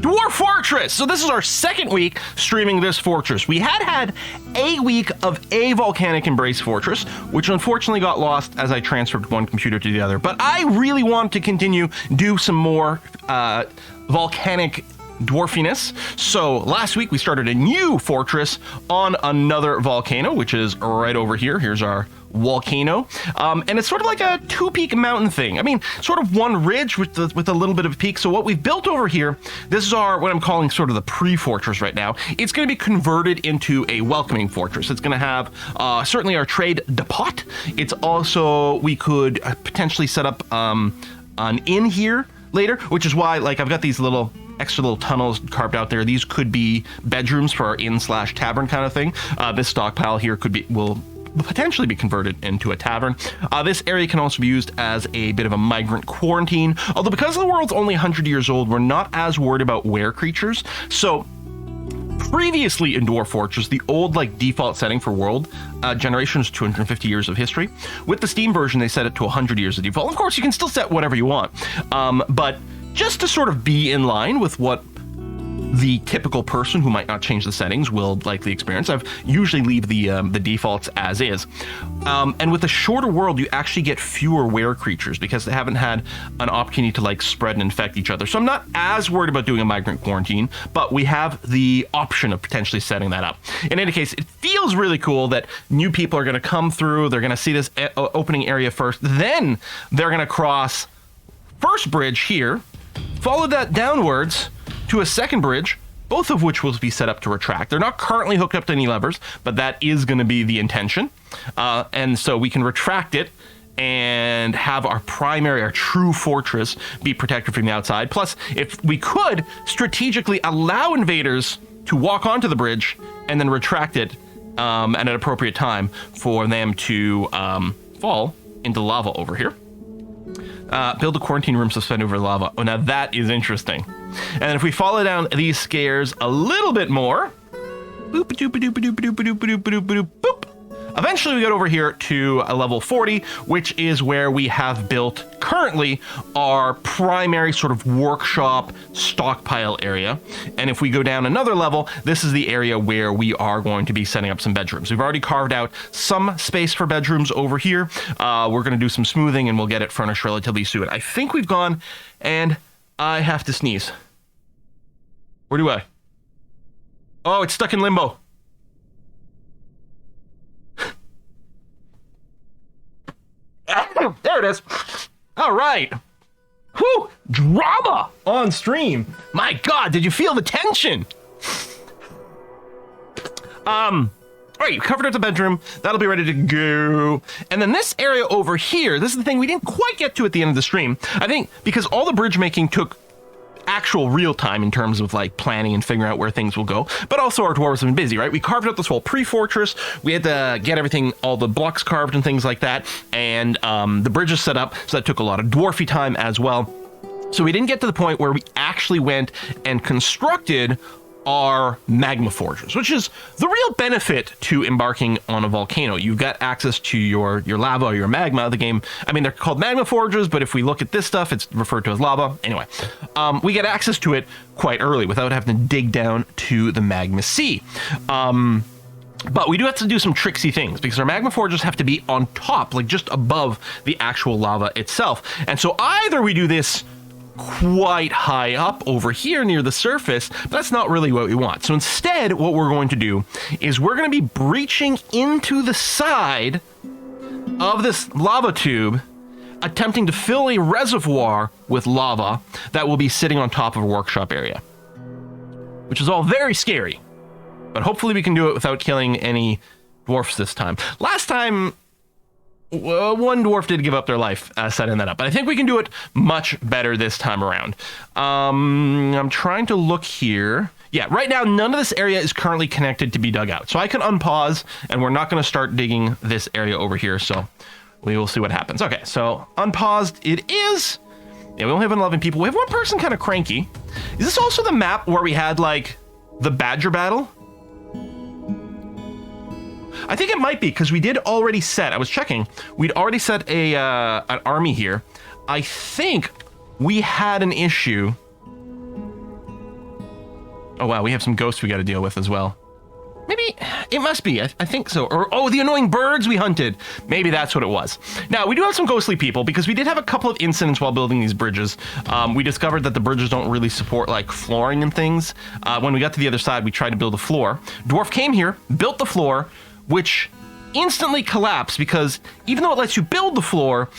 Dwarf Fortress! So this is our second week streaming this fortress. We had a week of a Volcanic Embrace Fortress, which unfortunately got lost as I transferred one computer to the other. But I really want to continue, do some more Volcanic dwarfiness. So last week we started a new fortress on another volcano, which is right over here. Here's our volcano, and it's sort of like a two-peak mountain thing. I mean, sort of one ridge with a little bit of a peak. So what we've built over here, this is what I'm calling sort of the pre-fortress right now. It's going to be converted into a welcoming fortress. It's going to have certainly our trade depot. It's also, we could potentially set up an inn here later, which is why, like, I've got these extra little tunnels carved out there. These could be bedrooms for our inn/tavern kind of thing. This stockpile here will potentially be converted into a tavern. This area can also be used as a bit of a migrant quarantine, although because the world's only 100 years old, we're not as worried about were creatures. So previously in Dwarf Fortress, the old default setting for world generation is 250 years of history. With the Steam version, they set it to 100 years of default. Of course, you can still set whatever you want, but just to sort of be in line with what the typical person who might not change the settings will likely experience, I've usually leave the defaults as is. And with a shorter world, you actually get fewer were creatures because they haven't had an opportunity to spread and infect each other. So I'm not as worried about doing a migrant quarantine, but we have the option of potentially setting that up. In any case, it feels really cool that new people are going to come through. They're going to see this opening area first. Then they're going to cross first bridge here, follow that downwards to a second bridge, both of which will be set up to retract. They're not currently hooked up to any levers, but that is going to be the intention. And so we can retract it and have our true fortress be protected from the outside. Plus, if we could strategically allow invaders to walk onto the bridge and then retract it at an appropriate time for them to fall into lava over here. Build a quarantine room suspended over lava. Oh, now that is interesting. And if we follow down these stairs a little bit more, boop, doop, doop, doop, doop, doop, doop, doop, doop, boop. Eventually we get over here to a level 40, which is where we have built currently our primary sort of workshop stockpile area. And if we go down another level, this is the area where we are going to be setting up some bedrooms. We've already carved out some space for bedrooms over here. We're going to do some smoothing and we'll get it furnished relatively soon. I think we've gone, and I have to sneeze. Where do I? Oh, it's stuck in limbo. There it is. All right. Whew, drama on stream. My God, did you feel the tension? All right, covered up the bedroom. That'll be ready to go. And then this area over here, this is the thing we didn't quite get to at the end of the stream. I think because all the bridge making took actual real time in terms of planning and figuring out where things will go, but also our dwarves have been busy, right? We carved out this whole pre-fortress. We had to get everything, all the blocks carved and things like that, and the bridge is set up, so that took a lot of dwarfy time as well. So we didn't get to the point where we actually went and constructed our magma forges, which is the real benefit to embarking on a volcano. You've got access to your lava or your magma. The game, I mean, they're called magma forges, but if we look at this stuff, it's referred to as lava. Anyway, we get access to it quite early without having to dig down to the magma sea. But we do have to do some tricksy things because our magma forges have to be on top, just above the actual lava itself. And so either we do this quite high up over here near the surface, but that's not really what we want. So instead, what we're going to do is we're going to be breaching into the side of this lava tube, attempting to fill a reservoir with lava that will be sitting on top of a workshop area, which is all very scary, but hopefully we can do it without killing any dwarfs this time. Last time, one dwarf did give up their life setting that up, but I think we can do it much better this time around. I'm trying to look here. Yeah, right now, none of this area is currently connected to be dug out. So I can unpause, and we're not going to start digging this area over here, so we will see what happens. Okay, so unpaused it is. Yeah, we only have 11 people. We have one person kind of cranky. Is this also the map where we had, the badger battle? I think it might be, because we did already set, I was checking, we'd already set an army here. I think we had an issue Oh, wow, we have some ghosts we got to deal with as well. Maybe it must be. I think so. Or, oh, the annoying birds we hunted. Maybe that's what it was. Now, we do have some ghostly people because we did have a couple of incidents while building these bridges. We discovered that the bridges don't really support like flooring and things. When we got to the other side, we tried to build a floor. Dwarf came here, built the floor, which instantly collapsed because even though it lets you build the floor,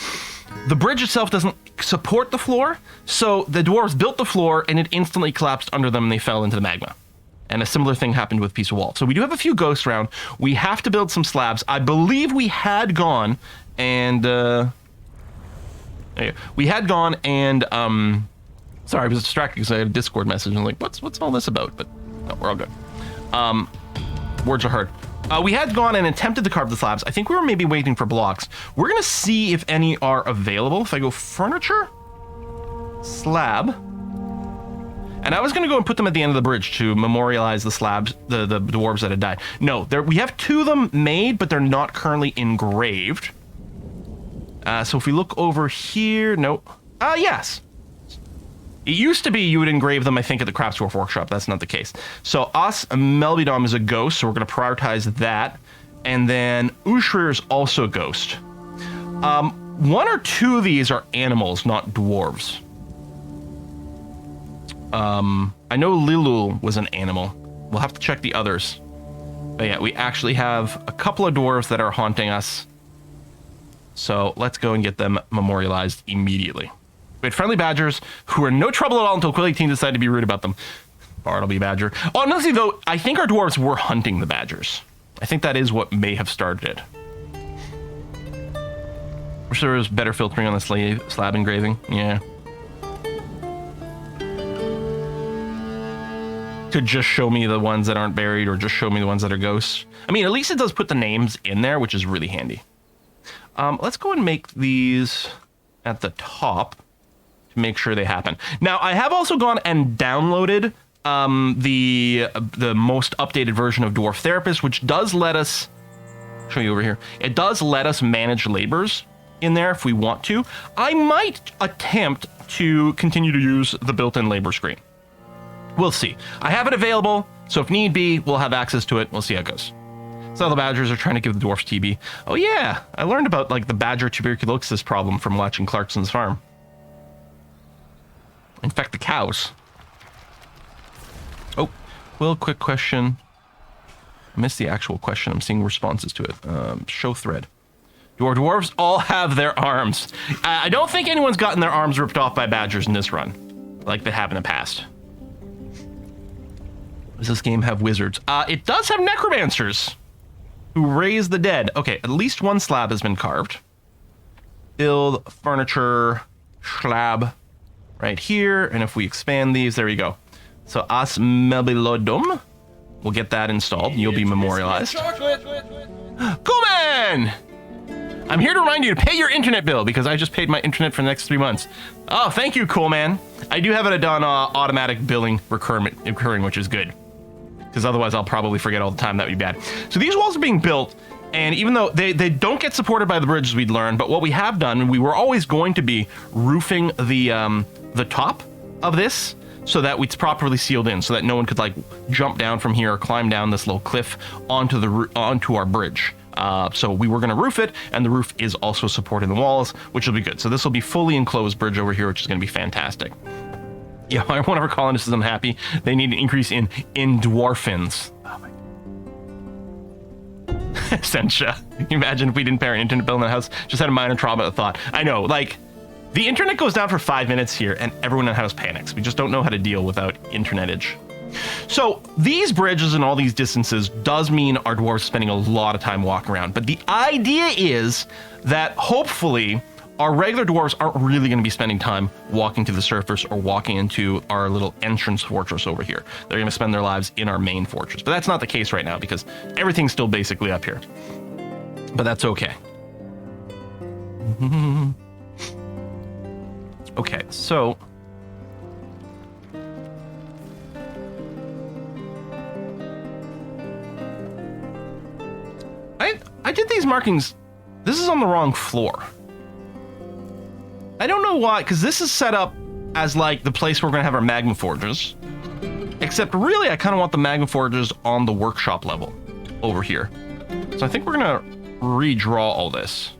the bridge itself doesn't support the floor. So the dwarves built the floor and it instantly collapsed under them and they fell into the magma. And a similar thing happened with a piece of wall. So we do have a few ghosts around. We have to build some slabs. I believe we had gone and... we had gone and... sorry, I was distracted because I had a Discord message. And I'm like, what's all this about? But no, we're all good. Words are hard. We had gone and attempted to carve the slabs. I think we were maybe waiting for blocks. We're going to see if any are available. If I go furniture, slab... And I was going to go and put them at the end of the bridge to memorialize the slabs, the dwarves that had died. No, we have 2 of them made, but they're not currently engraved. So if we look over here, nope. Yes. It used to be you would engrave them, I think, at the Craftsdwarf Workshop. That's not the case. So us, Melbydom is a ghost, so we're going to prioritize that. And then Ushrir is also a ghost. 1 or 2 of these are animals, not dwarves. I know Lilul was an animal. We'll have to check the others. But yeah, we actually have a couple of dwarves that are haunting us. So let's go and get them memorialized immediately. We had friendly badgers who were no trouble at all until Quill18 decided to be rude about them. Bartleby badger. Honestly, though, I think our dwarves were hunting the badgers. I think that is what may have started it. Wish there was better filtering on the slab engraving. Yeah. To just show me the ones that aren't buried or just show me the ones that are ghosts. I mean, at least it does put the names in there, which is really handy. Let's go and make these at the top to make sure they happen. Now, I have also gone and downloaded the most updated version of Dwarf Therapist, which does let us... show you over here. It does let us manage labors in there if we want to. I might attempt to continue to use the built-in labor screen. We'll see. I have it available, so if need be, we'll have access to it. We'll see how it goes. So the badgers are trying to give the dwarfs TB. Oh yeah, I learned about like the badger tuberculosis problem from watching Clarkson's Farm. Infect the cows. Oh, well, quick question. I missed the actual question. I'm seeing responses to it. Show thread. Do our dwarves all have their arms? I don't think anyone's gotten their arms ripped off by badgers in this run, like they have in the past. Does this game have wizards? It does have necromancers who raise the dead. Okay, at least 1 slab has been carved. Build furniture slab right here. And if we expand these, there you go. So As Melbylodum, we'll get that installed. You'll be memorialized. Cool, man! I'm here to remind you to pay your internet bill because I just paid my internet for the next 3 months. Oh, thank you, cool, man. I do have it done automatic billing recurring, which is good. Because otherwise I'll probably forget all the time. That'd be bad. So these walls are being built, and even though they don't get supported by the bridges we'd learned, but what we have done, we were always going to be roofing the top of this so that it's properly sealed in, so that no one could like jump down from here or climb down this little cliff onto our bridge. So we were going to roof it, and the roof is also supporting the walls, which will be good. So this will be fully enclosed bridge over here, which is going to be fantastic. Yeah, one of our colonists is unhappy. They need an increase in endorphins. Oh my God. Sentia. Can you imagine if we didn't pay our internet bill in the house? Just had a minor trauma of thought. I know, like, the internet goes down for 5 minutes here, and everyone in the house panics. We just don't know how to deal without internetage. So these bridges and all these distances does mean our dwarves spending a lot of time walking around. But the idea is that hopefully our regular dwarves aren't really going to be spending time walking to the surface or walking into our little entrance fortress over here. They're going to spend their lives in our main fortress. But that's not the case right now because everything's still basically up here. But that's okay. Okay, so... I did these markings... This is on the wrong floor. I don't know why, because this is set up as like the place where we're going to have our magma forges. Except really, I kind of want the magma forges on the workshop level over here. So I think we're gonna redraw all this.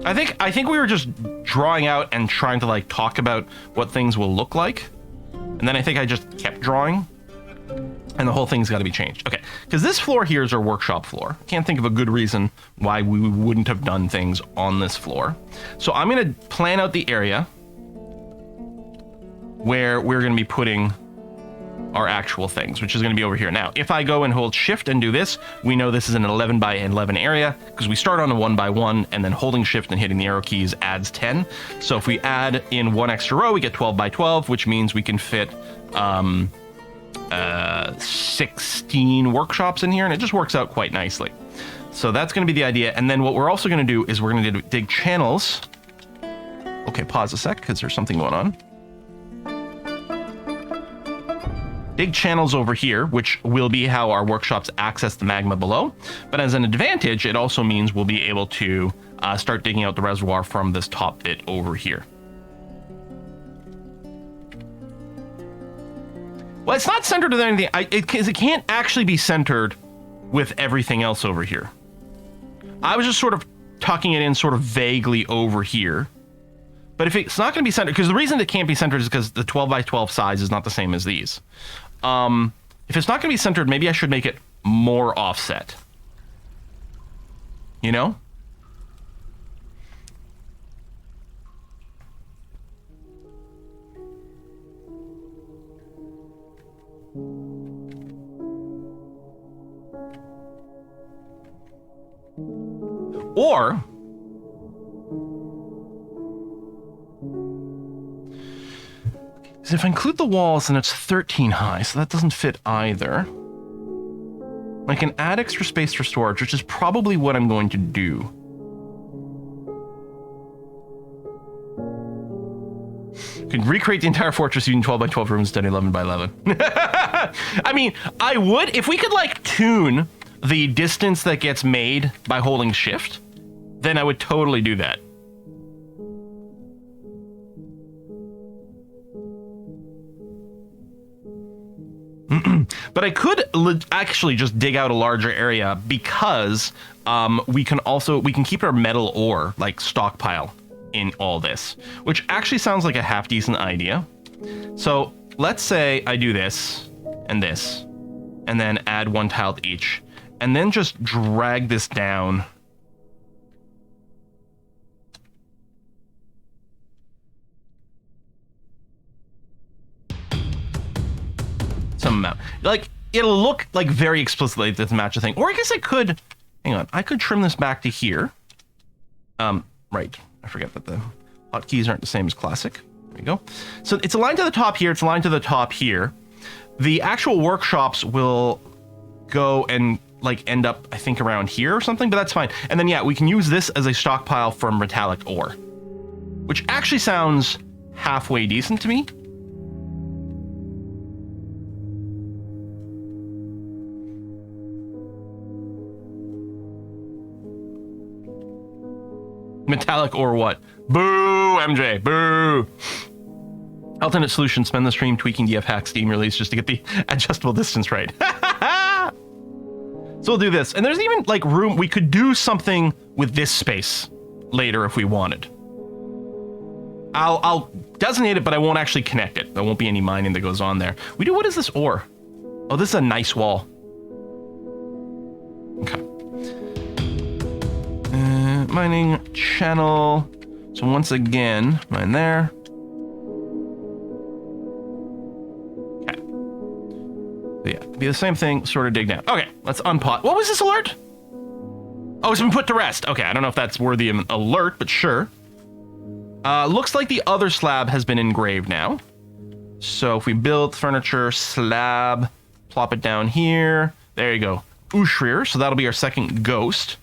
I think we were just drawing out and trying to like talk about what things will look like. And then I think I just kept drawing. And the whole thing's got to be changed. Okay, because this floor here is our workshop floor. Can't think of a good reason why we wouldn't have done things on this floor. So I'm going to plan out the area where we're going to be putting our actual things, which is going to be over here. Now, if I go and hold shift and do this, we know this is an 11 by 11 area because we start on a 1 by 1 and then holding shift and hitting the arrow keys adds 10. So if we add in one extra row, we get 12 by 12, which means we can fit 16 workshops in here, and it just works out quite nicely. So that's going to be the idea. And then what we're also going to do is we're going to dig channels. Okay, pause a sec because there's something going on. Dig channels over here, which will be how our workshops access the magma below. But as an advantage, it also means we'll be able to start digging out the reservoir from this top bit over here. Well, it's not centered with anything, because it can't actually be centered with everything else over here. I was just sort of tucking it in sort of vaguely over here. But if it's not going to be centered, because the reason it can't be centered is because the 12 by 12 size is not the same as these. If it's not going to be centered, maybe I should make it more offset. You know? Or if I include the walls, then it's 13 high, so that doesn't fit either. I can add extra space for storage, which is probably what I'm going to do. Could recreate the entire fortress using 12 by 12 rooms instead of 11 by 11. I mean, I would, if we could like tune the distance that gets made by holding shift, then I would totally do that. But I could actually just dig out a larger area because we can keep our metal ore like stockpile in all this, which actually sounds like a half decent idea. So let's say I do this, and then add one tile to each, and then just drag this down. Some amount. Like, it'll look like very explicitly that the match a thing. Or I guess I could, hang on, I could trim this back to here. Right. I forget that the hotkeys aren't the same as classic. There we go. So it's aligned to the top here. It's aligned to the top here. The actual workshops will go and like end up, I think, around here or something, but that's fine. And then, yeah, we can use this as a stockpile for metallic ore, which actually sounds halfway decent to me. Metallic or what? Boo, MJ, boo. Alternate solution, spend the stream tweaking DF hack Steam release just to get the adjustable distance right. So we'll do this. And there's even like room, we could do something with this space later if we wanted. I'll designate it, but I won't actually connect it. There won't be any mining that goes on there. We do, what is this ore? Oh, this is a nice wall. Okay. Mining channel. So once again, mine there. Okay. So yeah, be the same thing, sort of dig down. Okay, let's unpot. What was this alert? Oh, it's been put to rest. Okay, I don't know if that's worthy of an alert, but sure. Looks like the other slab has been engraved now. So if we build furniture, slab, plop it down here. There you go. Ushrir, so that'll be our second ghost.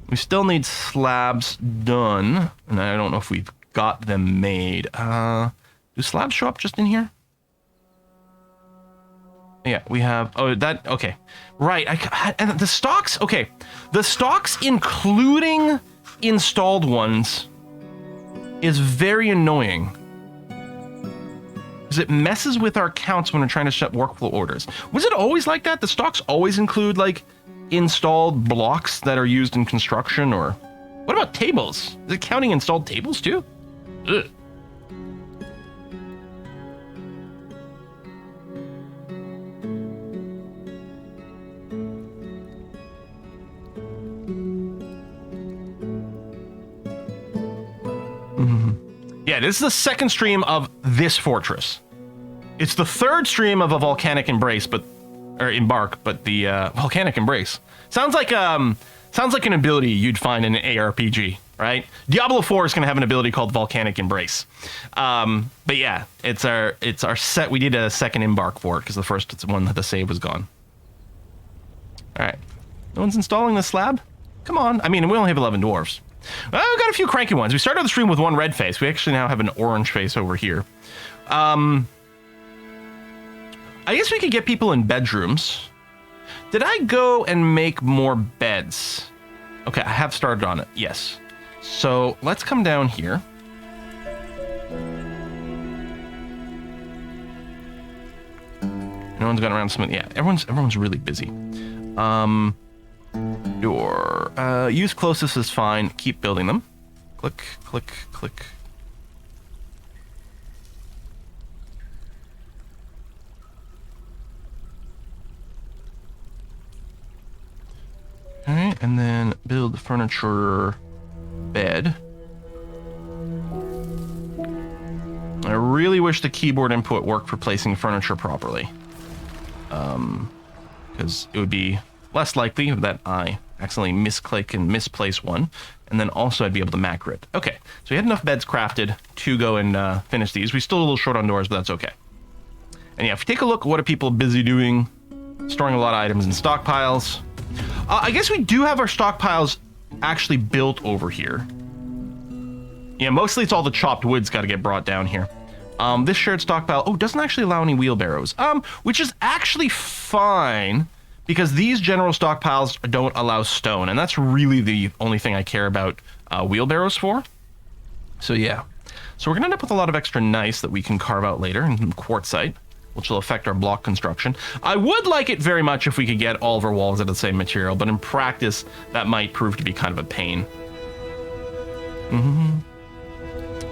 We still need slabs done, and I don't know if we've got them made. Do slabs show up just in here? Yeah, we have, oh, that, okay. Right, and the stocks, okay. The stocks, including installed ones, is very annoying. Because it messes with our counts when we're trying to set workflow orders. Was it always like that? The stocks always include, like, installed blocks that are used in construction, or... What about tables? Is it counting installed tables, too? Ugh. Yeah, this is the second stream of this fortress. It's the third stream of a Volcanic Embrace, or Embark, but the Volcanic Embrace sounds like an ability you'd find in an ARPG, right? Diablo 4 is going to have an ability called Volcanic Embrace. But yeah, it's our set. We did a second Embark for it because the first one that the save was gone. All right, no one's installing the slab. Come on. I mean, we only have 11 dwarves. Well, we got a few cranky ones. We started the stream with one red face. We actually now have an orange face over here. I guess we could get people in bedrooms. Did I go and make more beds? Okay, I have started on it. Yes. So let's come down here. No one's gone around some. Yeah, everyone's really busy. Door. Use closest is fine. Keep building them. Click, click, click. Alright, and then build the furniture bed. I really wish the keyboard input worked for placing furniture properly. Because it would be less likely that I accidentally misclick and misplace one, and then also I'd be able to macro it. Okay, so we had enough beds crafted to go and finish these. We're still a little short on doors, but that's okay. And yeah, if you take a look at what are people busy doing, storing a lot of items in stockpiles. I guess we do have our stockpiles actually built over here. Yeah, mostly it's all the chopped wood's got to get brought down here. This shared stockpile, doesn't actually allow any wheelbarrows, which is actually fine. Because these general stockpiles don't allow stone, and that's really the only thing I care about wheelbarrows for. So yeah. So we're going to end up with a lot of extra gneiss that we can carve out later, and quartzite, which will affect our block construction. I would like it very much if we could get all of our walls out of the same material, but in practice, that might prove to be kind of a pain. You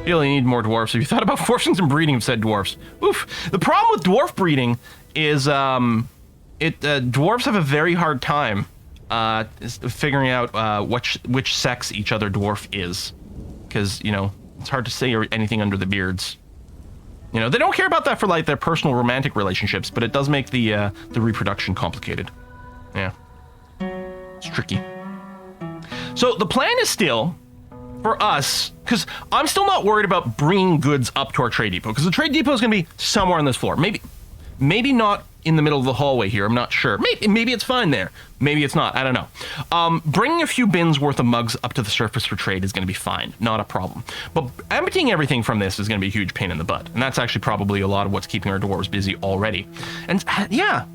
really need more dwarfs. Have you thought about forcing some breeding of said dwarfs? Oof. The problem with dwarf breeding is... dwarves have a very hard time figuring out which sex each other dwarf is, because it's hard to say anything under the beards. They don't care about that for like their personal romantic relationships, but it does make the reproduction complicated. Yeah, it's tricky. So the plan is still for us, because I'm still not worried about bringing goods up to our trade depot, because the trade depot is going to be somewhere on this floor. Maybe not in the middle of the hallway here. I'm not sure. Maybe it's fine there. Maybe it's not. I don't know. Bringing a few bins worth of mugs up to the surface for trade is going to be fine. Not a problem. But emptying everything from this is going to be a huge pain in the butt. And that's actually probably a lot of what's keeping our dwarves busy already. And yeah,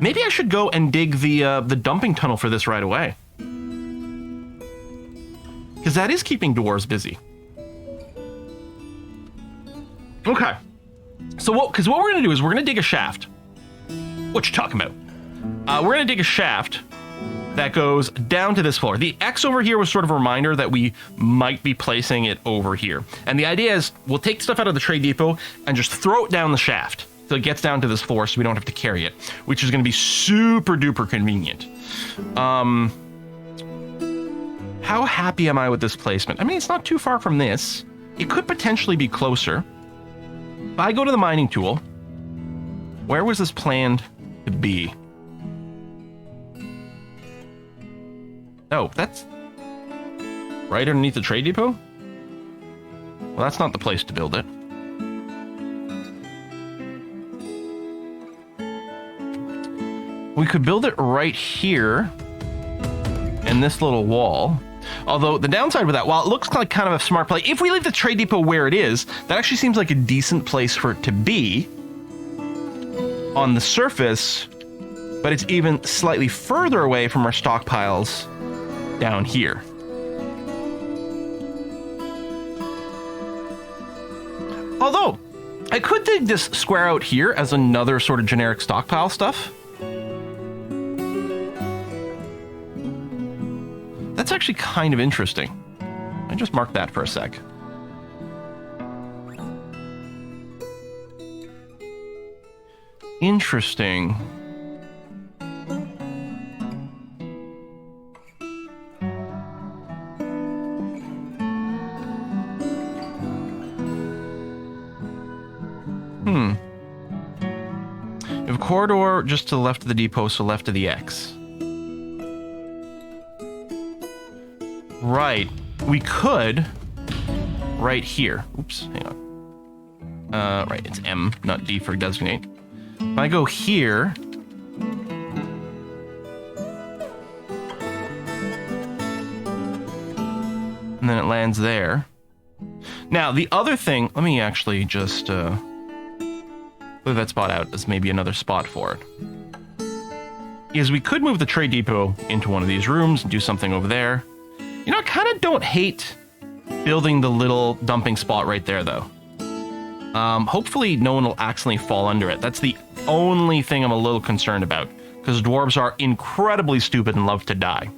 maybe I should go and dig the dumping tunnel for this right away. Because that is keeping dwarves busy. Okay. So what we're going to do is we're going to dig a shaft. What you talking about? We're going to dig a shaft that goes down to this floor. The X over here was sort of a reminder that we might be placing it over here. And the idea is we'll take stuff out of the trade depot and just throw it down the shaft so it gets down to this floor so we don't have to carry it, which is going to be super duper convenient. How happy am I with this placement? I mean, it's not too far from this. It could potentially be closer. If I go to the mining tool, where was this planned to be? Oh, that's right underneath the trade depot? Well, that's not the place to build it. We could build it right here in this little wall. Although the downside with that, while it looks like kind of a smart play, if we leave the trade depot where it is, that actually seems like a decent place for it to be on the surface, but it's even slightly further away from our stockpiles down here. Although, I could dig this square out here as another sort of generic stockpile stuff. That's actually kind of interesting. I just marked that for a sec. Interesting. You have a corridor just to the left of the depot, so left of the X. Right. We could... right here. Oops, hang on. Right, it's M, not D for designate. If I go here... and then it lands there. Now, the other thing... let me actually just... leave that spot out as maybe another spot for it. Is we could move the trade depot into one of these rooms and do something over there. You know, I kind of don't hate building the little dumping spot right there, though. Hopefully no one will accidentally fall under it. That's the only thing I'm a little concerned about, because dwarves are incredibly stupid and love to die.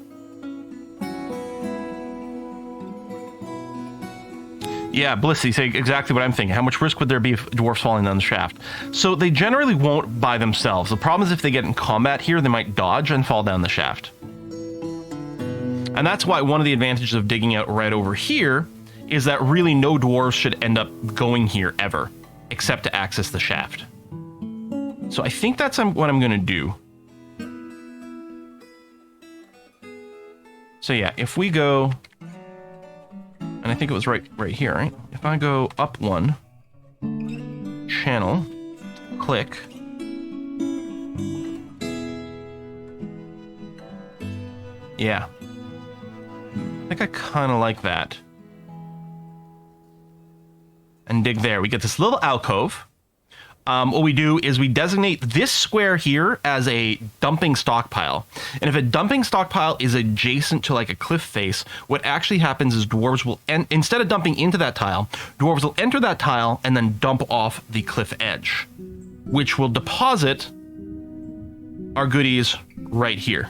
Yeah, Blissy, say exactly what I'm thinking. How much risk would there be if dwarves falling down the shaft? So they generally won't by themselves. The problem is if they get in combat here, they might dodge and fall down the shaft. And that's why one of the advantages of digging out right over here is that really no dwarves should end up going here ever, except to access the shaft. So I think that's what I'm going to do. So yeah, if we go... and I think it was right here, right? If I go up one, channel, click, yeah. I think I kind of like that. And dig there. We get this little alcove. What we do is we designate this square here as a dumping stockpile. And if a dumping stockpile is adjacent to like a cliff face, what actually happens is dwarves will, instead of dumping into that tile, dwarves will enter that tile and then dump off the cliff edge, which will deposit our goodies right here.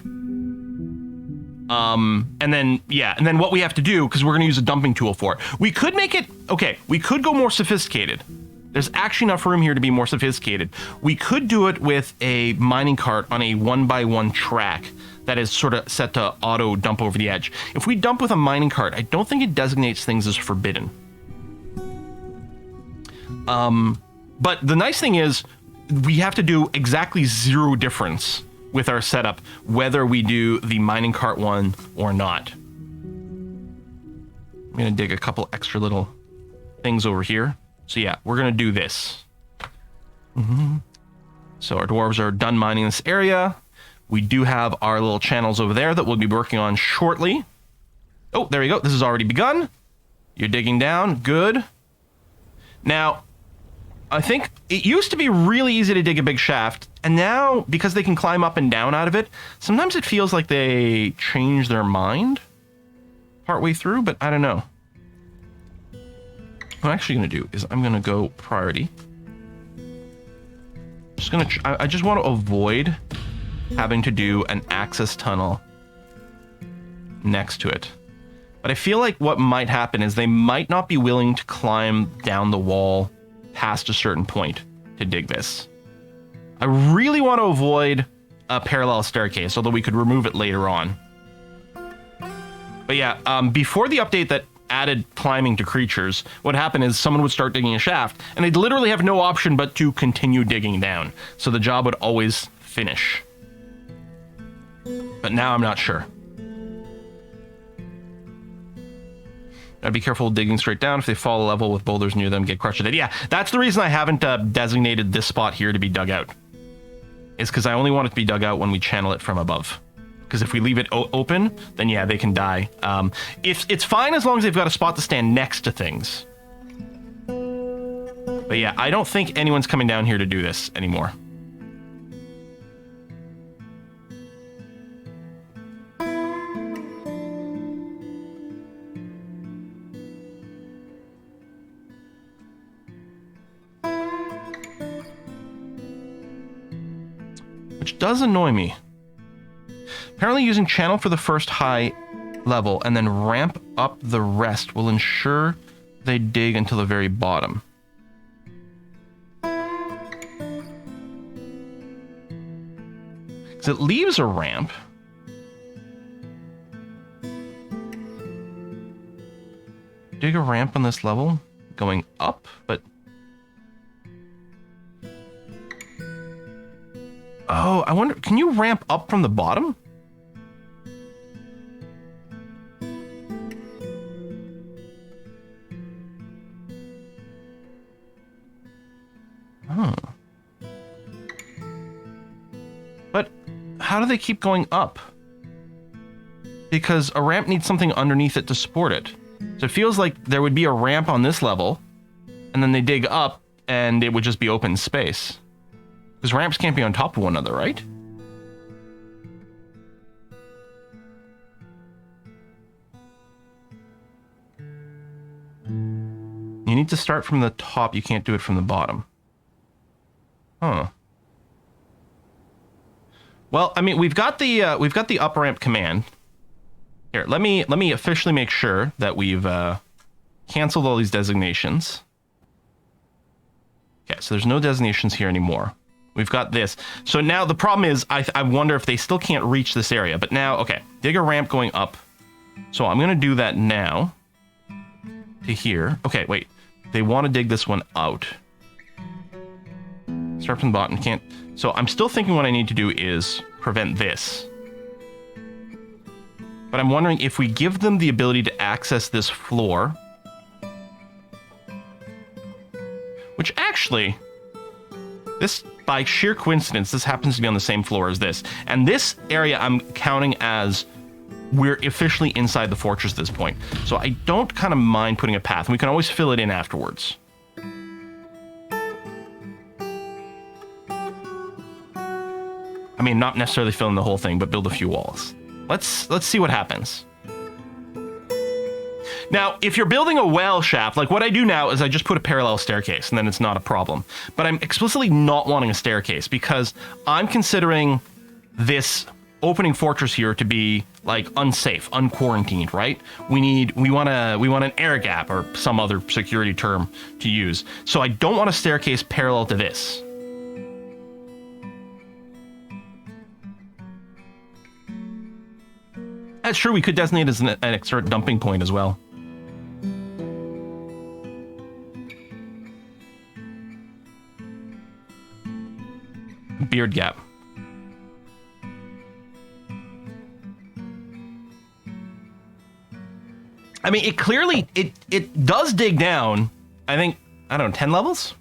And then what we have to do, because we're going to use a dumping tool for it, we could make it, okay, we could go more sophisticated. There's actually enough room here to be more sophisticated. We could do it with a mining cart on a 1x1 track that is sort of set to auto dump over the edge. If we dump with a mining cart, I don't think it designates things as forbidden. But the nice thing is we have to do exactly 0 difference with our setup, whether we do the mining cart one or not. I'm gonna dig a couple extra little things over here. So yeah, we're gonna do this. So our dwarves are done mining this area. We do have our little channels over there that we'll be working on shortly. Oh, there you go. This has already begun. You're digging down. Good. Now, I think it used to be really easy to dig a big shaft, and now, because they can climb up and down out of it, sometimes it feels like they change their mind partway through, but I don't know. What I'm actually going to do is I'm going to go priority. I just want to avoid having to do an access tunnel next to it. But I feel like what might happen is they might not be willing to climb down the wall past a certain point to dig this. I really want to avoid a parallel staircase, although we could remove it later on. But yeah, before the update that added climbing to creatures, what happened is someone would start digging a shaft, and they'd literally have no option but to continue digging down. So the job would always finish. But now I'm not sure. Gotta be careful digging straight down. If they fall a level with boulders near them, get crushed. Yeah, that's the reason I haven't designated this spot here to be dug out. Is because I only want it to be dug out when we channel it from above. Because if we leave it open, then yeah, they can die. It's fine as long as they've got a spot to stand next to things. But yeah, I don't think anyone's coming down here to do this anymore. which does annoy me. Apparently using channel for the first high level and then ramp up the rest will ensure they dig until the very bottom. Because it leaves a ramp. Dig a ramp on this level going up, but... Oh, I wonder, can you ramp up from the bottom? Oh. But how do they keep going up? Because a ramp needs something underneath it to support it. So it feels like there would be a ramp on this level, and then they dig up, and it would just be open space. Because ramps can't be on top of one another, right? You need to start from the top. You can't do it from the bottom. Huh. Well, I mean, we've got the up ramp command. Here, let me officially make sure that we've canceled all these designations. Okay, so there's no designations here anymore. We've got this. So now the problem is, I wonder if they still can't reach this area. But now, okay, dig a ramp going up. So I'm going to do that now. To here. Okay, wait. They want to dig this one out. Start from the bottom. Can't. So I'm still thinking what I need to do is prevent this. But I'm wondering if we give them the ability to access this floor. Which actually... This, by sheer coincidence, this happens to be on the same floor as this. And this area I'm counting as we're officially inside the fortress at this point. So I don't kind of mind putting a path, and we can always fill it in afterwards. I mean, not necessarily fill in the whole thing, but build a few walls. Let's see what happens. Now, if you're building a well shaft, like what I do now is I just put a parallel staircase, and then it's not a problem. But I'm explicitly not wanting a staircase because I'm considering this opening fortress here to be like unsafe, unquarantined, right? We want an air gap or some other security term to use. So I don't want a staircase parallel to this. That's true, we could designate it as an exert dumping point as well. Beard gap. I mean, it clearly, it does dig down, I think, I don't know, 10 levels?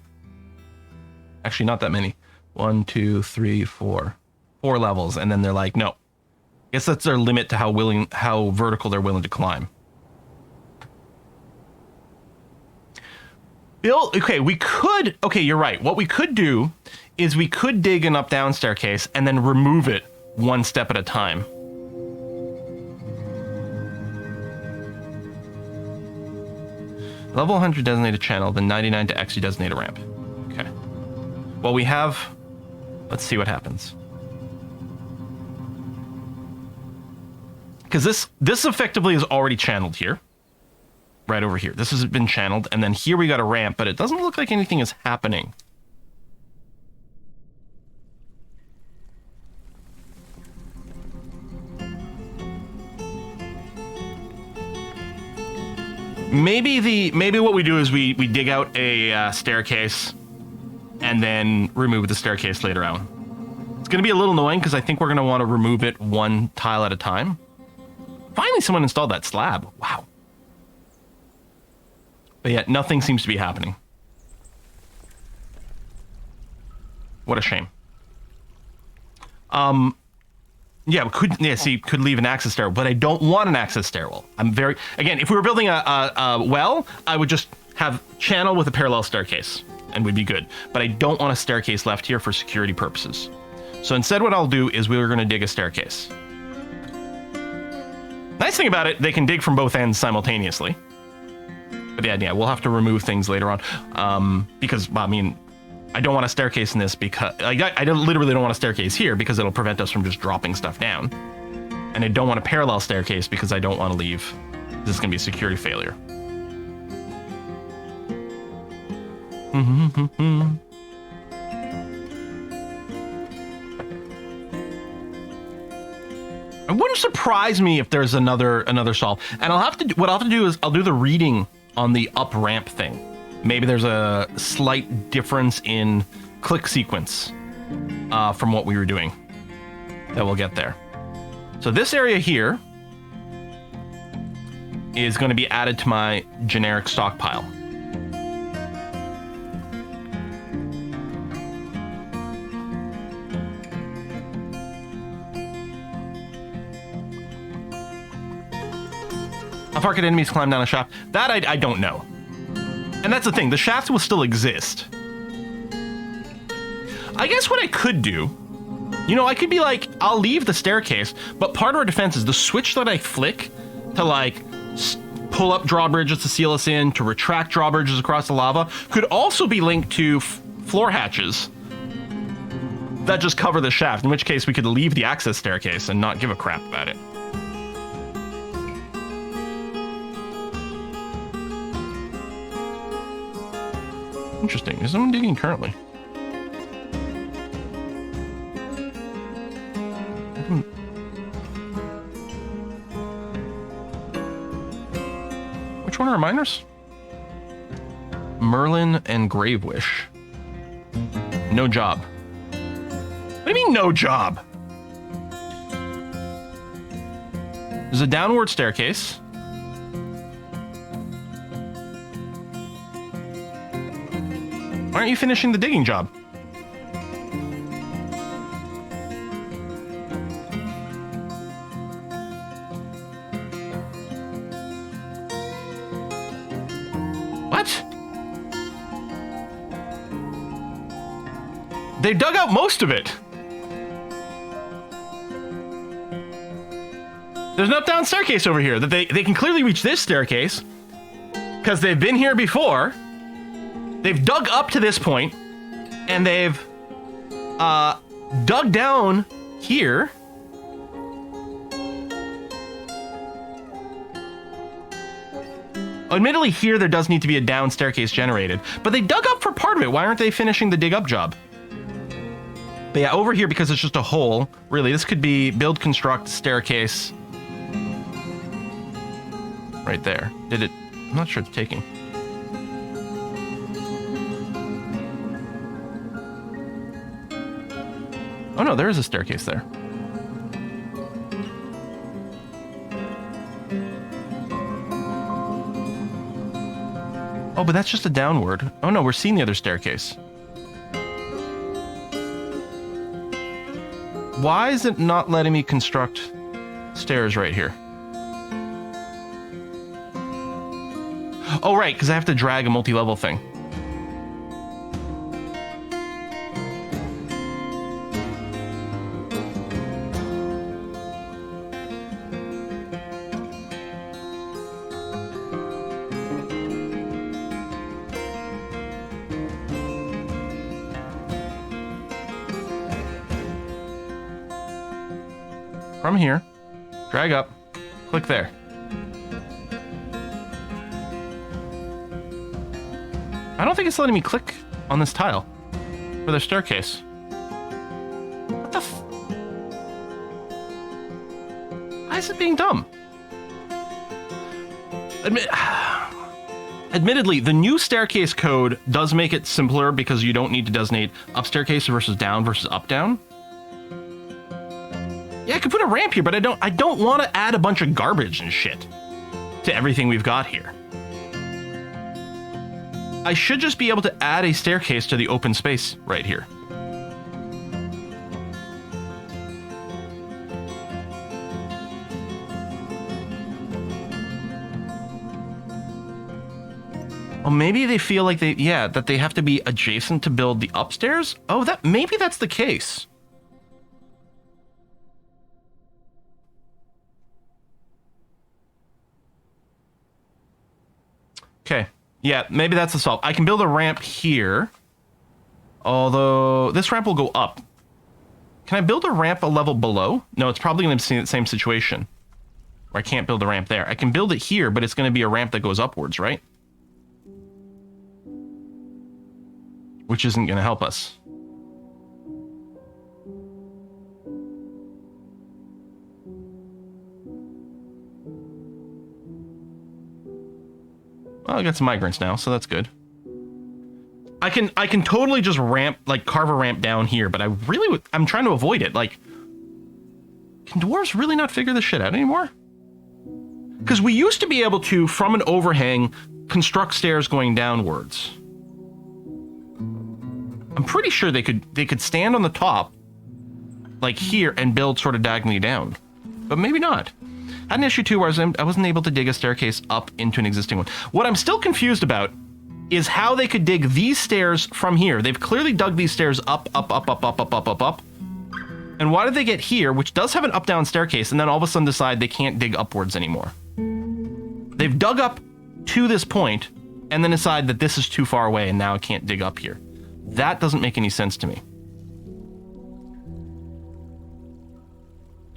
Actually, not that many. 1, 2, 3, 4. 4 levels, and then they're like, no. I guess that's their limit to how vertical they're willing to climb. Bill, okay, you're right. What we could do is we could dig an up-down staircase and then remove it one step at a time. Level 100 designated channel, then 99 to actually designate a ramp. Okay. Well, we have... Let's see what happens. Because this effectively is already channeled here. Right over here. This has been channeled, and then here we got a ramp, but it doesn't look like anything is happening. Maybe what we do is we dig out a staircase and then remove the staircase later on. It's going to be a little annoying because I think we're going to want to remove it one tile at a time. Finally, someone installed that slab. Wow. But yet, nothing seems to be happening. What a shame. Yeah, could leave an access stairwell, but I don't want an access stairwell. Again, if we were building a well, I would just have channel with a parallel staircase, and we'd be good. But I don't want a staircase left here for security purposes. So instead what I'll do is we're going to dig a staircase. Nice thing about it, they can dig from both ends simultaneously. But yeah, we'll have to remove things later on. Because, well, I mean, I don't want a staircase in this because literally don't want a staircase here because it'll prevent us from just dropping stuff down. And I don't want a parallel staircase because I don't want to leave. This is going to be a security failure. It wouldn't surprise me if there's another solve. And what I'll have to do is I'll do the reading on the up ramp thing. Maybe there's a slight difference in click sequence from what we were doing that we'll get there. So this area here is going to be added to my generic stockpile. How far can enemies climb down a shaft? That I don't know. And that's the thing, the shafts will still exist. I guess what I could do, you know, I could be like, I'll leave the staircase, but part of our defense is the switch that I flick to like pull up drawbridges to seal us in, to retract drawbridges across the lava, could also be linked to floor hatches that just cover the shaft, in which case we could leave the access staircase and not give a crap about it. Interesting. Is someone digging currently? Which one are our miners? Merlin and Gravewish. No job. What do you mean, no job? There's a downward staircase. Why aren't you finishing the digging job? What? They dug out most of it. There's an up-down staircase over here that they can clearly reach this staircase because they've been here before. They've dug up to this point, and they've dug down here. Admittedly, here there does need to be a down staircase generated, but they dug up for part of it. Why aren't they finishing the dig up job? But yeah, over here, because it's just a hole, really, this could be build, construct, staircase. Right there. Did it? I'm not sure it's taking. Oh no, there is a staircase there. Oh, but that's just a downward. Oh no, we're seeing the other staircase. Why is it not letting me construct stairs right here? Oh right, because I have to drag a multi-level thing. From here, drag up, click there. I don't think it's letting me click on this tile for the staircase. What the f... Why is it being dumb? Admittedly, the new staircase code does make it simpler because you don't need to designate up staircase versus down versus up down. Yeah, I could put a ramp here, but I don't want to add a bunch of garbage and shit to everything we've got here. I should just be able to add a staircase to the open space right here. Well, maybe they feel like that they have to be adjacent to build the upstairs? Oh, maybe that's the case. Okay, yeah, maybe that's the solve. I can build a ramp here Although, this ramp will go up. Can I build a ramp a level below? No, it's probably going to be the same situation. Where I can't build a ramp there. I can build it here, but it's going to be a ramp that goes upwards, right? Which isn't going to help us. Well, I got some migrants now, so that's good. I can totally just carve a ramp down here, but I'm trying to avoid it. Like, can dwarves really not figure this shit out anymore? Because we used to be able to, from an overhang, construct stairs going downwards. I'm pretty sure they could stand on the top, like here, and build sort of diagonally down. But maybe not. I had an issue too where I wasn't able to dig a staircase up into an existing one. What I'm still confused about is how they could dig these stairs from here. They've clearly dug these stairs up. And why did they get here, which does have an up-down staircase, and then all of a sudden decide they can't dig upwards anymore? They've dug up to this point, and then decide that this is too far away, and now I can't dig up here. That doesn't make any sense to me.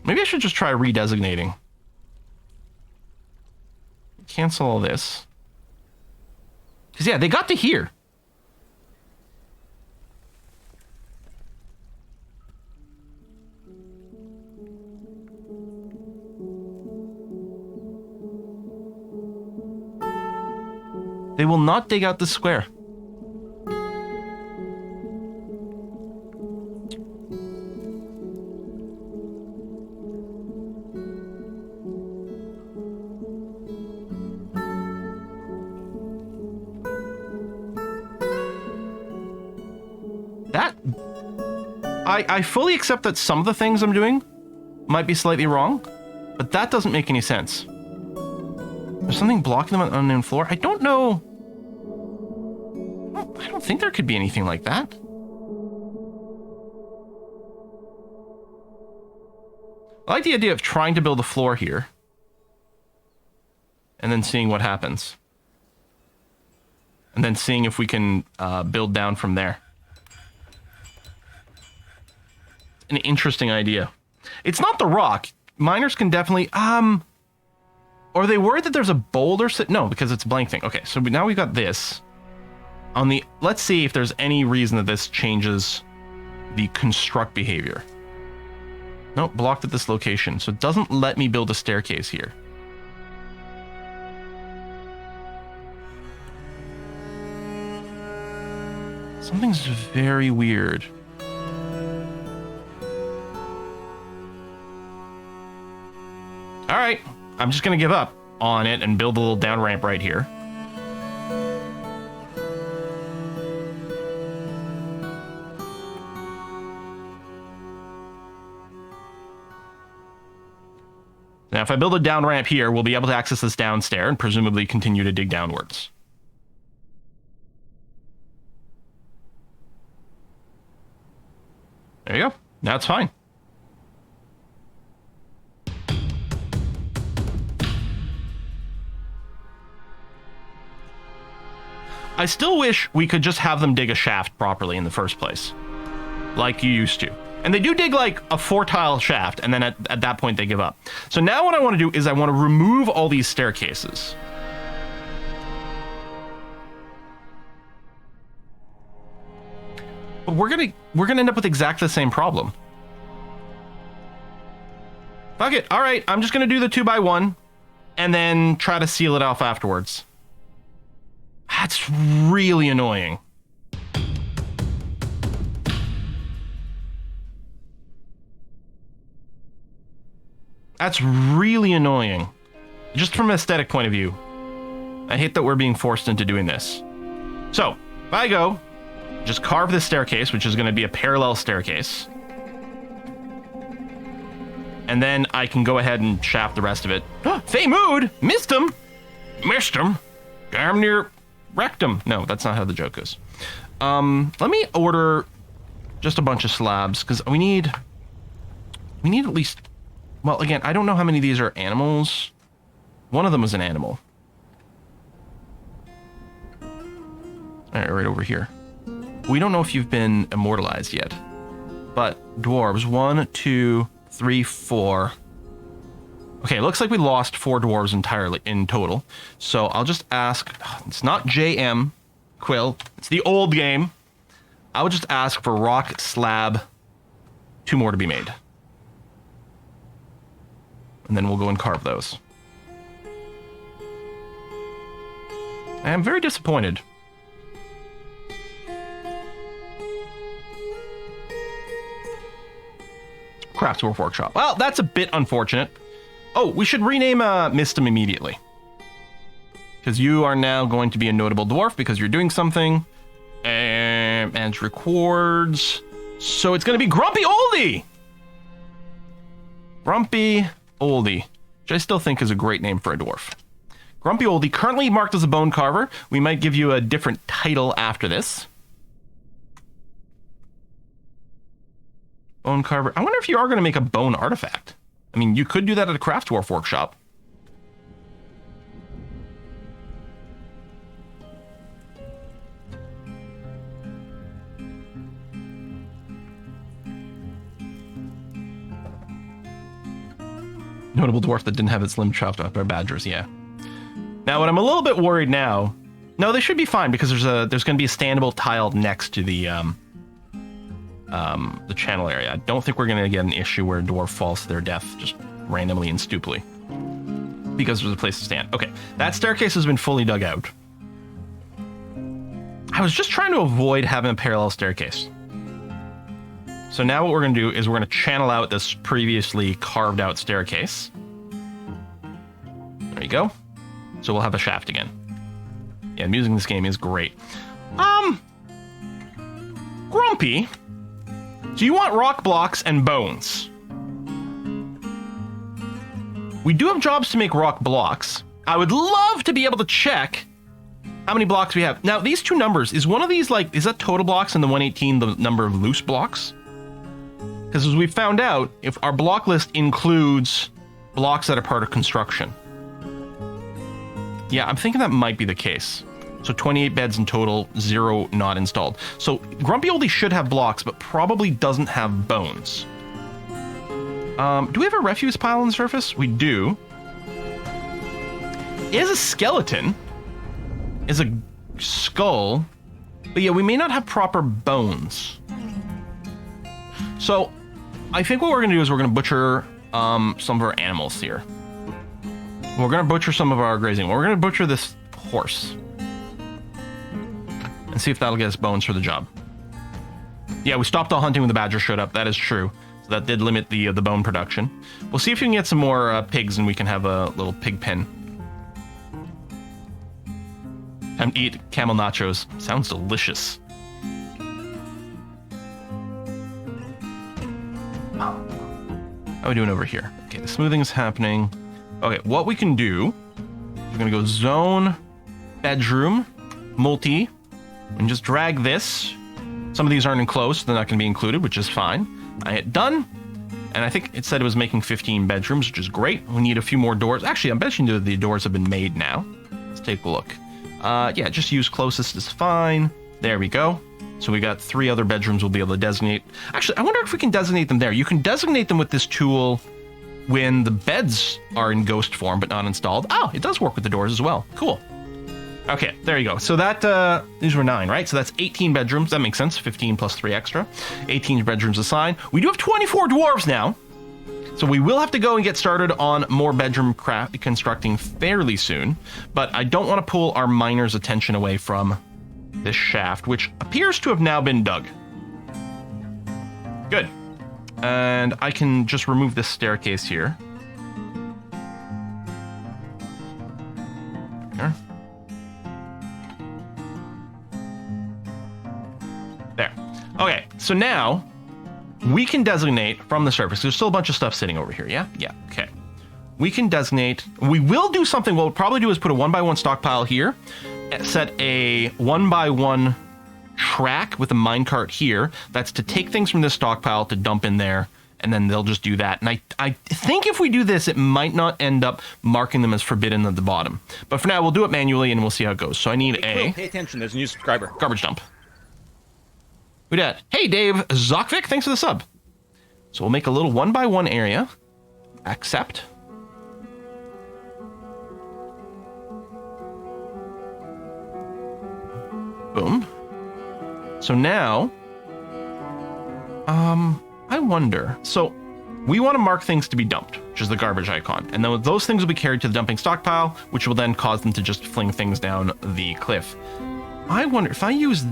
Maybe I should just try redesignating. Cancel all this. Because, yeah, they got to here. They will not dig out the square. I fully accept that some of the things I'm doing might be slightly wrong, but that doesn't make any sense. There's something blocking them on the unknown floor. I don't know. I don't think there could be anything like that. I like the idea of trying to build a floor here and then seeing what happens. And then seeing if we can build down from there. An interesting idea. It's not the rock. Miners can definitely... Are they worried that there's a boulder? No, because it's a blank thing. Okay, so now we've got this. On the... Let's see if there's any reason that this changes the construct behavior. Nope, blocked at this location. So it doesn't let me build a staircase here. Something's very weird. All right, I'm just going to give up on it and build a little down ramp right here. Now, if I build a down ramp here, we'll be able to access this downstairs and presumably continue to dig downwards. There you go. Now it's fine. I still wish we could just have them dig a shaft properly in the first place. Like you used to. And they do dig like a 4-tile shaft, and then at that point they give up. So now what I want to do is I want to remove all these staircases. But we're gonna end up with exactly the same problem. Fuck it. All right, I'm just gonna do the 2x1 and then try to seal it off afterwards. That's really annoying. That's really annoying. Just from an aesthetic point of view. I hate that we're being forced into doing this. So, if I go, just carve this staircase, which is going to be a parallel staircase. And then I can go ahead and shaft the rest of it. Fey Mood! Missed him! Missed him! Damn near wrecked him. No, that's not how the joke goes. Let me order just a bunch of slabs, because we need at least... Well, again, I don't know how many of these are animals. One of them is an animal. All right, right over here. We don't know if you've been immortalized yet. But dwarves, 1, 2, 3, 4. Okay, it looks like we lost 4 dwarves entirely in total. So I'll just ask, it's not JM Quill, it's the old game. I would just ask for rock slab, 2 more to be made. And then we'll go and carve those. I am very disappointed. Craftswork Workshop. Well, that's a bit unfortunate. Oh, we should rename Mistum immediately. Because you are now going to be a notable dwarf because you're doing something. And records. So it's going to be Grumpy Oldie! Grumpy Oldie. Which I still think is a great name for a dwarf. Grumpy Oldie, currently marked as a bone carver. We might give you a different title after this. Bone carver. I wonder if you are going to make a bone artifact. I mean, you could do that at a Craftswork Workshop. Notable dwarf that didn't have its limb chopped off by badgers, yeah. Now, what I'm a little bit worried now... No, they should be fine because there's going to be a standable tile next to the channel area. I don't think we're going to get an issue where a dwarf falls to their death just randomly and stupidly. Because there's a place to stand. Okay, that staircase has been fully dug out. I was just trying to avoid having a parallel staircase. So now what we're going to do is we're going to channel out this previously carved out staircase. There you go. So we'll have a shaft again. Yeah, music in this game is great. Grumpy, do you want rock blocks and bones? We do have jobs to make rock blocks. I would love to be able to check how many blocks we have. Now, these 2 numbers, is one of these like, is that total blocks and the 118 the number of loose blocks? Because as we found out, if our block list includes blocks that are part of construction. Yeah, I'm thinking that might be the case. So 28 beds in total, 0 not installed. So Grumpy Oldie should have blocks, but probably doesn't have bones. Do we have a refuse pile on the surface? We do. It is a skeleton. Is a skull. But yeah, we may not have proper bones. So I think what we're going to do is we're going to butcher some of our animals here. We're going to butcher some of our grazing. We're going to butcher this horse. And see if that'll get us bones for the job. Yeah, we stopped all hunting when the badger showed up. That is true. So that did limit the bone production. We'll see if we can get some more pigs and we can have a little pig pen. Time to eat camel nachos. Sounds delicious. How are we doing over here? Okay, the smoothing is happening. Okay, what we can do, we're going to go zone, bedroom, multi, and just drag this. Some of these aren't enclosed, so they're not going to be included, which is fine. I hit done, and I think it said it was making 15 bedrooms, which is great. We need a few more doors. Actually, I'm betting the doors have been made now. Let's take a look. Yeah, just use closest is fine. There we go. So we got 3 other bedrooms we'll be able to designate. Actually, I wonder if we can designate them there. You can designate them with this tool when the beds are in ghost form but not installed. Oh, it does work with the doors as well. Cool. Okay, there you go. So that, these were 9, right? So that's 18 bedrooms. That makes sense. 15 plus 3 extra. 18 bedrooms assigned. We do have 24 dwarves now. So we will have to go and get started on more bedroom constructing fairly soon. But I don't want to pull our miners' attention away from this shaft, which appears to have now been dug. Good. And I can just remove this staircase here. Here. There. Okay, so now we can designate from the surface. There's still a bunch of stuff sitting over here, yeah? Yeah, okay. We can designate. We will do something. What we'll probably do is put a 1x1 stockpile here, set a 1x1 track with a minecart here. That's to take things from this stockpile to dump in there, and then they'll just do that. And I think if we do this, it might not end up marking them as forbidden at the bottom. But for now, we'll do it manually, and we'll see how it goes. So I need Hey, Quill, pay attention. There's a new subscriber. Garbage dump. Who dat? Hey, Dave Zokvik, thanks for the sub. So we'll make a little 1x1 area. Accept. Boom. So now, I wonder. So we want to mark things to be dumped, which is the garbage icon. And then those things will be carried to the dumping stockpile, which will then cause them to just fling things down the cliff. I wonder if I use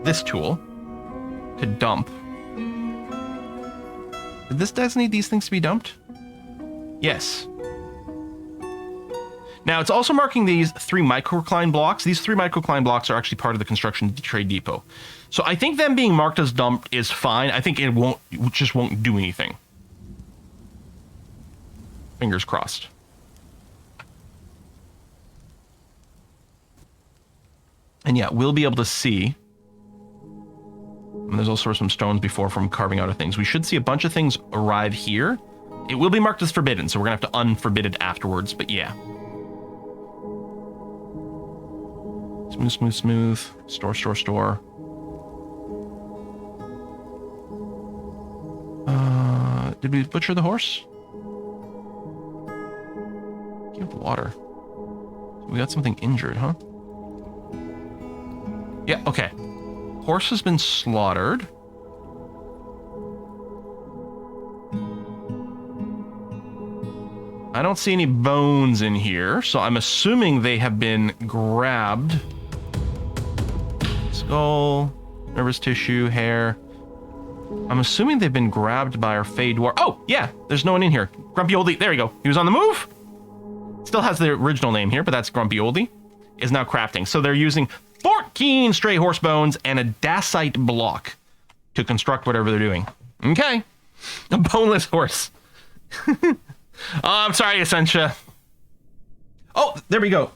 this tool to dump. Did this designate these things to be dumped? Yes. Now it's also marking these 3 microcline blocks. These 3 microcline blocks are actually part of the construction trade depot. So I think them being marked as dumped is fine. I think it just won't do anything. Fingers crossed. And yeah, we'll be able to see. And there's also some stones before from carving out of things. We should see a bunch of things arrive here. It will be marked as forbidden, so we're gonna have to unforbid it afterwards, but yeah. Smooth, smooth, smooth. Store, store, store. Did we butcher the horse? Give water. We got something injured, huh? Yeah, okay. Horse has been slaughtered. I don't see any bones in here, so I'm assuming they have been grabbed. Skull, nervous tissue, hair. I'm assuming they've been grabbed by our Fey Dwarf. Oh, yeah, there's no one in here. Grumpy Oldie, there you go. He was on the move. Still has the original name here, but that's Grumpy Oldie. Is now crafting. So they're using 14 stray horse bones and a dacite block to construct whatever they're doing. Okay. A boneless horse. Oh, I'm sorry, Essentia. Oh, there we go.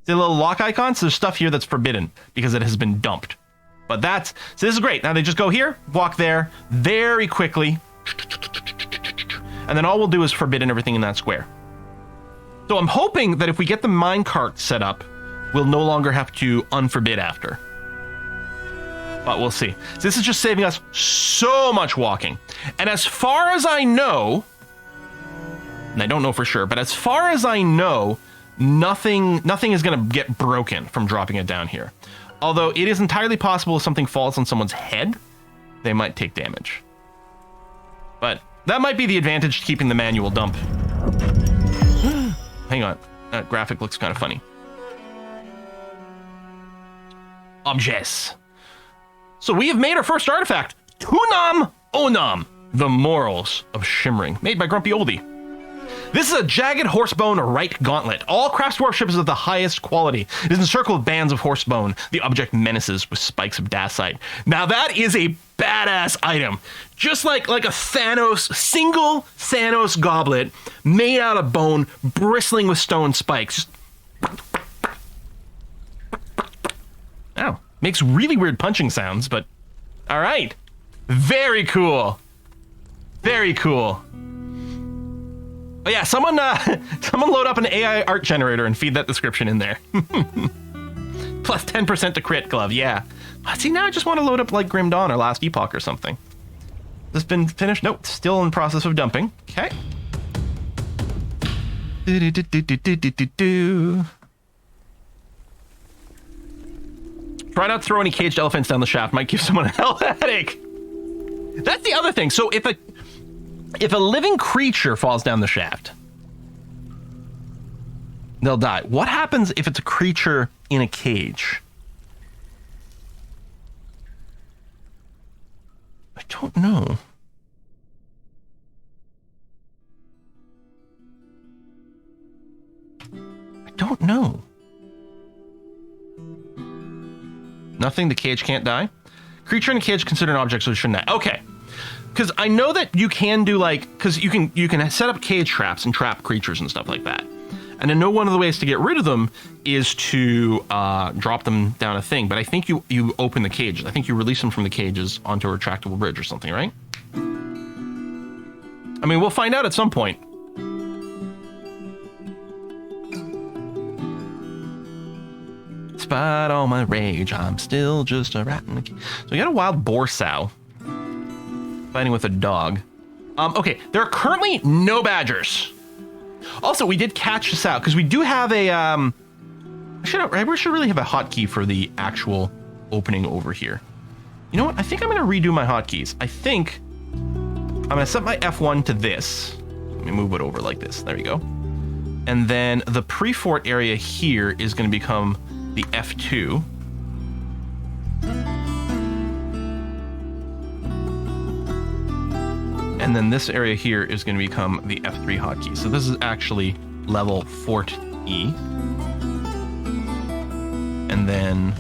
The little lock icon, so there's stuff here that's forbidden because it has been dumped. But so this is great. Now they just go here, walk there very quickly. And then all we'll do is forbidden everything in that square. So I'm hoping that if we get the minecart set up, we'll no longer have to unforbid after. But we'll see. So this is just saving us so much walking. And as far as I know, and I don't know for sure, but as far as I know, nothing is going to get broken from dropping it down here. Although it is entirely possible if something falls on someone's head, they might take damage. But that might be the advantage to keeping the manual dump. Hang on, that graphic looks kind of funny. Objects. So we have made our first artifact, Tunam Onam, the Morals of Shimmering, made by Grumpy Oldie. This is a jagged horsebone right gauntlet. All craft dwarf is of the highest quality. It is encircled with bands of horsebone. The object menaces with spikes of dacite. Now that is a badass item. Just like a single Thanos goblet made out of bone, bristling with stone spikes. Ow. Makes really weird punching sounds, but all right. Very cool. Very cool. Oh yeah, someone load up an AI art generator and feed that description in there. Plus 10% to crit glove, yeah. See, now I just want to load up like Grim Dawn or Last Epoch or something. This been finished? Nope, still in process of dumping. Okay. Try not to throw any caged elephants down the shaft. Might give someone a headache. That's the other thing. So if a living creature falls down the shaft, they'll die. What happens if it's a creature in a cage? I don't know. I don't know. Nothing, the cage can't die? Creature in a cage considered an object, so it shouldn't die. Okay. Because I know that you can do because you can set up cage traps and trap creatures and stuff like that. And I know one of the ways to get rid of them is to drop them down a thing. But I think you open the cages. I think you release them from the cages onto a retractable bridge or something, right? I mean, we'll find out at some point. Despite all my rage, I'm still just a rat in the cage. So we got a wild boar sow fighting with a dog. Okay, there are currently no badgers. Also, we did catch this out because we do have a we should really have a hotkey for the actual opening over here. You know what? I think I'm going to redo my hotkeys. I think I'm going to set my F1 to this. Let me move it over like this. There you go. And then the pre-fort area here is going to become the F2. And then this area here is going to become the F3 hotkey. So this is actually level Fort E. And then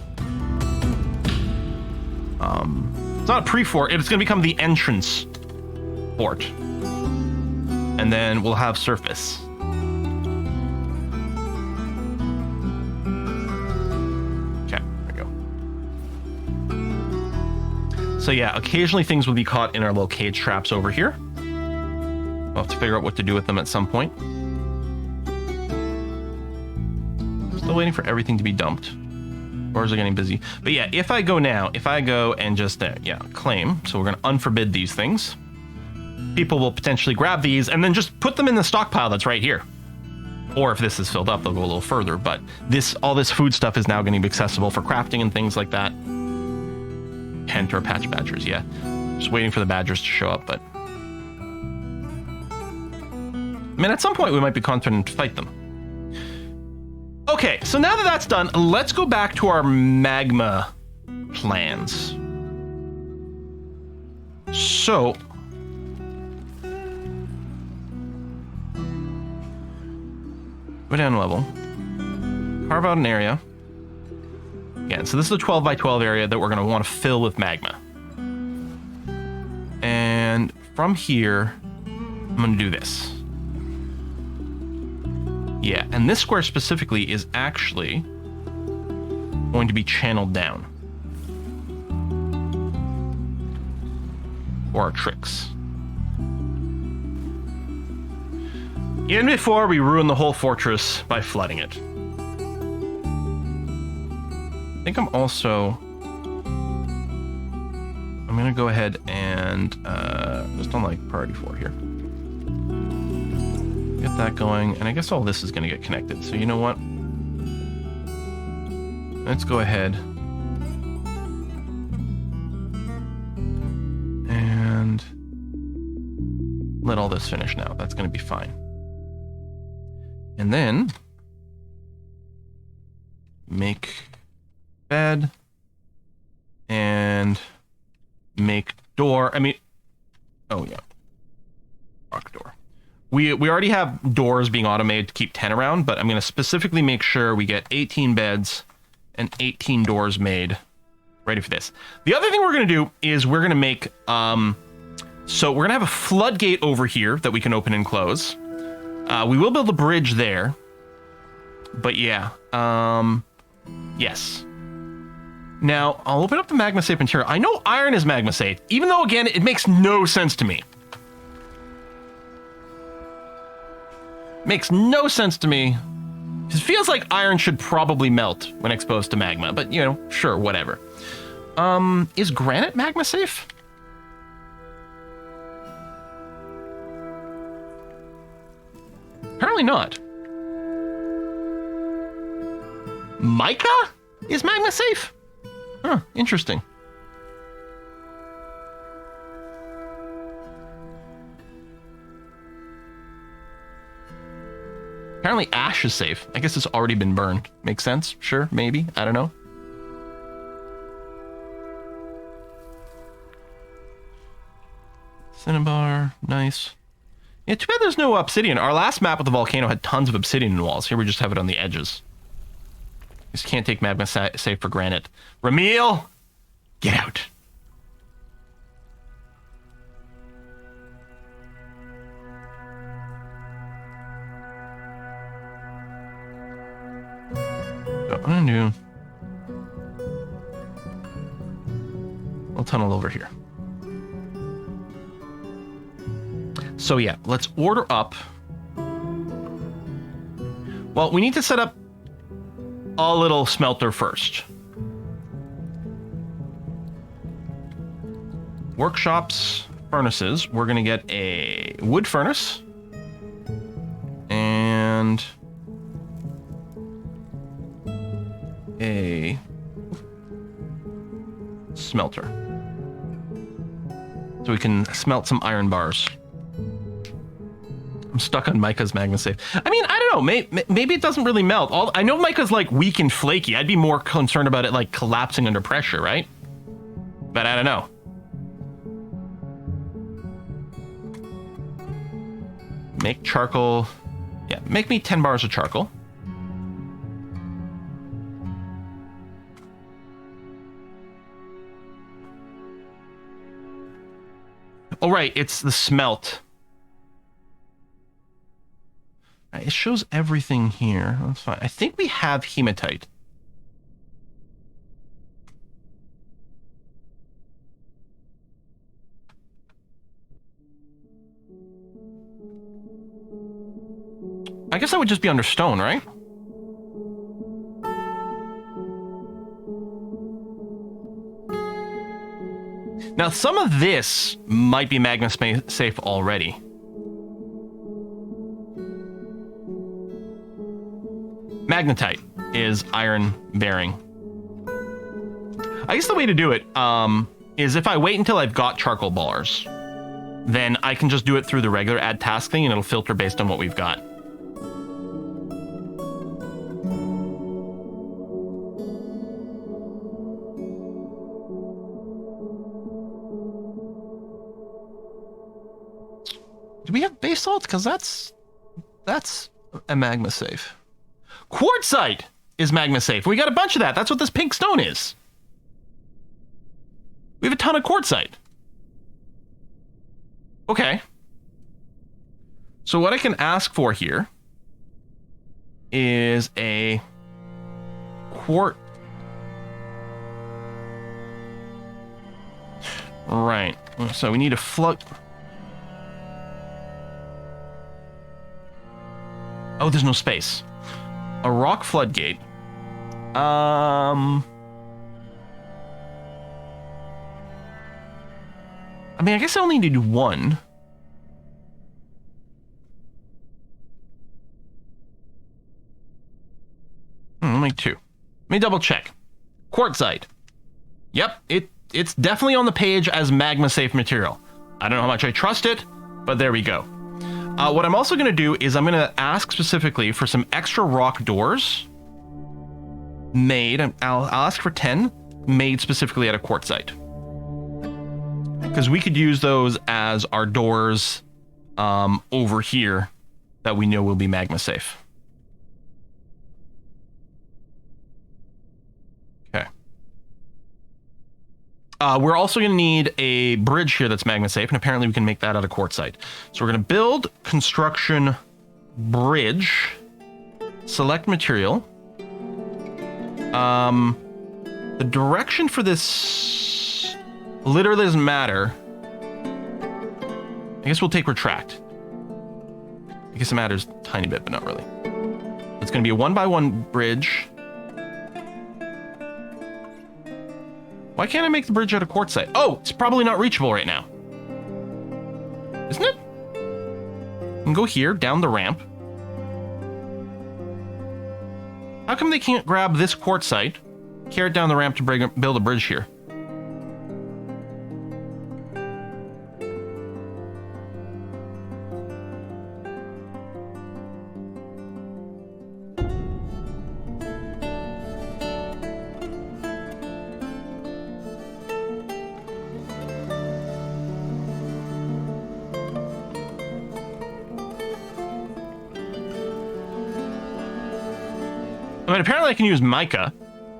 it's not a pre-fort, it's going to become the entrance fort. And then we'll have surface. Okay, there we go. So yeah, occasionally things will be caught in our little cage traps over here. We'll have to figure out what to do with them at some point. Still waiting for everything to be dumped. Doors are getting busy. But yeah, if I go and just claim. So we're going to unforbid these things. People will potentially grab these and then just put them in the stockpile that's right here. Or if this is filled up, they'll go a little further. But all this food stuff is now going to be accessible for crafting and things like that. Hint or patch badgers, yeah. Just waiting for the badgers to show up, but I mean, at some point we might be confident to fight them. Okay, so now that that's done, let's go back to our magma plans. So, go down a level, carve out an area. Again, so this is a 12 by 12 area that we're going to want to fill with magma. And from here, I'm going to do this. Yeah, and this square specifically is actually going to be channeled down for our tricks. Even before we ruin the whole fortress by flooding it. I think I'm also... I'm going to go ahead and just on like priority 4 here. Get that going, and I guess all this is going to get connected. So you know what? Let's go ahead and let all this finish now. That's going to be fine. And then make bed and make door. I mean, oh yeah, rock door. We already have doors being automated to keep 10 around, but I'm going to specifically make sure we get 18 beds and 18 doors made ready for this. The other thing we're going to do is we're going to make, so we're going to have a floodgate over here that we can open and close. We will build a bridge there, but yeah, yes. Now, I'll open up the magma safe material. I know iron is magma safe, even though, again, it makes no sense to me. Makes no sense to me. It feels like iron should probably melt when exposed to magma, but, you know, sure, whatever. Is granite magma safe? Apparently not. Mica is magma safe? Huh, interesting. Apparently ash is safe. I guess it's already been burned. Makes sense? Sure, maybe. I don't know. Cinnabar, nice. Yeah, too bad there's no obsidian. Our last map with the volcano had tons of obsidian in walls. Here we just have it on the edges. Just can't take magma safe for granted. Ramil, get out. So I'm gonna do a little tunnel over here. So yeah, let's order up. Well, we need to set up a little smelter first. Workshops, furnaces. We're going to get a wood furnace. And a smelter. So we can smelt some iron bars. I'm stuck on Micah's magma safe. I mean, I don't know. Maybe it doesn't really melt. I know Micah's like weak and flaky. I'd be more concerned about it like collapsing under pressure, right? But I don't know. Make charcoal. Yeah, make me 10 bars of charcoal. Oh, right. It's the smelt. Right, it shows everything here. That's fine. I think we have hematite. I guess that would just be under stone, right? Now, some of this might be magma safe already. Magnetite is iron bearing. I guess the way to do it is if I wait until I've got charcoal bars, then I can just do it through the regular add task thing and it'll filter based on what we've got. Do we have basalt? Because that's a magma safe. Quartzite is magma safe. We got a bunch of that. That's what this pink stone is. We have a ton of quartzite. Okay. So what I can ask for here is a quart. Right. So we need a flood. Oh, there's no space. A rock floodgate. I mean, I guess I only need one. Only two. Let me double check. Quartzite. Yep, it's definitely on the page as magma safe material. I don't know how much I trust it, but there we go. What I'm also going to do is I'm going to ask specifically for some extra rock doors made. I'll ask for 10 made specifically out of quartzite. Because we could use those as our doors over here that we know will be magma safe. Okay. We're also going to need a bridge here that's magma safe, and apparently we can make that out of quartzite. So we're going to build construction bridge, select material. The direction for this literally doesn't matter. I guess we'll take retract. I guess it matters a tiny bit, but not really. It's going to be a 1x1 bridge. Why can't I make the bridge out of quartzite? Oh, it's probably not reachable right now. Isn't it? You can go here, down the ramp. How come they can't grab this quartzite, carry it down the ramp to build a bridge here? I mean, apparently I can use mica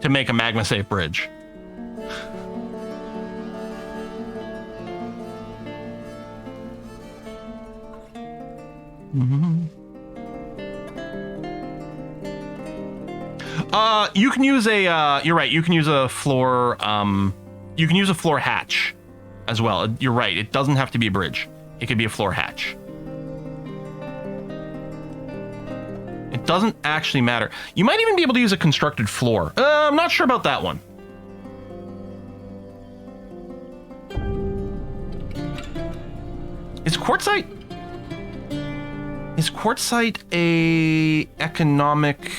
to make a magma safe bridge. You can use a, you're right, you can use a floor, you can use a floor hatch as well. You're right, it doesn't have to be a bridge. It could be a floor hatch. It doesn't actually matter. You might even be able to use a constructed floor. I'm not sure about that one. Is quartzite? Is quartzite a economic...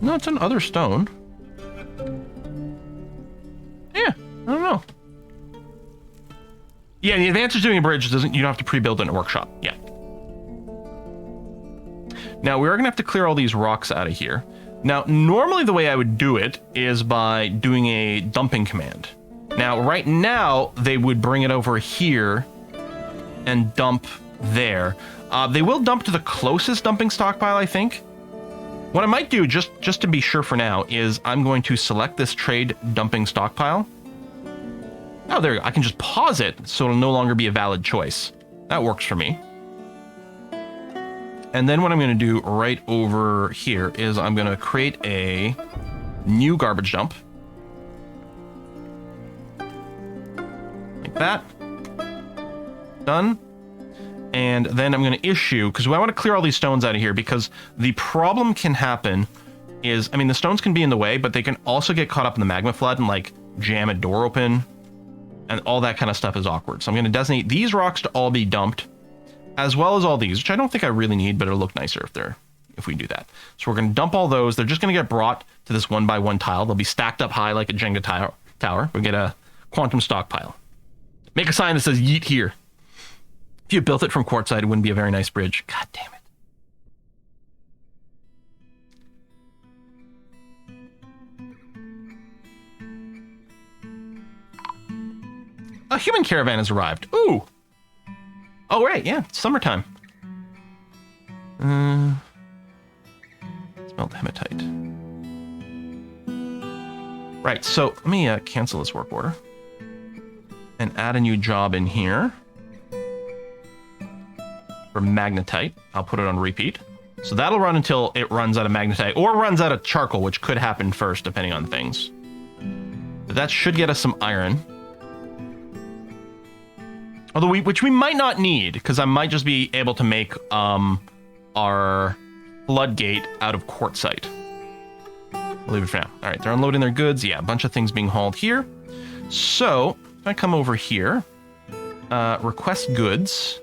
No, it's another stone. Yeah, I don't know. Yeah, the advantage of doing a bridge doesn't, you don't have to pre-build in a workshop. Yeah. Now, we are gonna have to clear all these rocks out of here. Now, normally the way I would do it is by doing a dumping command. Now, right now, they would bring it over here and dump there. They will dump to the closest dumping stockpile, I think. What I might do, just to be sure for now, is I'm going to select this trade dumping stockpile. Oh, there you go. I can just pause it, so it'll no longer be a valid choice. That works for me. And then what I'm going to do right over here is I'm going to create a new garbage dump. Like that. Done. And then I'm going to issue, because I want to clear all these stones out of here, because the problem can happen is, I mean, the stones can be in the way, but they can also get caught up in the magma flood and, like, jam a door open, and all that kind of stuff is awkward. So I'm going to designate these rocks to all be dumped, as well as all these, which I don't think I really need, but it'll look nicer if we do that. So we're going to dump all those. They're just going to get brought to this 1x1 tile. They'll be stacked up high like a Jenga tower. We get a quantum stockpile. Make a sign that says yeet here. If you built it from quartzite, it wouldn't be a very nice bridge. God damn it. A human caravan has arrived. Ooh. Oh, right. Yeah. It's summertime. Smelt hematite. Right. So let me cancel this work order and add a new job in here. For magnetite. I'll put it on repeat. So that'll run until it runs out of magnetite or runs out of charcoal, which could happen first depending on things. But that should get us some iron. Although which we might not need, because I might just be able to make our floodgate out of quartzite. We'll leave it for now. All right, they're unloading their goods. Yeah, a bunch of things being hauled here. So if I come over here, request goods.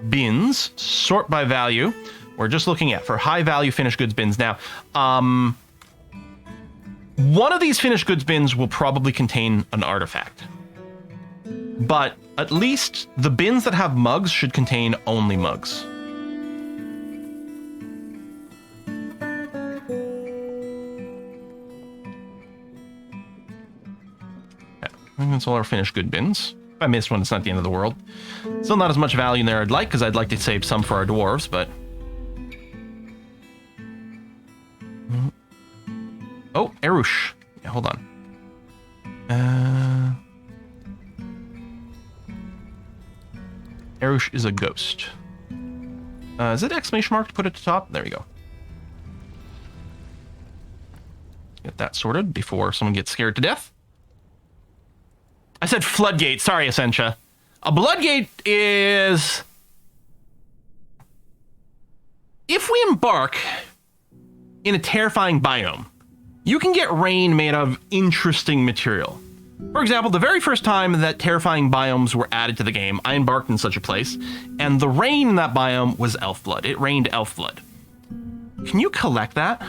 Bins, sort by value. We're just looking at for high value finished goods bins. Now, one of these finished goods bins will probably contain an artifact. But at least the bins that have mugs should contain only mugs. Yeah, I think that's all our finished good bins. If I missed one, it's not the end of the world. Still not as much value in there I'd like, because I'd like to save some for our dwarves, but... Oh, Erush. Yeah, hold on. Erush is a ghost. Is it exclamation mark to put at the top? There we go. Get that sorted before someone gets scared to death. I said floodgate. Sorry, Essentia. A bloodgate is... If we embark in a terrifying biome, you can get rain made of interesting material. For example, the very first time that terrifying biomes were added to the game, I embarked in such a place, and the rain in that biome was elf blood. It rained elf blood. Can you collect that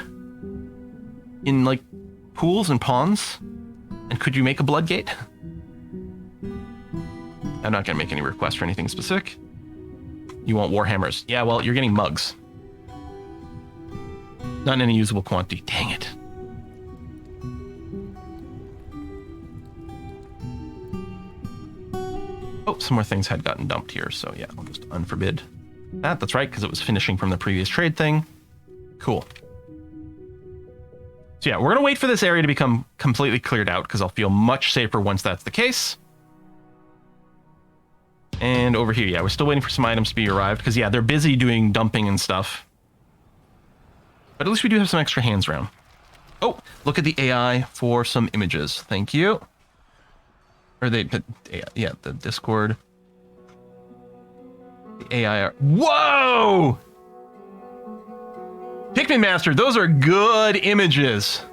in, like, pools and ponds? And could you make a bloodgate? I'm not going to make any requests for anything specific. You want warhammers. Yeah, well, you're getting mugs. Not in any usable quantity. Dang it. Oh, some more things had gotten dumped here, so yeah, I'll just unforbid that. That's right, because it was finishing from the previous trade thing. Cool. So yeah, we're going to wait for this area to become completely cleared out, because I'll feel much safer once that's the case. And over here, yeah, we're still waiting for some items to be arrived, because yeah, they're busy doing dumping and stuff. But at least we do have some extra hands around. Oh, look at the AI for some images. Thank you. Or yeah, the Discord. The AI are... Whoa! Pikmin Master, those are good images.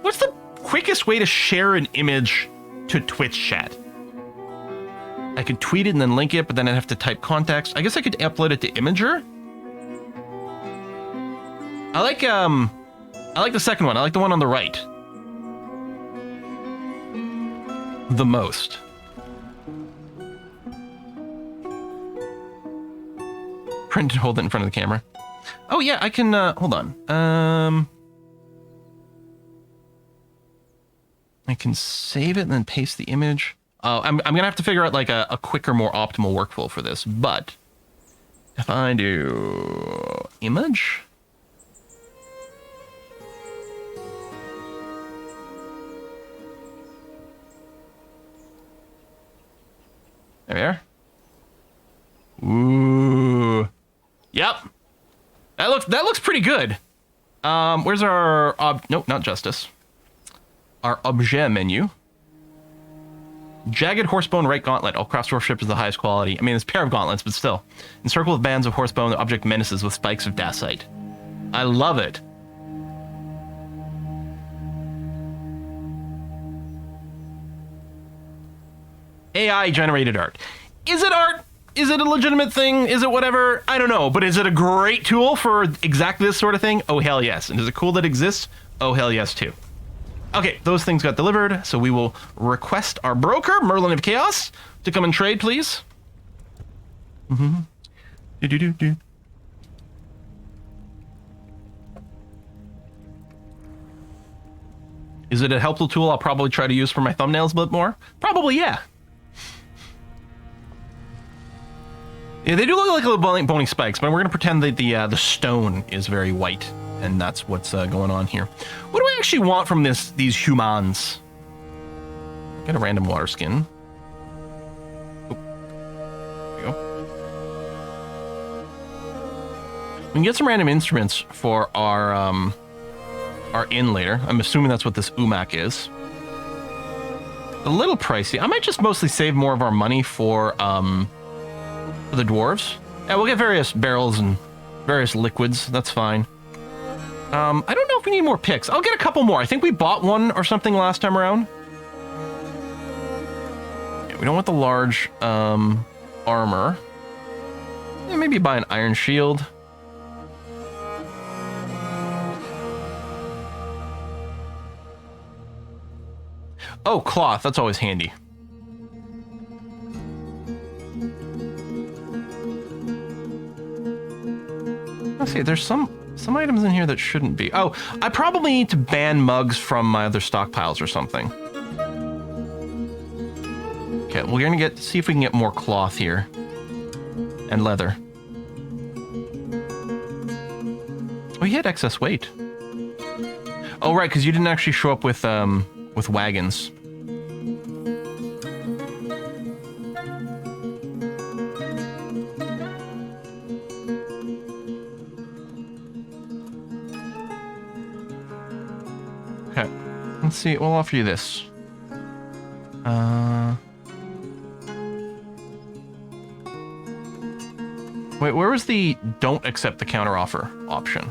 What's the quickest way to share an image to Twitch chat? I could tweet it and then link it, but then I'd have to type context. I guess I could upload it to Imager. I like the second one. I like the one on the right. The most. Print and hold it in front of the camera. Oh yeah, I can, hold on. I can save it and then paste the image. I'm gonna have to figure out like a quicker, more optimal workflow for this, but if I do image. There we are. Ooh. Yep. That looks pretty good. Where's our nope, not justice. Our objet menu. Jagged horsebone right gauntlet. All cross dwarf is the highest quality. I mean, it's a pair of gauntlets, but still. Encircled with bands of horsebone, the object menaces with spikes of dacite. I love it. AI generated art. Is it art? Is it a legitimate thing? Is it whatever? I don't know. But is it a great tool for exactly this sort of thing? Oh, hell yes. And is it cool that it exists? Oh, hell yes, too. Okay, those things got delivered, so we will request our broker, Merlin of Chaos, to come and trade, please. Mm-hmm. Do-do-do-do. Is it a helpful tool I'll probably try to use for my thumbnails a bit more? Probably, yeah. Yeah, they do look like little bony spikes, but we're going to pretend that the stone is very white. And that's what's going on here. What do I actually want from these humans? Get a random water skin. Oh. There we go. We can get some random instruments for our inn later. I'm assuming that's what this Umak is. A little pricey. I might just mostly save more of our money for the dwarves. Yeah, we'll get various barrels and various liquids. That's fine. I don't know if we need more picks. I'll get a couple more. I think we bought one or something last time around. Yeah, we don't want the large armor. Yeah, maybe buy an iron shield. Oh, cloth. That's always handy. Let's see. There's some items in here that shouldn't be. Oh, I probably need to ban mugs from my other stockpiles or something. Okay, we're gonna see if we can get more cloth here. And leather. Oh, you had excess weight. Oh, right, because you didn't actually show up with wagons. Let's see, we'll offer you this. Wait, where was the don't accept the counteroffer option?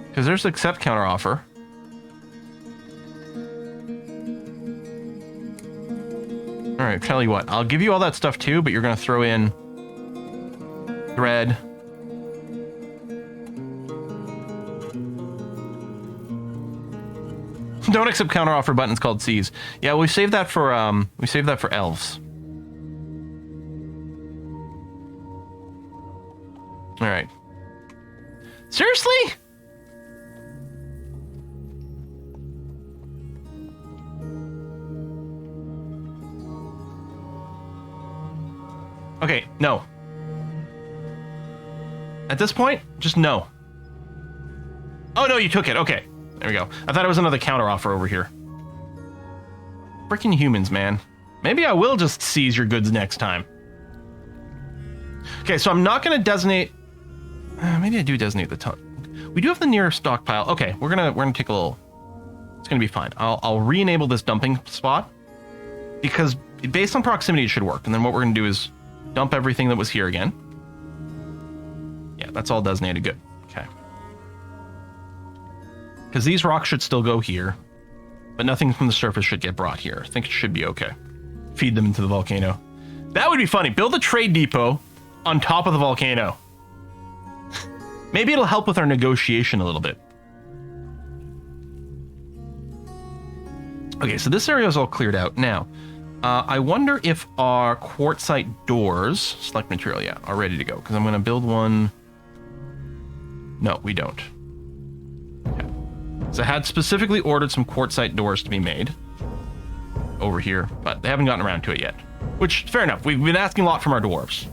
Because there's accept counteroffer. All right, tell you what, I'll give you all that stuff too, but you're going to throw in thread. Don't accept counteroffer buttons called C's. Yeah, we saved that for elves. All right. Seriously? Okay, no. At this point, just no. Oh, no, you took it. Okay. There we go. I thought it was another counter offer over here. Freaking humans, man. Maybe I will just seize your goods next time. Okay, so I'm not going to designate... maybe I do designate the top. We do have the nearest stockpile. Okay, we're gonna take a little... It's going to be fine. I'll re-enable this dumping spot. Because based on proximity, it should work. And then what we're going to do is dump everything that was here again. Yeah, that's all designated good. Okay. Because these rocks should still go here. But nothing from the surface should get brought here. I think it should be okay. Feed them into the volcano. That would be funny. Build a trade depot on top of the volcano. Maybe it'll help with our negotiation a little bit. Okay, so this area is all cleared out. Now, I wonder if our quartzite doors, select material, yeah, are ready to go. Because I'm going to build one. No, we don't. Okay. So I had specifically ordered some quartzite doors to be made over here, but they haven't gotten around to it yet. Which, fair enough. We've been asking a lot from our dwarves.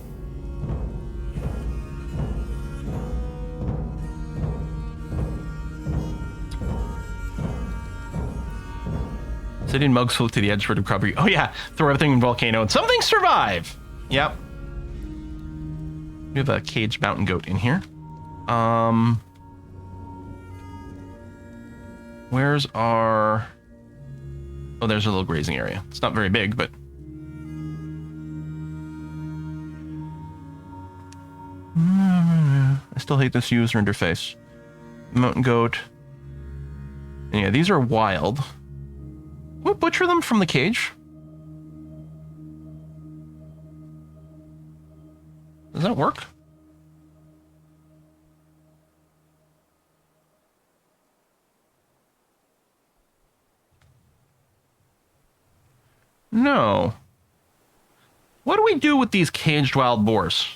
Sitting mugs float to the edge for recovery. Oh yeah, throw everything in volcano and some things survive. Yep. We have a caged mountain goat in here. Where's our... Oh, there's a little grazing area. It's not very big, but... I still hate this user interface. Mountain goat. And yeah, these are wild. Can we butcher them from the cage? Does that work? No. What do we do with these caged wild boars?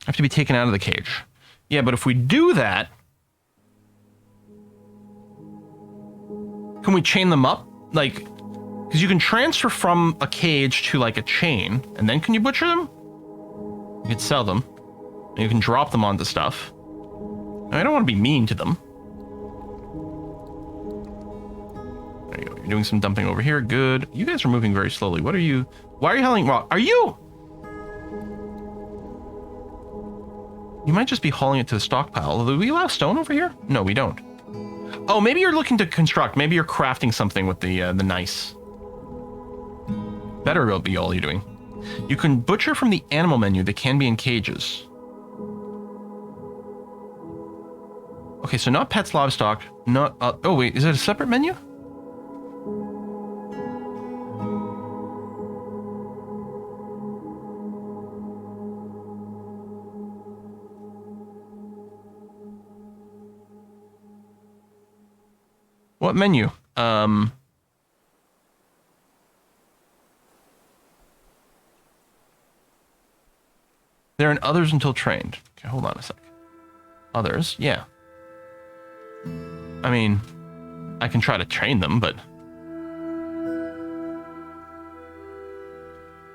Have to be taken out of the cage. Yeah, but if we do that... Can we chain them up? Like, because you can transfer from a cage to like a chain, and then can you butcher them? You can sell them. And you can drop them onto stuff. I don't want to be mean to them. There you go. You're doing some dumping over here. Good. You guys are moving very slowly. What are you? Why are you hauling rock? Are you? You might just be hauling it to the stockpile. Do we allow stone over here? No, we don't. Oh, maybe you're looking to construct. Maybe you're crafting something with the nice. Better will be all you're doing. You can butcher from the animal menu that can be in cages. Okay, so not pets, livestock, not... oh, wait, is it a separate menu? What menu? They're in others until trained. Okay, hold on a sec. Others, yeah. I mean, I can try to train them, but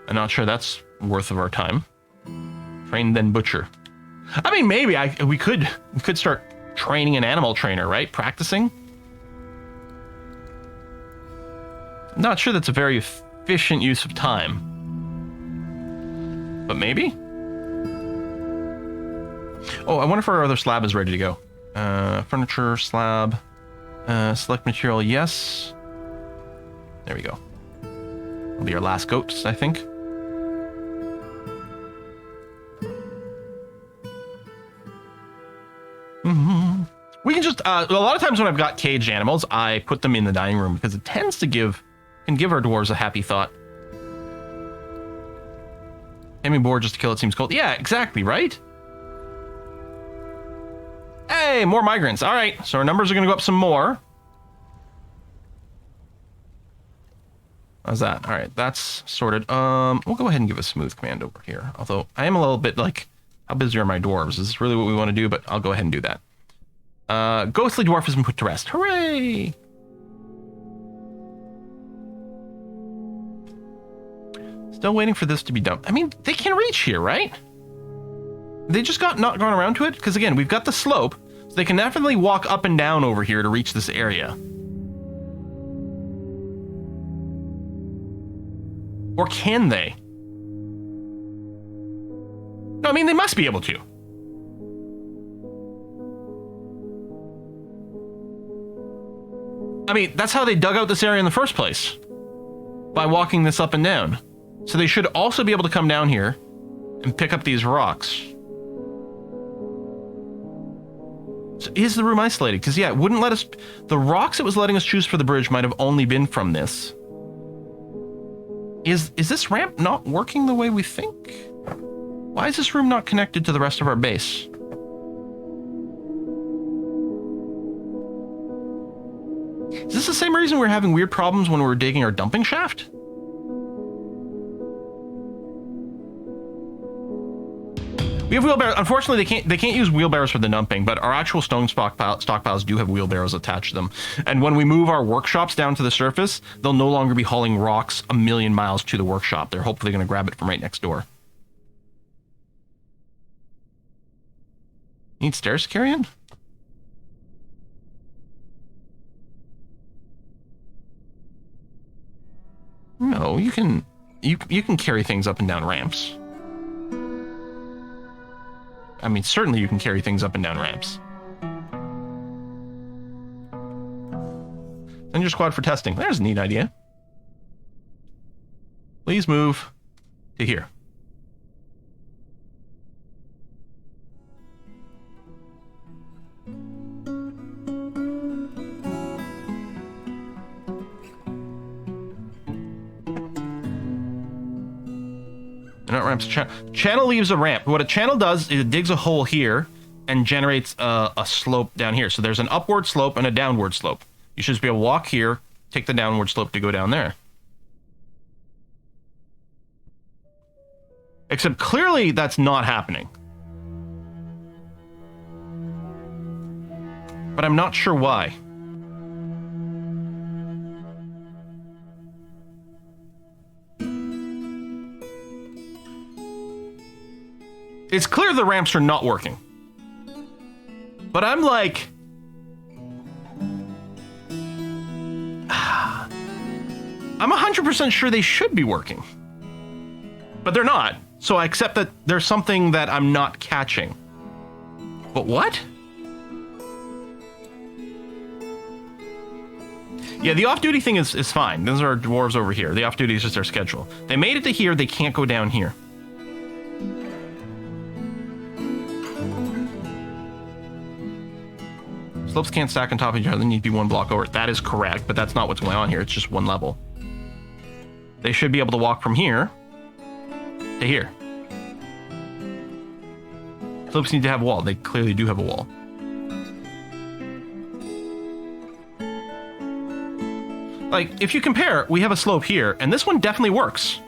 I'm not sure that's worth of our time. Train then butcher. I mean, maybe we could start training an animal trainer, right? Practicing. Not sure that's a very efficient use of time. But maybe? Oh, I wonder if our other slab is ready to go. Furniture, slab, select material, yes. There we go. Will be our last goats, I think. Mm-hmm. We can just, a lot of times when I've got caged animals, I put them in the dining room because it tends to can give our dwarves a happy thought. Aiming board just to kill it seems cold. Yeah, exactly, right? Hey, more migrants. All right, so our numbers are going to go up some more. How's that? All right, that's sorted. We'll go ahead and give a smooth command over here. Although I am a little bit like, how busy are my dwarves? Is this really what we want to do? But I'll go ahead and do that. Ghostly dwarf has been put to rest. Hooray! Still waiting for this to be done. I mean, they can reach here, right? They just not gone around to it? Because again, we've got the slope, So they can definitely walk up and down over here to reach this area. Or can they? No, I mean, they must be able to. I mean, that's how they dug out this area in the first place. By walking this up and down. So they should also be able to come down here and pick up these rocks. So is the room isolated? Because, yeah, it wouldn't let us... The rocks it was letting us choose for the bridge might have only been from this. Is this ramp not working the way we think? Why is this room not connected to the rest of our base? Is this the same reason we're having weird problems when we're digging our dumping shaft? We have wheelbarrows. Unfortunately, they can't use wheelbarrows for the dumping, but our actual stone stockpiles do have wheelbarrows attached to them. And when we move our workshops down to the surface, they'll no longer be hauling rocks a million miles to the workshop. They're hopefully going to grab it from right next door. Need stairs to carry in? No, you can carry things up and down ramps. I mean, certainly you can carry things up and down ramps. Send your squad for testing. There's a neat idea. Please move to here. Not ramps. Channel leaves a ramp. What a channel does is it digs a hole here and generates a slope down here. So there's an upward slope and a downward slope. You should just be able to walk here, take the downward slope to go down there. Except clearly that's not happening. But I'm not sure why. It's clear the ramps are not working. But I'm like... I'm 100% sure they should be working. But they're not. So I accept that there's something that I'm not catching. But what? Yeah, the off-duty thing is fine. Those are dwarves over here. The off-duty is just their schedule. They made it to here, they can't go down here. Slopes can't stack on top of each other, they need to be one block over. That is correct, but that's not what's going on here. It's just one level. They should be able to walk from here to here. Slopes need to have a wall. They clearly do have a wall. Like, if you compare, we have a slope here, and this one definitely works.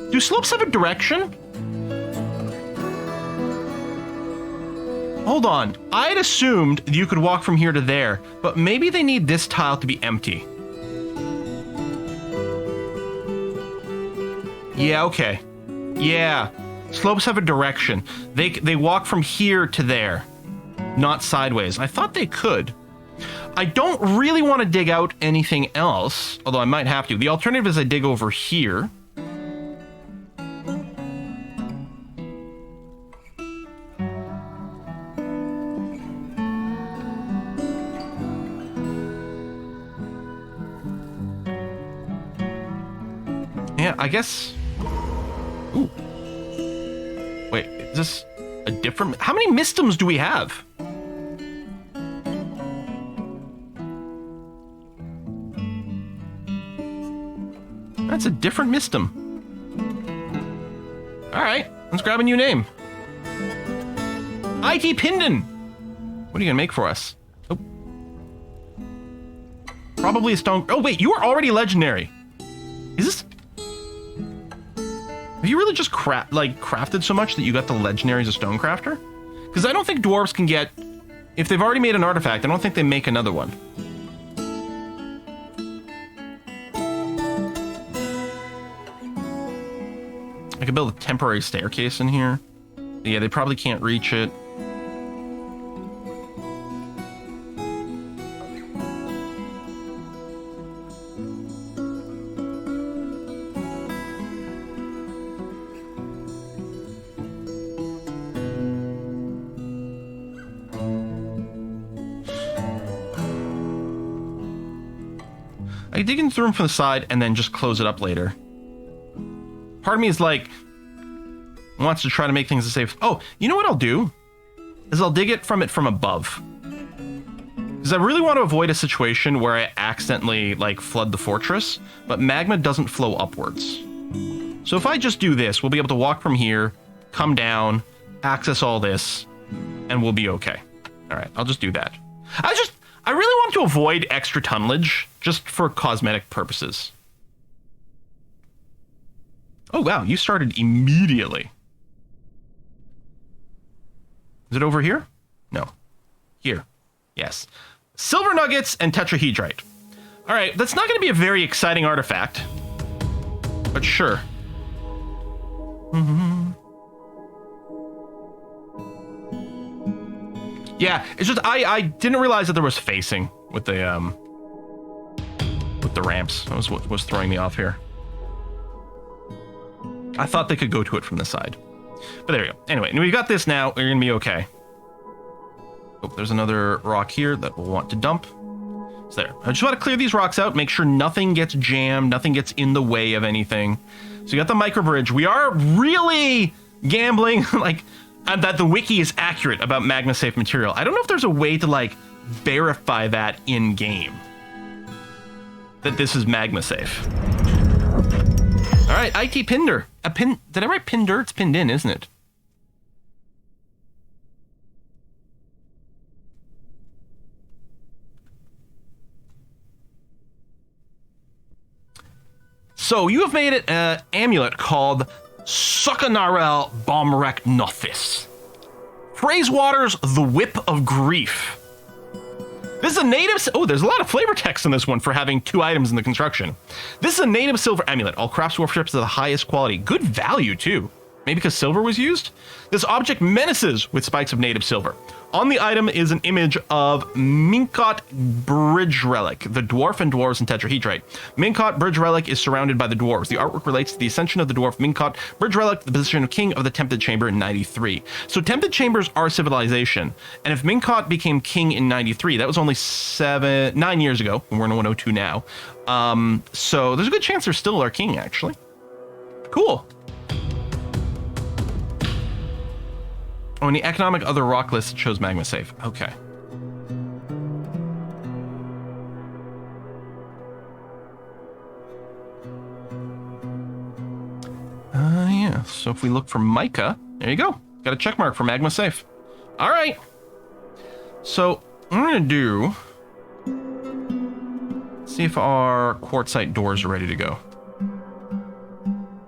Do slopes have a direction? Hold on. I'd assumed you could walk from here to there, but maybe they need this tile to be empty. Yeah, okay. Yeah. Slopes have a direction. They walk from here to there, not sideways. I thought they could. I don't really want to dig out anything else, although I might have to. The alternative is I dig over here. I guess... Ooh. Wait, is this a different... How many mystems do we have? That's a different mystem. Alright, let's grab a new name. IT Pindon! What are you gonna make for us? Oh. Probably a stone... Oh wait, you are already legendary. Is this... Have you really just crafted so much that you got the legendary as a stonecrafter? Because I don't think dwarves can get... If they've already made an artifact, I don't think they make another one. could build a temporary staircase in here. Yeah, they probably can't reach it. I dig in through them from the side and then just close it up later. Part of me is like, wants to try to make things safe. Oh, you know what I'll do? Is I'll dig it from above. Because I really want to avoid a situation where I accidentally, like, flood the fortress, but magma doesn't flow upwards. So if I just do this, we'll be able to walk from here, come down, access all this, and we'll be okay. All right, I'll just do that. I really want to avoid extra tunnelage, just for cosmetic purposes. Oh, wow, you started immediately. Is it over here? No. Here. Yes. Silver nuggets and tetrahedrite. All right, that's not going to be a very exciting artifact. But sure. Yeah, it's just I didn't realize that there was facing with the ramps. That was what was throwing me off here. I thought they could go to it from the side. But there we go. Anyway, we got this now. We're going to be okay. Oh, there's another rock here that we'll want to dump. It's there. I just want to clear these rocks out, make sure nothing gets jammed, nothing gets in the way of anything. So you got the micro bridge. We are really gambling like that the wiki is accurate about magma safe material. I don't know if there's a way to like verify that in game. That this is magma safe. All right, IT Pinder. Did I write Pinder? It's pinned in, isn't it? So you have made it an amulet called Sokanarel Bomrek Nothis. Phrasewater's The Whip of Grief. This is a native... Oh, there's a lot of flavor text in this one for having 2 items in the construction. This is a native silver amulet. All craftsworships are the highest quality. Good value, too. Maybe because silver was used? This object menaces with spikes of native silver. On the item is an image of Minkot Bridge Relic, the dwarf and dwarves and tetrahedrite. Minkot Bridge Relic is surrounded by the dwarves. The artwork relates to the ascension of the dwarf Minkot Bridge Relic, the position of king of the Tempted Chamber in 93. So Tempted Chambers are civilization, and if Minkot became king in 93, that was only 9 years ago, and we're in 102 now. So there's a good chance they're still our king, actually. Cool. Oh, and the economic other rock list shows magma safe. Okay. Yeah. So if we look for mica, there you go. Got a check mark for magma safe. All right. So what I'm gonna do, see if our quartzite doors are ready to go.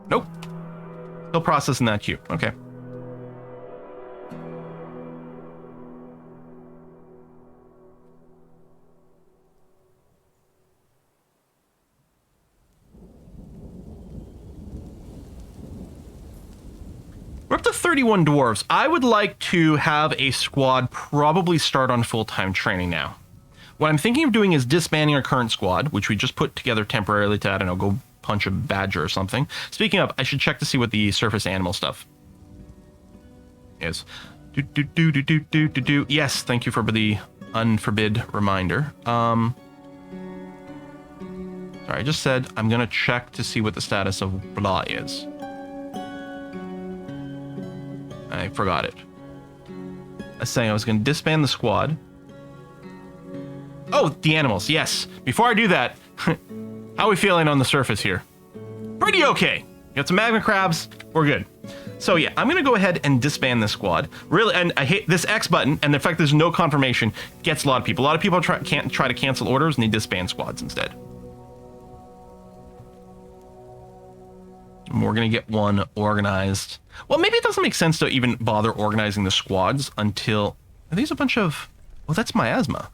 Nope. Still processing that queue. Okay. We're up to 31 dwarves. I would like to have a squad probably start on full-time training now. What I'm thinking of doing is disbanding our current squad, which we just put together temporarily to, I don't know, go punch a badger or something. Speaking of, I should check to see what the surface animal stuff is. Yes, thank you for the unforbid reminder. Sorry, I just said I'm going to check to see what the status of blah is. I forgot it. I was saying I was going to disband the squad. Oh, the animals, yes. Before I do that, how are we feeling on the surface here? Pretty okay. Got some magma crabs. We're good. So yeah, I'm going to go ahead and disband this squad. Really, and I hate this X button, and the fact there's no confirmation gets a lot of people. A lot of people can't try to cancel orders, and they disband squads instead. And we're going to get one organized. Well, maybe it doesn't make sense to even bother organizing the squads until... Are these a bunch of... Well, that's miasma.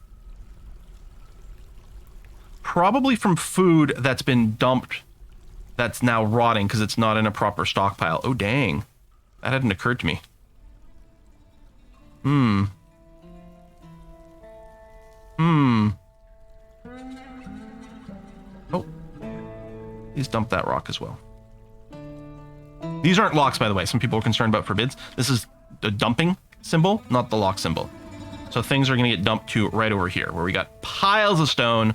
Probably from food that's been dumped that's now rotting because it's not in a proper stockpile. Oh, dang. That hadn't occurred to me. Oh. Please dump that rock as well. These aren't locks, by the way. Some people are concerned about forbids. This is the dumping symbol, not the lock symbol. So things are going to get dumped to right over here, where we got piles of stone,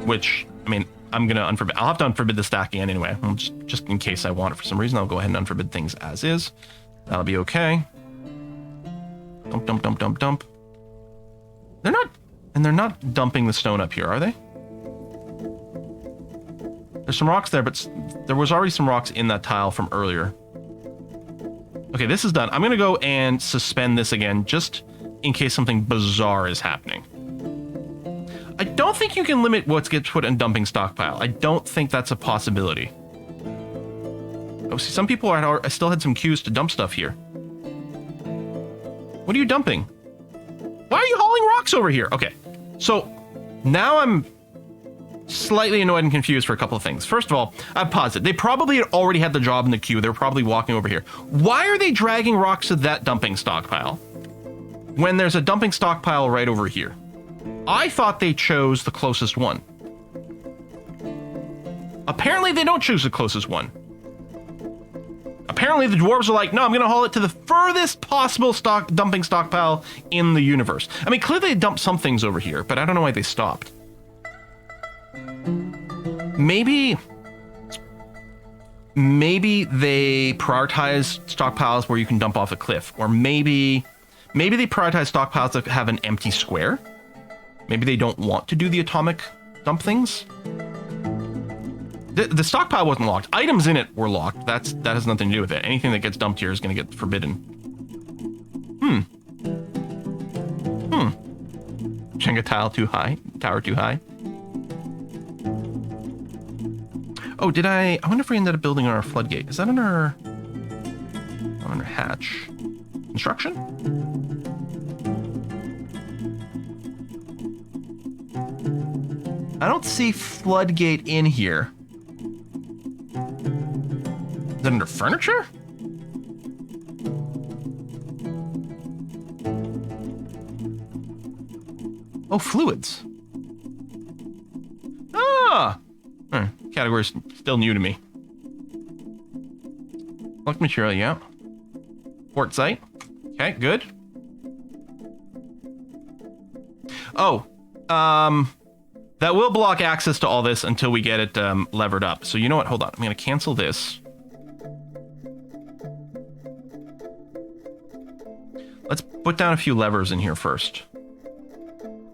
which, I mean, I'm going to unforbid. I'll have to unforbid the stack again anyway. Just in case I want it for some reason, I'll go ahead and unforbid things as is. That'll be okay. Dump, dump, dump, dump, dump. They're not dumping the stone up here, are they? There's some rocks there, but there was already some rocks in that tile from earlier. Okay, this is done. I'm going to go and suspend this again, just in case something bizarre is happening. I don't think you can limit what gets put in dumping stockpile. I don't think that's a possibility. Oh, see, some people I still had some queues to dump stuff here. What are you dumping? Why are you hauling rocks over here? Okay, so now I'm slightly annoyed and confused for a couple of things. First of all, I've paused it. They probably already had the job in the queue. They're probably walking over here. Why are they dragging rocks to that dumping stockpile when there's a dumping stockpile right over here? I thought they chose the closest one. Apparently they don't choose the closest one. Apparently the dwarves are like, no, I'm going to haul it to the furthest possible dumping stockpile in the universe. I mean, clearly they dumped some things over here, but I don't know why they stopped. Maybe they prioritize stockpiles where you can dump off a cliff, or maybe they prioritize stockpiles that have an empty square. Maybe they don't want to do the atomic dump things. The stockpile wasn't locked. Items in it were locked. That has nothing to do with it. Anything that gets dumped here is going to get forbidden. Jenga tile too high. Tower too high. Oh, I wonder if we ended up building our floodgate. Is that under hatch? Construction? I don't see floodgate in here. Is that under furniture? Oh, fluids. Ah! Category's still new to me. Locked material, yeah. Quartzite. Okay, good. Oh, that will block access to all this until we get it levered up. So you know what? Hold on. I'm going to cancel this. Let's put down a few levers in here first.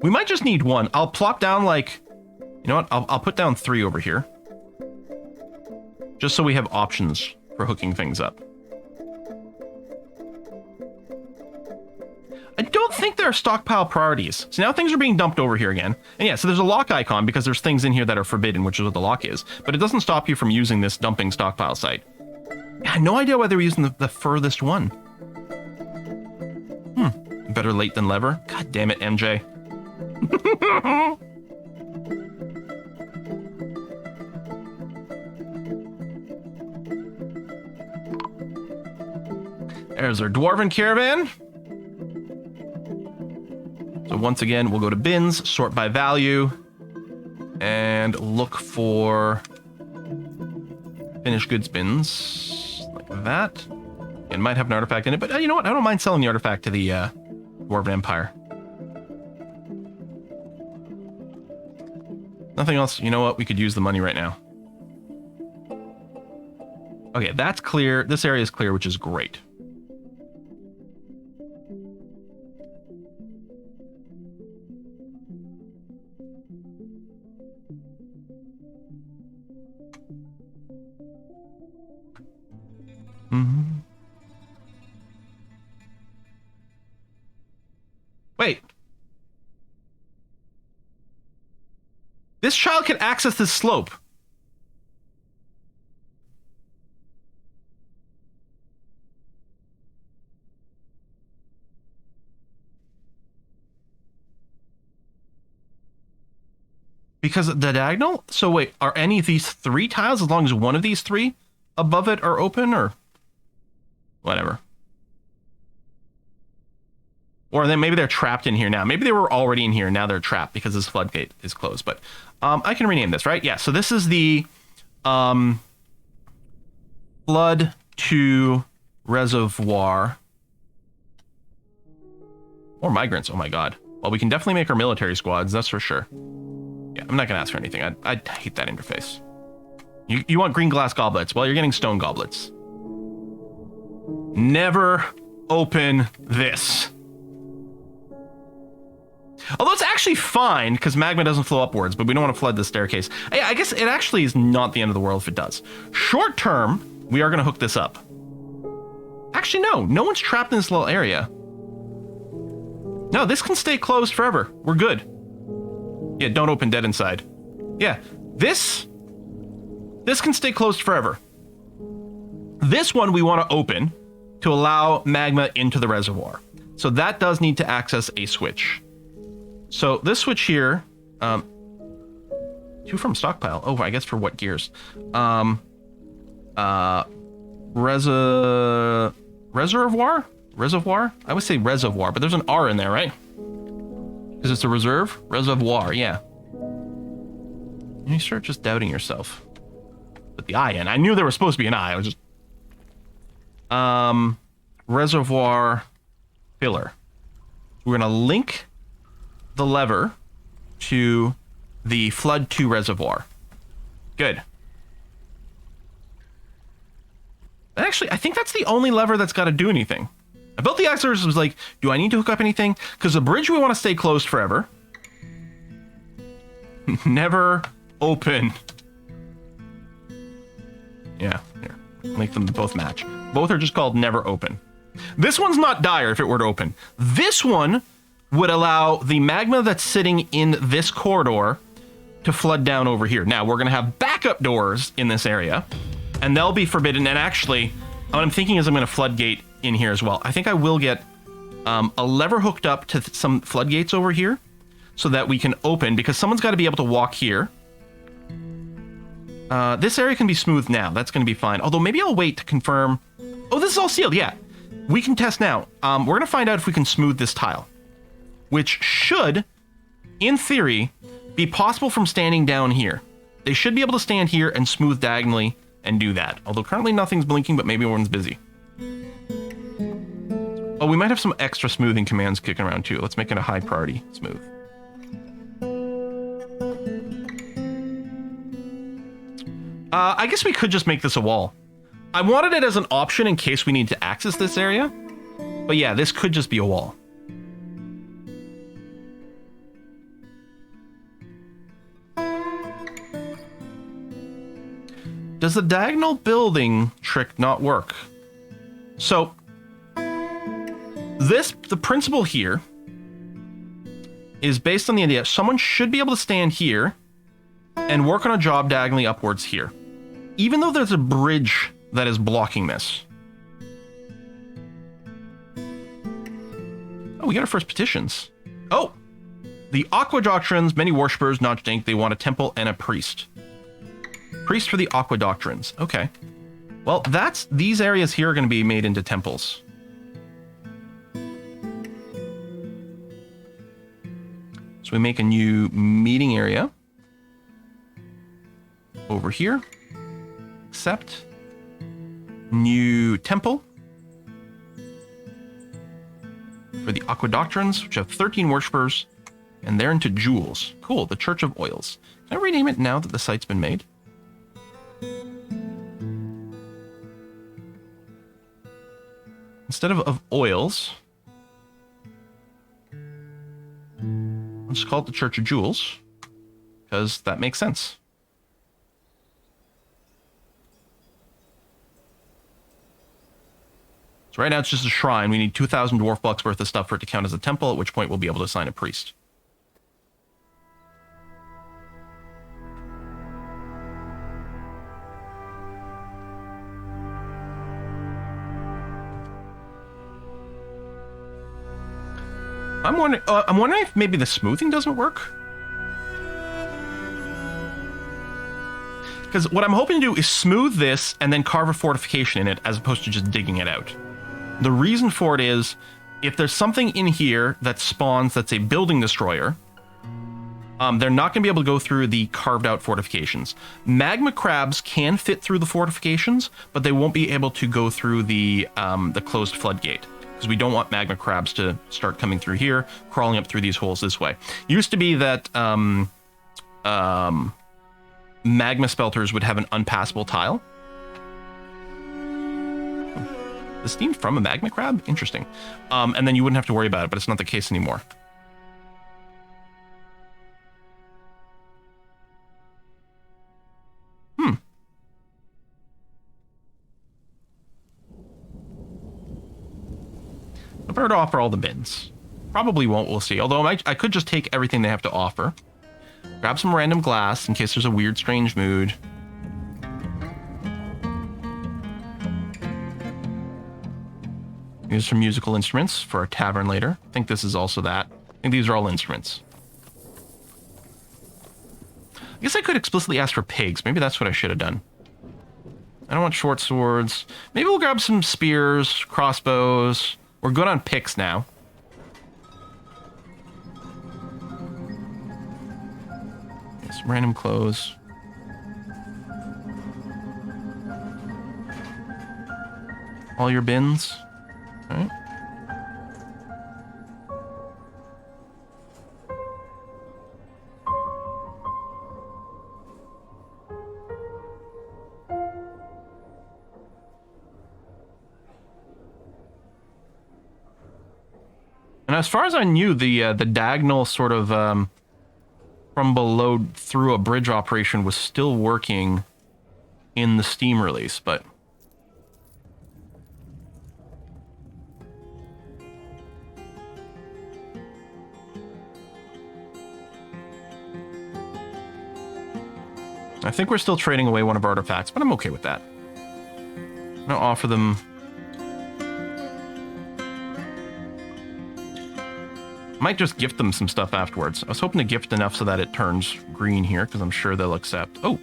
We might just need one. I'll plop down like... You know what? I'll put down 3 over here. Just so we have options for hooking things up. I don't think there are stockpile priorities. So now things are being dumped over here again. And yeah, so there's a lock icon because there's things in here that are forbidden, which is what the lock is. But it doesn't stop you from using this dumping stockpile site. I had no idea why they were using the furthest one. Better late than never. God damn it, MJ. There's our dwarven caravan. So once again, we'll go to bins, sort by value, and look for finished goods bins like that. It might have an artifact in it, but you know what? I don't mind selling the artifact to the Dwarven Empire. Nothing else. You know what? We could use the money right now. Okay, that's clear. This area is clear, which is great. Wait. This child can access this slope. Because the diagonal? So wait, are any of these 3 tiles, as long as one of these 3 above it are open, or whatever? Or then maybe they're trapped in here now. Maybe they were already in here, now they're trapped because this floodgate is closed. But I can rename this, right? Yeah, so this is the flood to reservoir. Or migrants, oh my god. Well, we can definitely make our military squads, that's for sure. Yeah, I'm not going to ask for anything. I hate that interface. You want green glass goblets. Well, you're getting stone goblets. Never open this. Although it's actually fine, because magma doesn't flow upwards, but we don't want to flood the staircase. Yeah, I guess it actually is not the end of the world if it does. Short term, we are going to hook this up. Actually, no. No one's trapped in this little area. No, this can stay closed forever. We're good. Yeah, don't open dead inside. Yeah, this can stay closed forever. This one we want to open to allow magma into the reservoir. So that does need to access a switch. So this switch here, 2 from stockpile. Oh, I guess for what gears? Reservoir? Reservoir? I would say reservoir, but there's an R in there, right? Because it's a reserve? Reservoir, yeah. And you start just doubting yourself. Put the I in. I knew there was supposed to be an I. I was just... reservoir filler. We're going to link the lever to the flood 2 reservoir. Good. Actually, I think that's the only lever that's got to do anything. I built the accelerators, was like, do I need to hook up anything? Because the bridge we want to stay closed forever. Never open. Yeah, here. Make them both match. Both are just called never open. This one's not dire if it were to open. This one would allow the magma that's sitting in this corridor to flood down over here. Now, we're going to have backup doors in this area, and they'll be forbidden. And actually, what I'm thinking is I'm going to floodgate in here as well. I think I will get a lever hooked up to some floodgates over here so that we can open, because someone's got to be able to walk here. This area can be smooth now. That's going to be fine. Although maybe I'll wait to confirm. Oh, this is all sealed. Yeah, we can test now. We're going to find out if we can smooth this tile, which should, in theory, be possible from standing down here. They should be able to stand here and smooth diagonally and do that. Although currently nothing's blinking, but maybe one's busy. Oh, we might have some extra smoothing commands kicking around too. Let's make it a high priority smooth. I guess we could just make this a wall. I wanted it as an option in case we need to access this area. But yeah, this could just be a wall. Does the diagonal building trick not work? So, the principle here is based on the idea someone should be able to stand here and work on a job diagonally upwards here, even though there's a bridge that is blocking this. Oh, we got our first petitions. Oh, the Aqua Doctrines, many worshippers, Notchedinked, they want a temple and a priest. Priest for the Aqua Doctrines. Okay. Well, these areas here are going to be made into temples. So we make a new meeting area over here. Accept. New temple for the Aqua Doctrines, which have 13 worshippers, and they're into jewels. Cool, the Church of Oils. Can I rename it now that the site's been made? Instead of oils, let's just call it the Church of Jewels, because that makes sense. So right now it's just a shrine. We need 2,000 dwarf blocks worth of stuff for it to count as a temple, at which point we'll be able to assign a priest. I'm wondering if maybe the smoothing doesn't work. Because what I'm hoping to do is smooth this and then carve a fortification in it as opposed to just digging it out. The reason for it is, if there's something in here that spawns that's a building destroyer, they're not going to be able to go through the carved out fortifications. Magma crabs can fit through the fortifications, but they won't be able to go through the closed floodgate. Because we don't want magma crabs to start coming through here, crawling up through these holes this way. Used to be that magma spelters would have an unpassable tile. The steam from a magma crab? Interesting. And then you wouldn't have to worry about it, but it's not the case anymore. If I were to offer all the bins. Probably won't, we'll see. Although I could just take everything they have to offer. Grab some random glass in case there's a weird, strange mood. Use some musical instruments for a tavern later. I think this is also that. I think these are all instruments. I guess I could explicitly ask for pigs. Maybe that's what I should have done. I don't want short swords. Maybe we'll grab some spears, crossbows. We're good on picks now. Some random clothes. All your bins. All right. And as far as I knew, the diagonal sort of from below through a bridge operation was still working in the Steam release, but I think we're still trading away one of our artifacts, but I'm okay with that. I'm gonna offer them. Might just gift them some stuff afterwards. I was hoping to gift enough so that it turns green here, because I'm sure they'll accept. Oh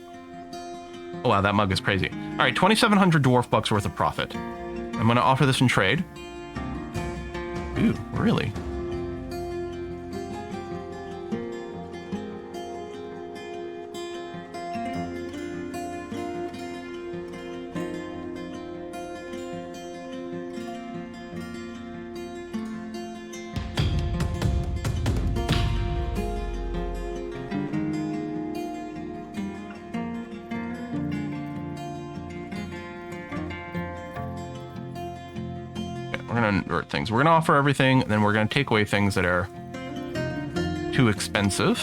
wow, that mug is crazy. All right, 2,700 dwarf bucks worth of profit. I'm going to offer this in trade. Ooh, really? We're going to invert things. We're going to offer everything, and then we're going to take away things that are too expensive.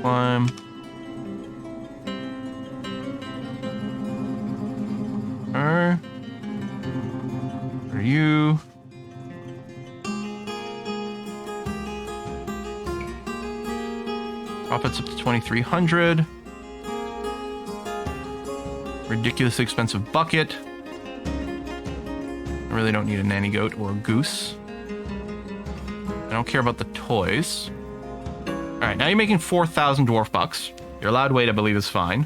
Climb. Where are you? Profits up to 2,300. Ridiculously expensive bucket. I really don't need a nanny goat or a goose. I don't care about the toys. All right, now you're making 4,000 dwarf bucks. Your allowed weight, I believe, is fine.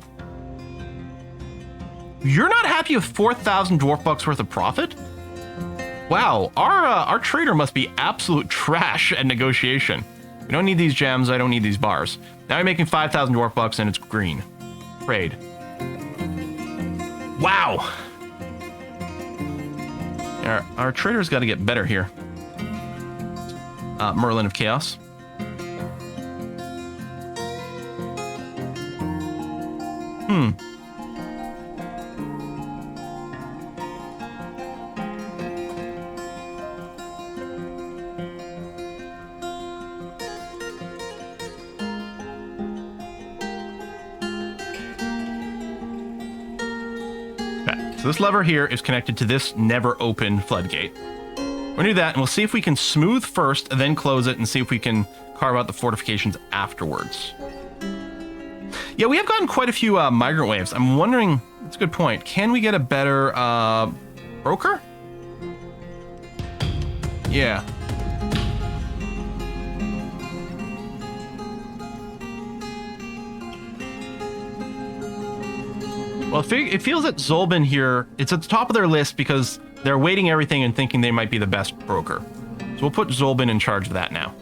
You're not happy with 4,000 dwarf bucks worth of profit? Wow, our trader must be absolute trash at negotiation. We don't need these gems. I don't need these bars. Now you're making 5,000 dwarf bucks and it's green. Trade. Wow. Our trader's got to get better here. Merlin of Chaos. So this lever here is connected to this never open floodgate. We're gonna do that, and we'll see if we can smooth first, and then close it, and see if we can carve out the fortifications afterwards. Yeah, we have gotten quite a few migrant waves. I'm wondering, that's a good point. Can we get a better broker? Yeah. Well, it feels that Zolbin here, it's at the top of their list because they're weighting everything and thinking they might be the best broker. So we'll put Zolbin in charge of that now.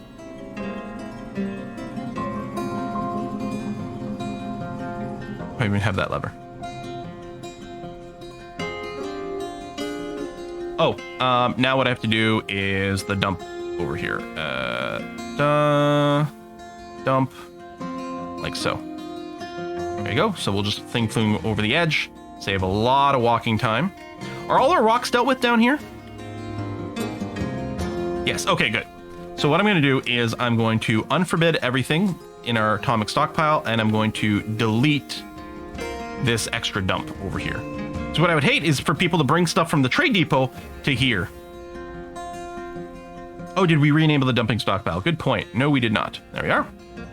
I even have that lever. Oh, now what I have to do is the dump over here. Dump, like so. There you go. So we'll just fling over the edge, save a lot of walking time. Are all our rocks dealt with down here? Yes, okay, good. So what I'm going to do is I'm going to unforbid everything in our atomic stockpile, and I'm going to delete this extra dump over here. So what I would hate is for people to bring stuff from the trade depot to here. Oh, did we rename the dumping stockpile? Good point. No, we did not. There we are.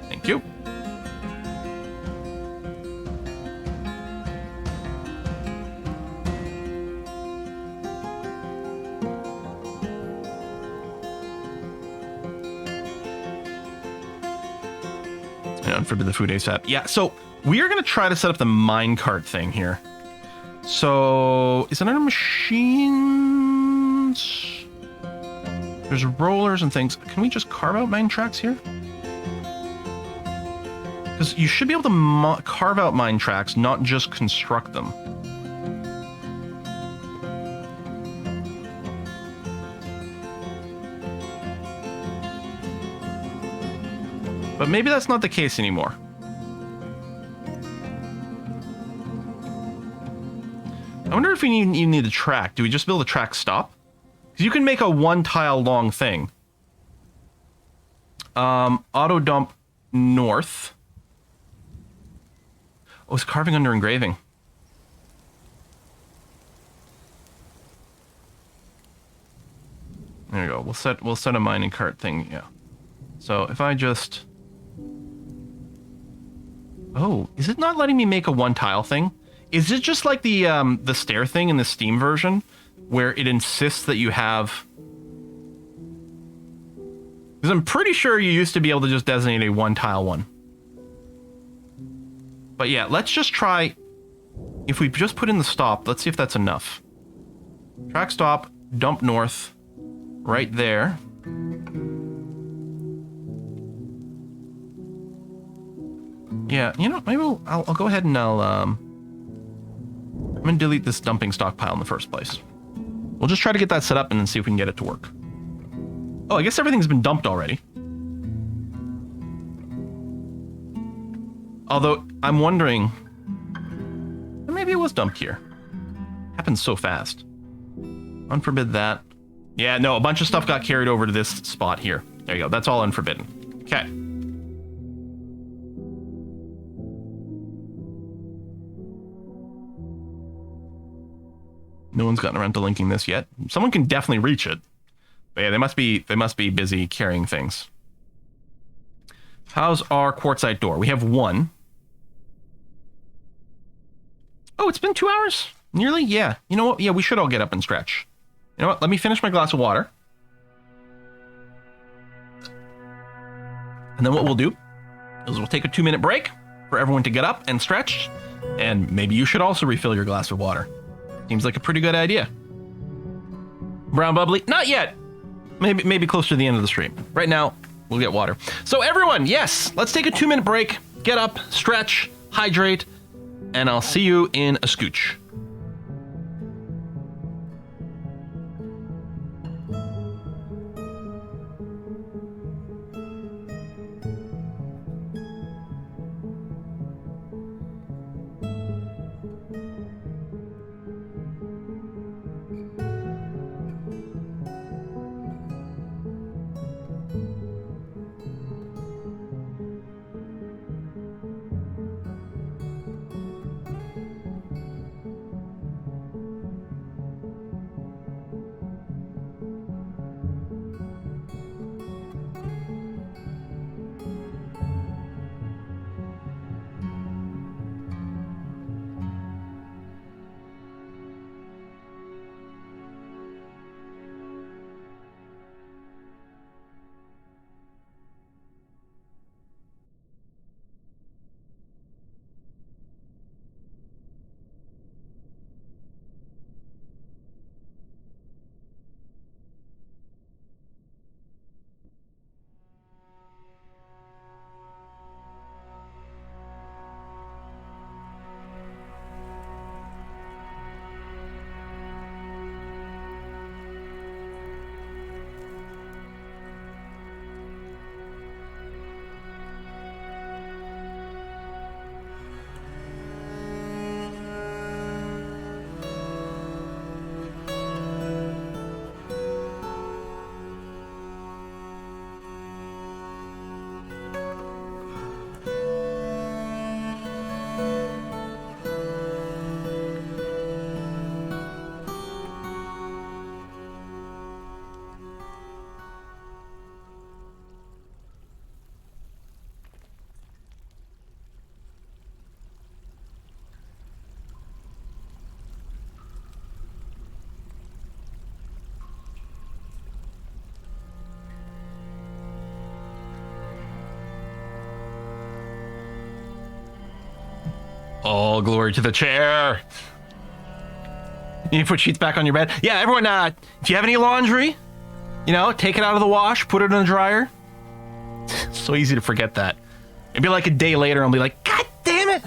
Thank you. And unforbid the food ASAP. Yeah, so we are going to try to set up the minecart thing here. So, is it under machines? There's rollers and things. Can we just carve out mine tracks here? Because you should be able to carve out mine tracks, not just construct them. But maybe that's not the case anymore. I wonder if we even need a track. Do we just build a track stop? Because you can make a one tile long thing. Auto dump north. Oh, it's carving under engraving. There you go. We'll set a mining cart thing. Yeah. So if I just. Oh, is it not letting me make a one tile thing? Is it just like the stair thing in the Steam version, where it insists that you have? Because I'm pretty sure you used to be able to just designate a one tile one. But yeah, let's just try. If we just put in the stop, let's see if that's enough. Track stop, dump north, right there. Yeah, you know, maybe I'll go ahead and I'm going to delete this dumping stockpile in the first place. We'll just try to get that set up and then see if we can get it to work. Oh, I guess everything's been dumped already. Although, I'm wondering... Maybe it was dumped here. Happens so fast. Unforbid that. Yeah, no, a bunch of stuff got carried over to this spot here. There you go, that's all unforbidden. Okay. No one's gotten around to linking this yet. Someone can definitely reach it. But yeah, they must be busy carrying things. How's our quartzite door? We have one. Oh, it's been 2 hours? Nearly? Yeah. You know what? Yeah, we should all get up and stretch. You know what? Let me finish my glass of water. And then what we'll do is we'll take a 2-minute break for everyone to get up and stretch. And maybe you should also refill your glass of water. Seems like a pretty good idea. Brown bubbly? Not yet. Maybe closer to the end of the stream. Right now, we'll get water. So everyone, yes, let's take a 2-minute break. Get up, stretch, hydrate, and I'll see you in a scooch. All glory to the chair. You put sheets back on your bed. Yeah, everyone, if you have any laundry, you know, take it out of the wash, put it in the dryer. So easy to forget that. It'd be like a day later and be like, God damn it.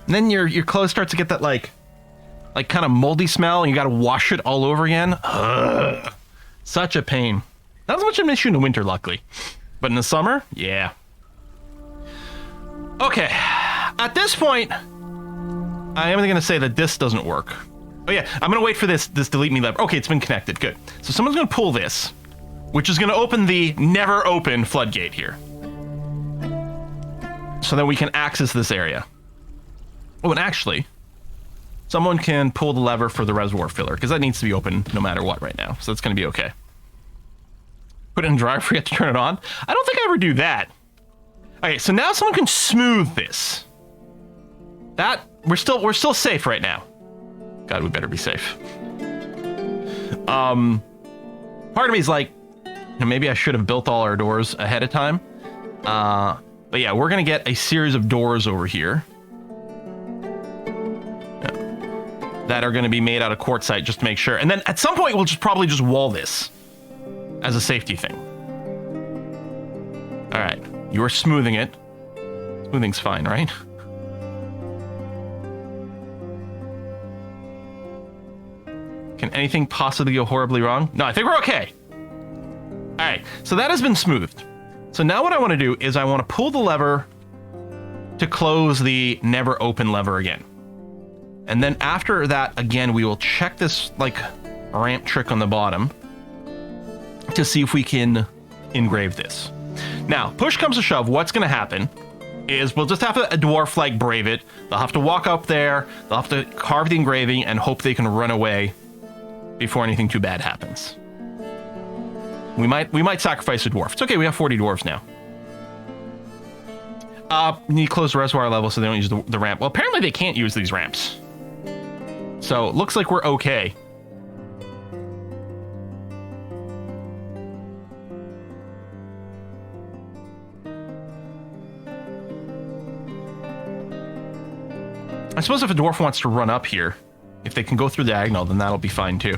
And then your clothes start to get that like kind of moldy smell and you got to wash it all over again. Ugh. Such a pain. Not as much an issue in the winter, luckily. But in the summer, yeah. Okay. At this point, I am going to say that this doesn't work. Oh yeah, I'm going to wait for this delete me lever. Okay, it's been connected. Good. So someone's going to pull this, which is going to open the never open floodgate here. So that we can access this area. Oh, and actually, someone can pull the lever for the reservoir filler, because that needs to be open no matter what right now. So it's going to be okay. Put it in dryer, forget to turn it on. I don't think I ever do that. Okay, so now someone can smooth this. That, we're still safe right now. God, we better be safe. Part of me is like, you know, maybe I should have built all our doors ahead of time. But yeah, we're going to get a series of doors over here. That are going to be made out of quartzite just to make sure. And then at some point, we'll probably just wall this as a safety thing. All right, you are smoothing it. Smoothing's fine, right? Can anything possibly go horribly wrong? No, I think we're okay. All right, so that has been smoothed. So now what I want to do is I want to pull the lever to close the never open lever again. And then after that, again, we will check this like ramp trick on the bottom to see if we can engrave this. Now, push comes to shove, what's going to happen is we'll just have a dwarf like brave it. They'll have to walk up there, they'll have to carve the engraving and hope they can run away before anything too bad happens. We might sacrifice a dwarf. It's okay, we have 40 dwarves now. We need to close the reservoir level so they don't use the ramp. Well, apparently they can't use these ramps. So, it looks like we're okay. I suppose if a dwarf wants to run up here, if they can go through the diagonal, then that'll be fine too.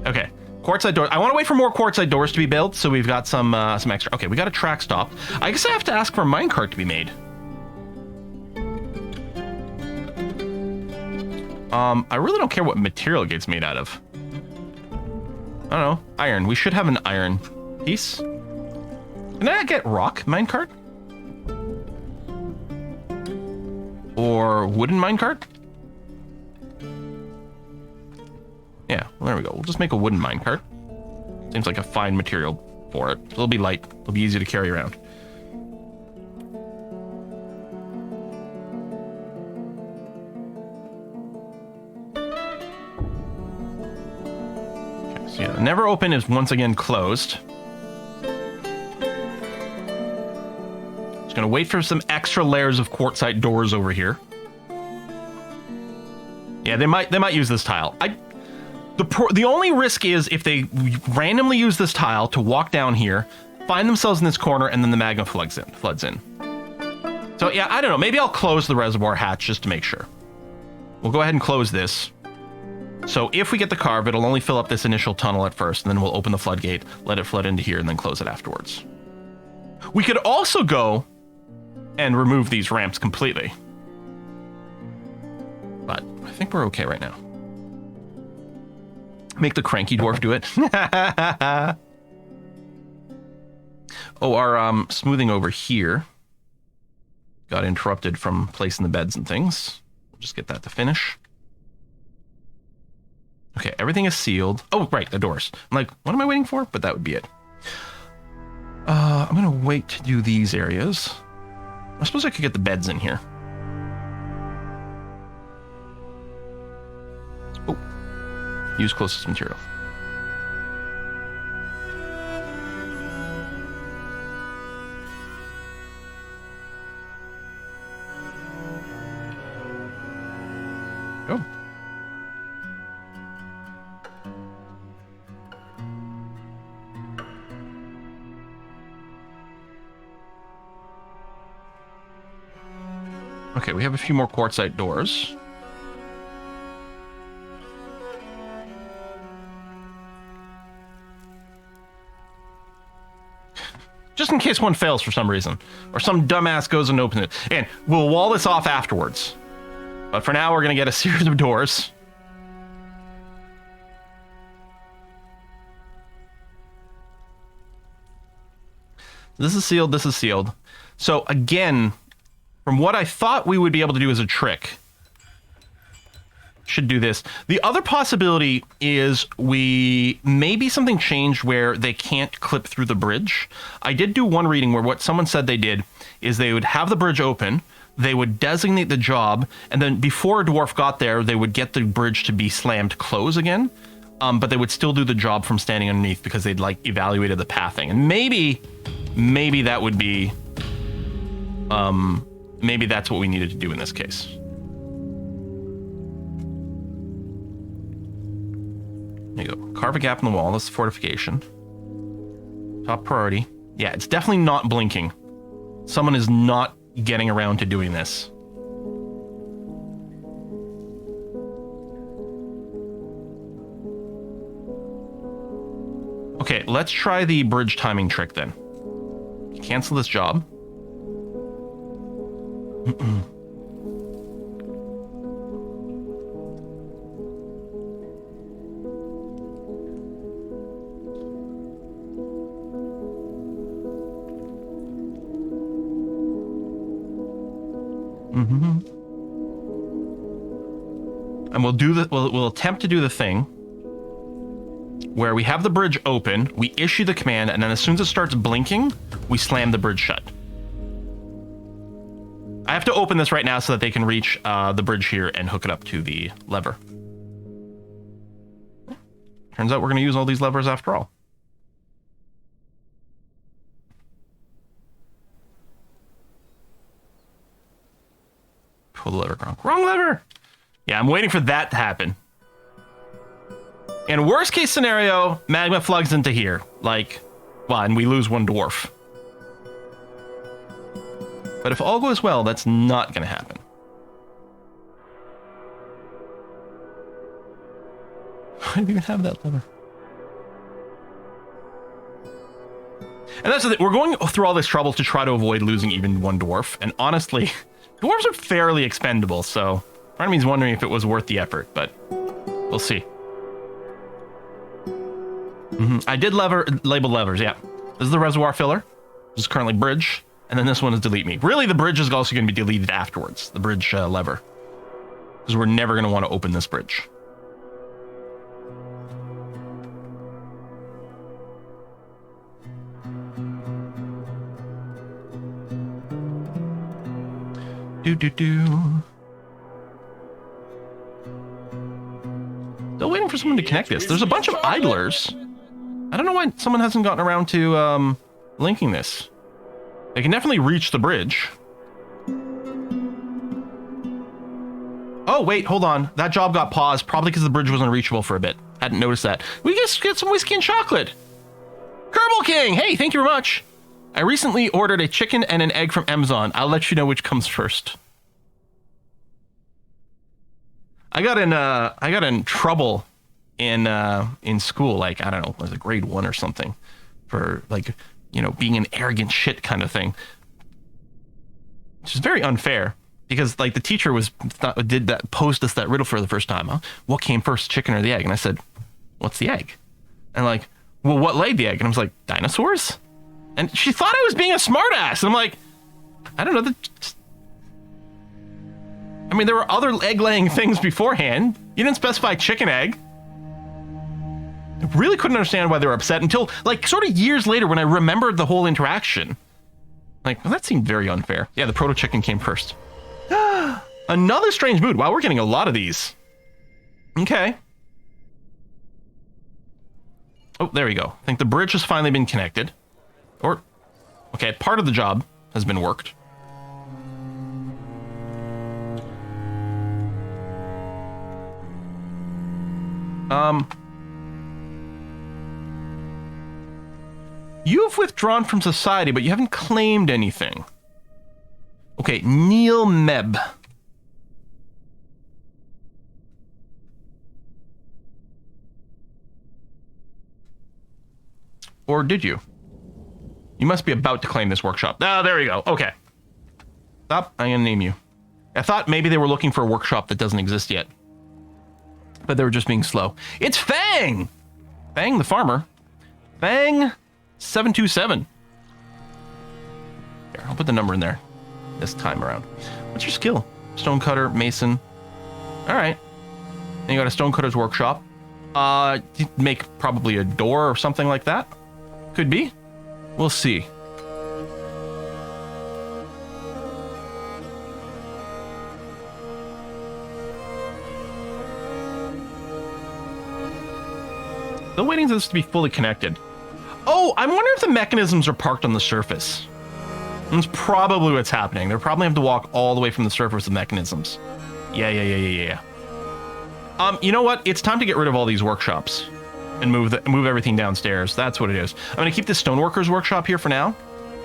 Okay, quartzite doors. I want to wait for more quartzite doors to be built, so we've got some extra. Okay, we got a track stop. I guess I have to ask for a minecart to be made. I really don't care what material it gets made out of. I don't know. Iron. We should have an iron piece. Can I get rock minecart? Or wooden minecart? Yeah, well, there we go. We'll just make a wooden minecart. Seems like a fine material for it. It'll be light. It'll be easy to carry around. Okay, so yeah, the never open is once again closed. Just gonna wait for some extra layers of quartzite doors over here. Yeah, they might use this tile. The only risk is if they randomly use this tile to walk down here, find themselves in this corner, and then the magma floods in. So yeah, I don't know. Maybe I'll close the reservoir hatch just to make sure. We'll go ahead and close this. So if we get the carve, it'll only fill up this initial tunnel at first, and then we'll open the floodgate, let it flood into here, and then close it afterwards. We could also go and remove these ramps completely. But I think we're okay right now. Make the cranky dwarf do it. Oh, our smoothing over here got interrupted from placing the beds and things. We'll just get that to finish. Okay, everything is sealed. Oh, right, the doors. I'm like, what am I waiting for? But that would be it. I'm gonna wait to do these areas. I suppose I could get the beds in here. Oh, use closest material. Go. Okay, we have a few more quartzite doors. Just in case one fails for some reason, or some dumbass goes and opens it. And we'll wall this off afterwards. But for now, we're going to get a series of doors. This is sealed, this is sealed. So again, from what I thought we would be able to do as a trick, should do this. The other possibility is maybe something changed where they can't clip through the bridge. I did do one reading where what someone said they did is they would have the bridge open, they would designate the job, and then before a dwarf got there, they would get the bridge to be slammed close again. But they would still do the job from standing underneath because they'd like evaluated the pathing. And maybe that would be, maybe that's what we needed to do in this case. There you go. Carve a gap in the wall. That's fortification. Top priority. Yeah, it's definitely not blinking. Someone is not getting around to doing this. Okay, let's try the bridge timing trick then. Cancel this job. And we'll do the we'll attempt to do the thing where we have the bridge open, we issue the command, and then as soon as it starts blinking, we slam the bridge shut. I have to open this right now so that they can reach the bridge here and hook it up to the lever. Turns out we're going to use all these levers after all. Pull the lever, Gronk. Wrong lever! Yeah, I'm waiting for that to happen. In worst case scenario, magma plugs into here. Like, well, and we lose one dwarf. But if all goes well, that's not going to happen. Why do we even have that lever? And that's the thing. We're going through all this trouble to try to avoid losing even one dwarf. And honestly, dwarves are fairly expendable, so part of me is wondering if it was worth the effort, but we'll see. I did label levers, yeah. This is the reservoir filler. This is currently bridge. And then this one is delete me. Really, the bridge is also going to be deleted afterwards. The bridge lever. Because we're never going to want to open this bridge. Still waiting for someone to connect this. There's a bunch of idlers. I don't know why someone hasn't gotten around to linking this. They can definitely reach the bridge. Oh, wait, hold on. That job got paused, probably because the bridge wasn't reachable for a bit. Hadn't noticed that. We just get some whiskey and chocolate. Kerbal King, hey, thank you very much. I recently ordered a chicken and an egg from Amazon. I'll let you know which comes first. I got in trouble in school, like, I don't know, was it grade 1 or something, for like, you know, being an arrogant shit kind of thing, which is very unfair because like the teacher posed us that riddle for the first time. Huh? What came first, chicken or the egg? And I said, what's the egg? And like, well, what laid the egg? And I was like, dinosaurs. And she thought I was being a smartass. And I'm like, I don't know. I mean, there were other egg laying things beforehand. You didn't specify chicken egg. I really couldn't understand why they were upset until, like, sort of years later when I remembered the whole interaction. Like, well, that seemed very unfair. Yeah, the proto-chicken came first. Another strange mood. Wow, we're getting a lot of these. Okay. Oh, there we go. I think the bridge has finally been connected. Or, okay, part of the job has been worked. You've withdrawn from society, but you haven't claimed anything. Okay, Neil Meb. Or did you? You must be about to claim this workshop. Ah, there you go. Okay. Stop. I'm gonna name you. I thought maybe they were looking for a workshop that doesn't exist yet. But they were just being slow. It's Fang! Fang the farmer. Fang 727. Here, I'll put the number in there this time around. What's your skill? Stonecutter, mason. Alright. And you got a stonecutter's workshop. Make probably a door or something like that. Could be. We'll see. Still waiting for this to be fully connected. Oh, I wonder if the mechanisms are parked on the surface. That's probably what's happening. They'll probably have to walk all the way from the surface of mechanisms. Yeah. You know what? It's time to get rid of all these workshops and move everything downstairs. That's what it is. I'm gonna keep the stoneworkers workshop here for now.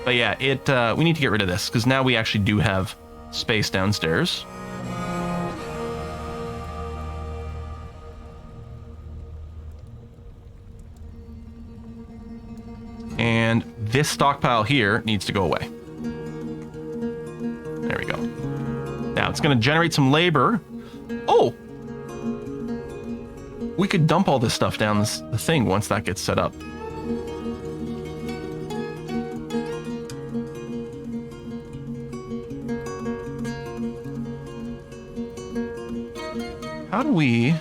But yeah, we need to get rid of this because now we actually do have space downstairs. And this stockpile here needs to go away. There we go. Now it's going to generate some labor. Oh! We could dump all this stuff down the thing once that gets set up. How do we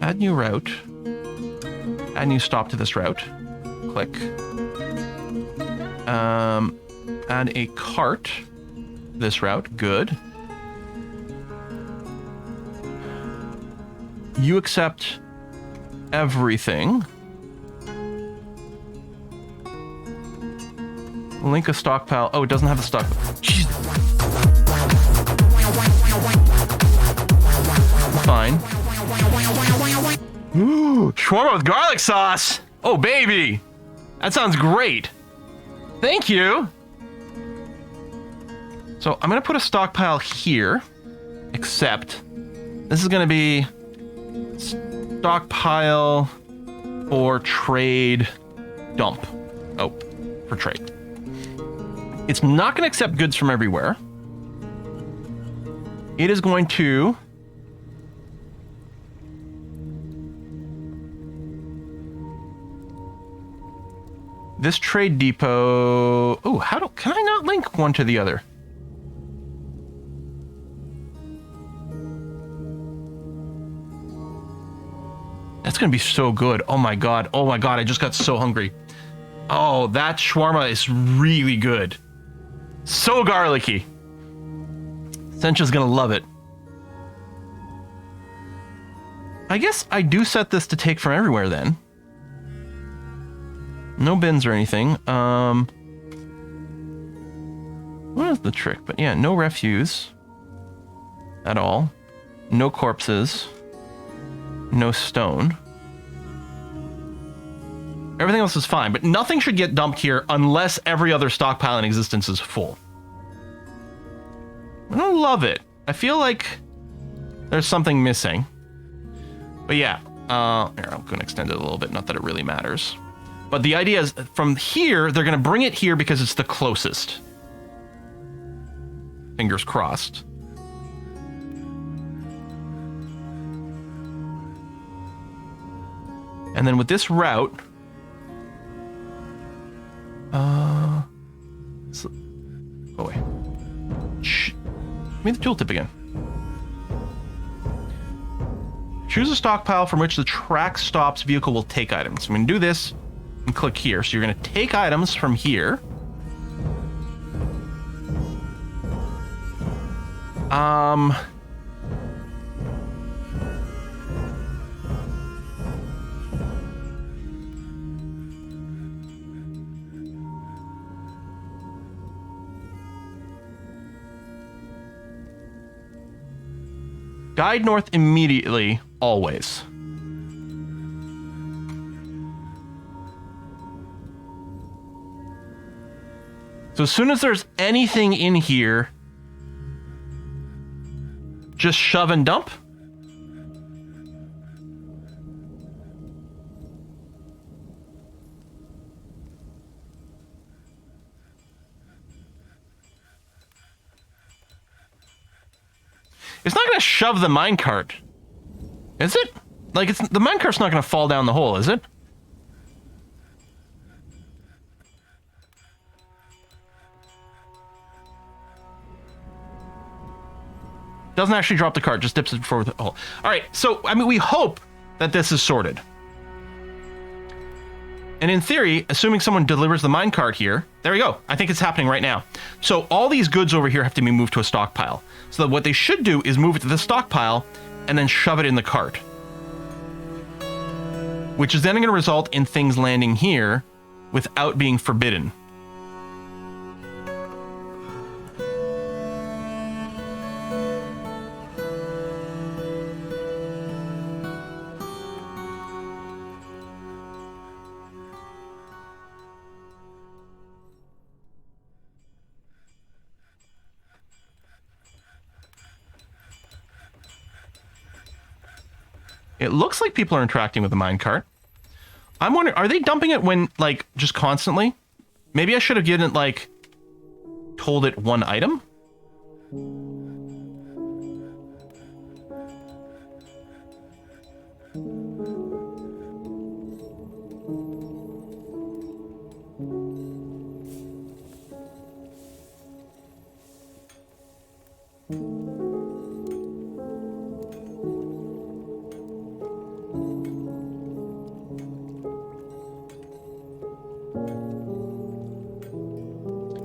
add new route? Add new stop to this route. Click. Add a cart to this route. Good. You accept everything. Link a stockpile. Oh, it doesn't have a stockpile. Jeez. Fine. Ooh, shawarma with garlic sauce. Oh, baby. That sounds great. Thank you. So I'm going to put a stockpile here, except this is going to be stockpile for trade dump. Oh, for trade. It's not going to accept goods from everywhere. It is going to this trade depot. Oh, can I not link one to the other? That's gonna be so good. Oh my god. Oh my god, I just got so hungry. Oh, that shawarma is really good. So garlicky. Sencha's gonna love it. I guess I do set this to take from everywhere then. No bins or anything. What is the trick? But yeah, no refuse at all. No corpses. No stone. Everything else is fine, but nothing should get dumped here unless every other stockpile in existence is full. I don't love it. I feel like there's something missing. But yeah, here, I'm going to extend it a little bit, not that it really matters. But the idea is, from here, they're going to bring it here because it's the closest. Fingers crossed. And then with this route... go away. Shh. Give me the tooltip again. Choose a stockpile from which the track stops vehicle will take items. I'm going to do this and click here. So you're going to take items from here. Guide north immediately, always. So as soon as there's anything in here, just shove and dump. It's not going to shove the minecart, is it? Like, the minecart's not going to fall down the hole, is it? Doesn't actually drop the cart, just dips it forward the hole. All right, so, I mean, we hope that this is sorted. And in theory, assuming someone delivers the minecart here, there we go. I think it's happening right now. So all these goods over here have to be moved to a stockpile. So what they should do is move it to the stockpile and then shove it in the cart. Which is then going to result in things landing here without being forbidden. It looks like people are interacting with the minecart. I'm wondering, are they dumping it when, like, just constantly? Maybe I should have given it, like, told it one item?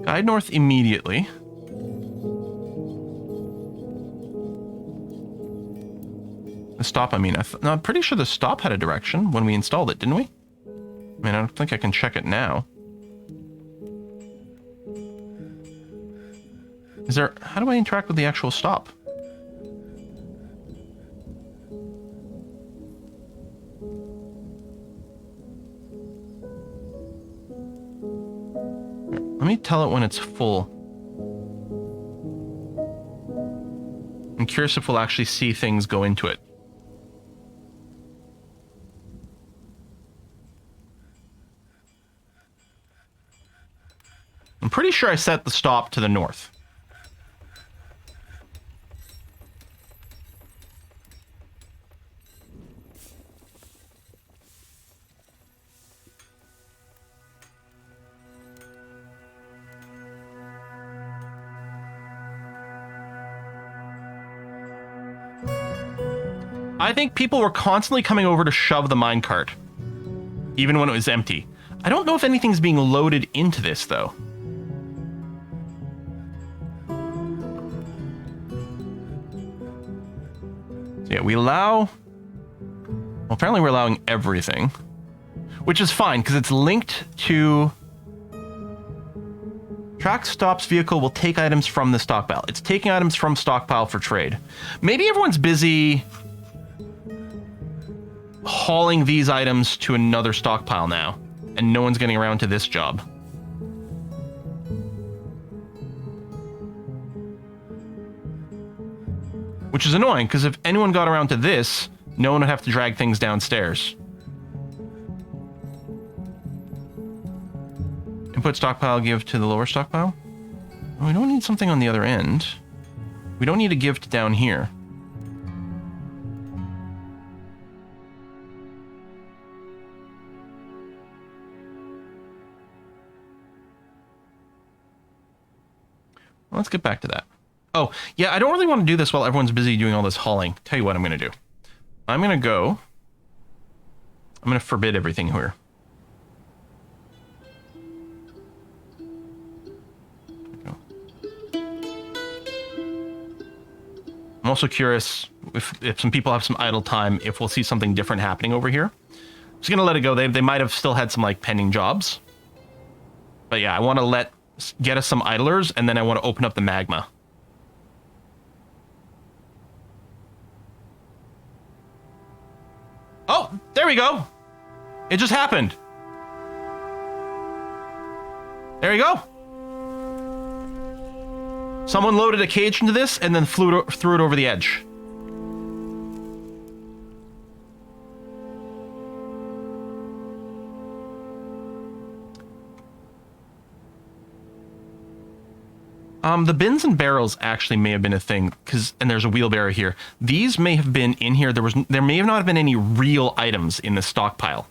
Guide north immediately. The stop, I mean, no, I'm pretty sure the stop had a direction when we installed it, didn't we? I mean, I don't think I can check it now. Is there, how do I interact with the actual stop? Let me tell it when it's full. I'm curious if we'll actually see things go into it. I'm pretty sure I set the stop to the north. I think people were constantly coming over to shove the minecart, even when it was empty. I don't know if anything's being loaded into this, though. So yeah, we allow... Well, apparently we're allowing everything, which is fine, because it's linked to... Track stops vehicle will take items from the stockpile. It's taking items from stockpile for trade. Maybe everyone's busy... hauling these items to another stockpile now, and no one's getting around to this job. Which is annoying, because if anyone got around to this, no one would have to drag things downstairs. Input stockpile, give to the lower stockpile? Oh, we don't need something on the other end. We don't need a give to down here. Let's get back to that. Oh, yeah, I don't really want to do this while everyone's busy doing all this hauling. Tell you what I'm going to do. I'm going to forbid everything here. I'm also curious if some people have some idle time, if we'll see something different happening over here. I'm just going to let it go. They might have still had some, like, pending jobs. But yeah, I want to get us some idlers, and then I want to open up the magma. Oh, there we go. It just happened. There you go. Someone loaded a cage into this and then threw it over the edge. The bins and barrels actually may have been a thing, and there's a wheelbarrow here. These may have been in here. There may have not have been any real items in the stockpile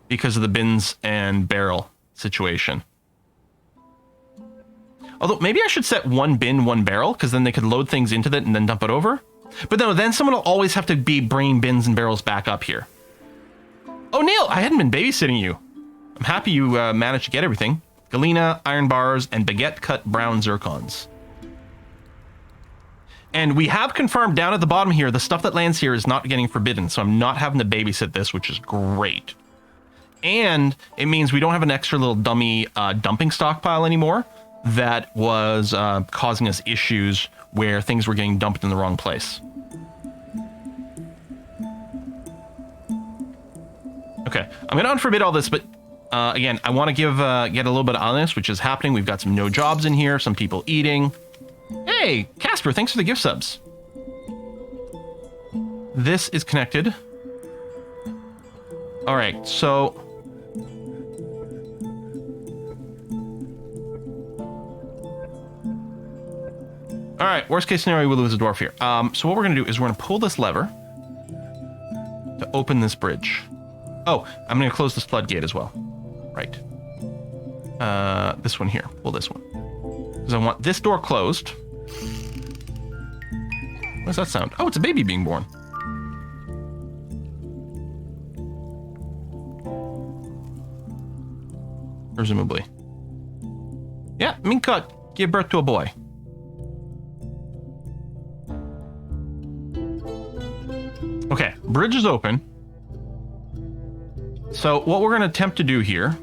because of the bins and barrel situation. Although maybe I should set one bin, one barrel, because then they could load things into that and then dump it over. But no, then someone will always have to be bringing bins and barrels back up here. Oh, Neil, I hadn't been babysitting you. I'm happy you managed to get everything. Galena, iron bars, and baguette-cut brown zircons. And we have confirmed down at the bottom here, the stuff that lands here is not getting forbidden, so I'm not having to babysit this, which is great. And it means we don't have an extra little dummy dumping stockpile anymore that was causing us issues where things were getting dumped in the wrong place. Okay, I'm going to unforbid all this, but again, I want to get a little bit of honest, which is happening. We've got some no jobs in here, some people eating. Hey, Casper, thanks for the gift subs. This is connected. All right, so... All right, worst case scenario, we lose a dwarf here. So what we're going to do is we're going to pull this lever to open this bridge. Oh, I'm going to close this floodgate as well. Right. This one here. Pull this one. Because I want this door closed. What does that sound? Oh, it's a baby being born. Presumably. Yeah, Minka gave birth to a boy. Okay, bridge is open. So what we're going to attempt to do here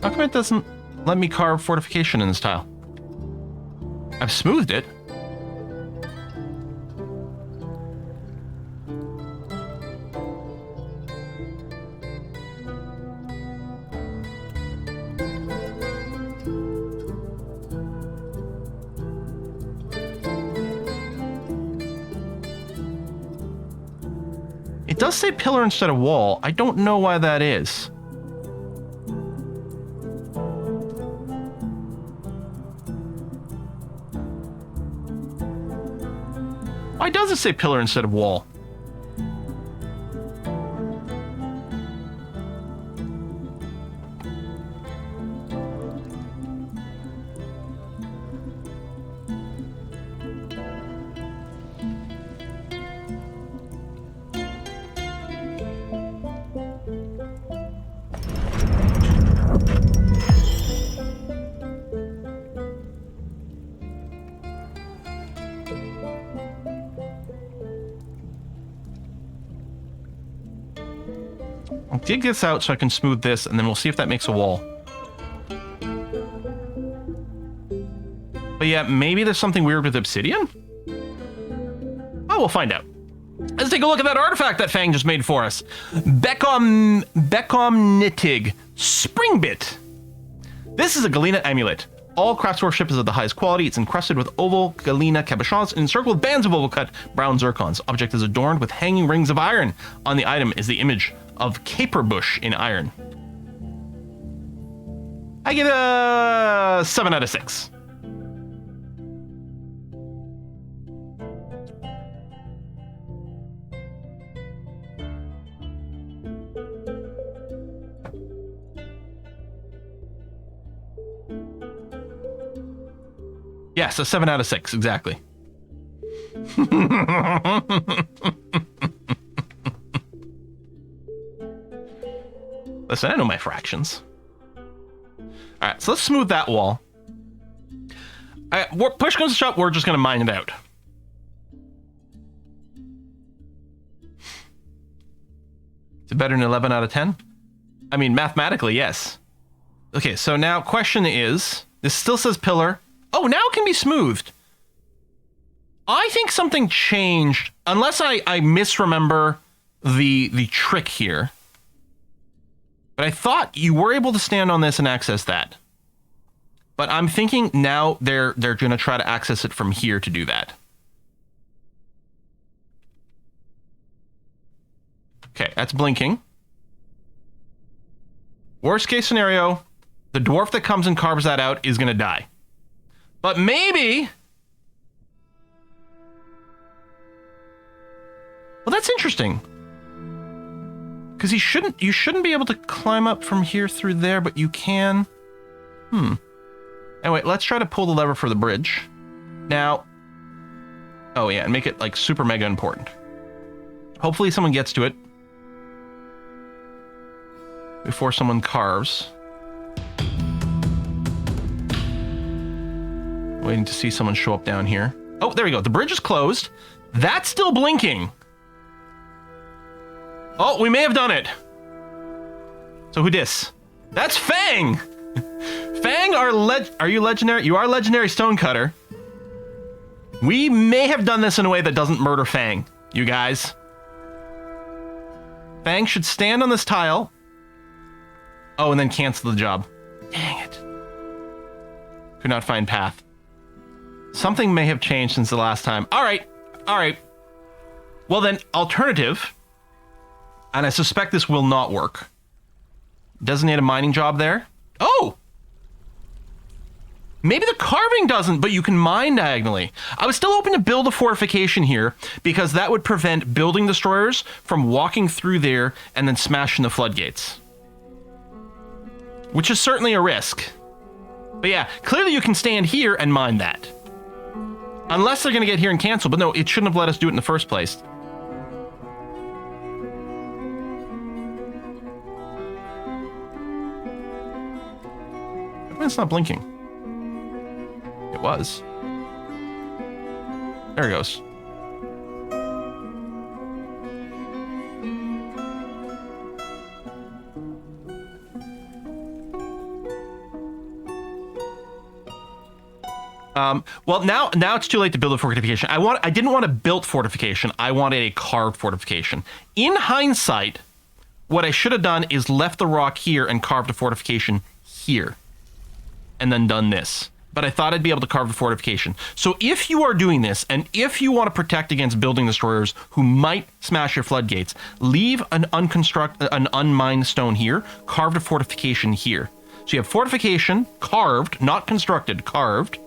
how come it doesn't let me carve fortification in this tile? I've smoothed it. It does say pillar instead of wall. I don't know why that is. Why does it say pillar instead of wall? I'll dig this out so I can smooth this, and then we'll see if that makes a wall. But yeah, maybe there's something weird with obsidian? Oh, we'll find out. Let's take a look at that artifact that Fang just made for us. Becomnitig Springbit. This is a Galena amulet. All craftsmanship is of the highest quality. It's encrusted with oval Galena cabochons and encircled with bands of oval cut brown zircons. Object is adorned with hanging rings of iron. On the item is the image of caper bush in iron. I get a 7 out of 6. Yes, a 7 out of 6, exactly. Listen, I know my fractions. All right, so let's smooth that wall. Push comes to shove, we're just going to mine it out. Is it better than 11 out of 10? I mean, mathematically, yes. Okay, so now question is, this still says pillar. Oh, now it can be smoothed. I think something changed, unless I misremember the trick here. But I thought you were able to stand on this and access that. But I'm thinking now they're going to try to access it from here to do that. Okay, that's blinking. Worst case scenario, the dwarf that comes and carves that out is going to die. But maybe... Well, that's interesting. Because you shouldn't be able to climb up from here through there, but you can. Anyway, let's try to pull the lever for the bridge. Now, oh yeah, and make it like super mega important. Hopefully someone gets to it before someone carves. Waiting to see someone show up down here. Oh, there we go. The bridge is closed. That's still blinking. Oh, we may have done it. So who dis? That's Fang! Fang, are you legendary? You are legendary stonecutter. We may have done this in a way that doesn't murder Fang, you guys. Fang should stand on this tile. Oh, and then cancel the job. Dang it. Could not find path. Something may have changed since the last time. All right. Well then, alternative... And I suspect this will not work. Designate a mining job there. Oh! Maybe the carving doesn't, but you can mine diagonally. I was still hoping to build a fortification here because that would prevent building destroyers from walking through there and then smashing the floodgates. Which is certainly a risk. But yeah, clearly you can stand here and mine that. Unless they're going to get here and cancel, but no, it shouldn't have let us do it in the first place. It's not blinking. It was. There it goes. Well, now it's too late to build a fortification. I didn't want a built fortification. I wanted a carved fortification. In hindsight, what I should have done is left the rock here and carved a fortification here. And then done this. But I thought I'd be able to carve a fortification. So if you are doing this, and if you want to protect against building destroyers who might smash your floodgates, leave an unmined stone here, carved a fortification here. So you have fortification, carved, not constructed, carved,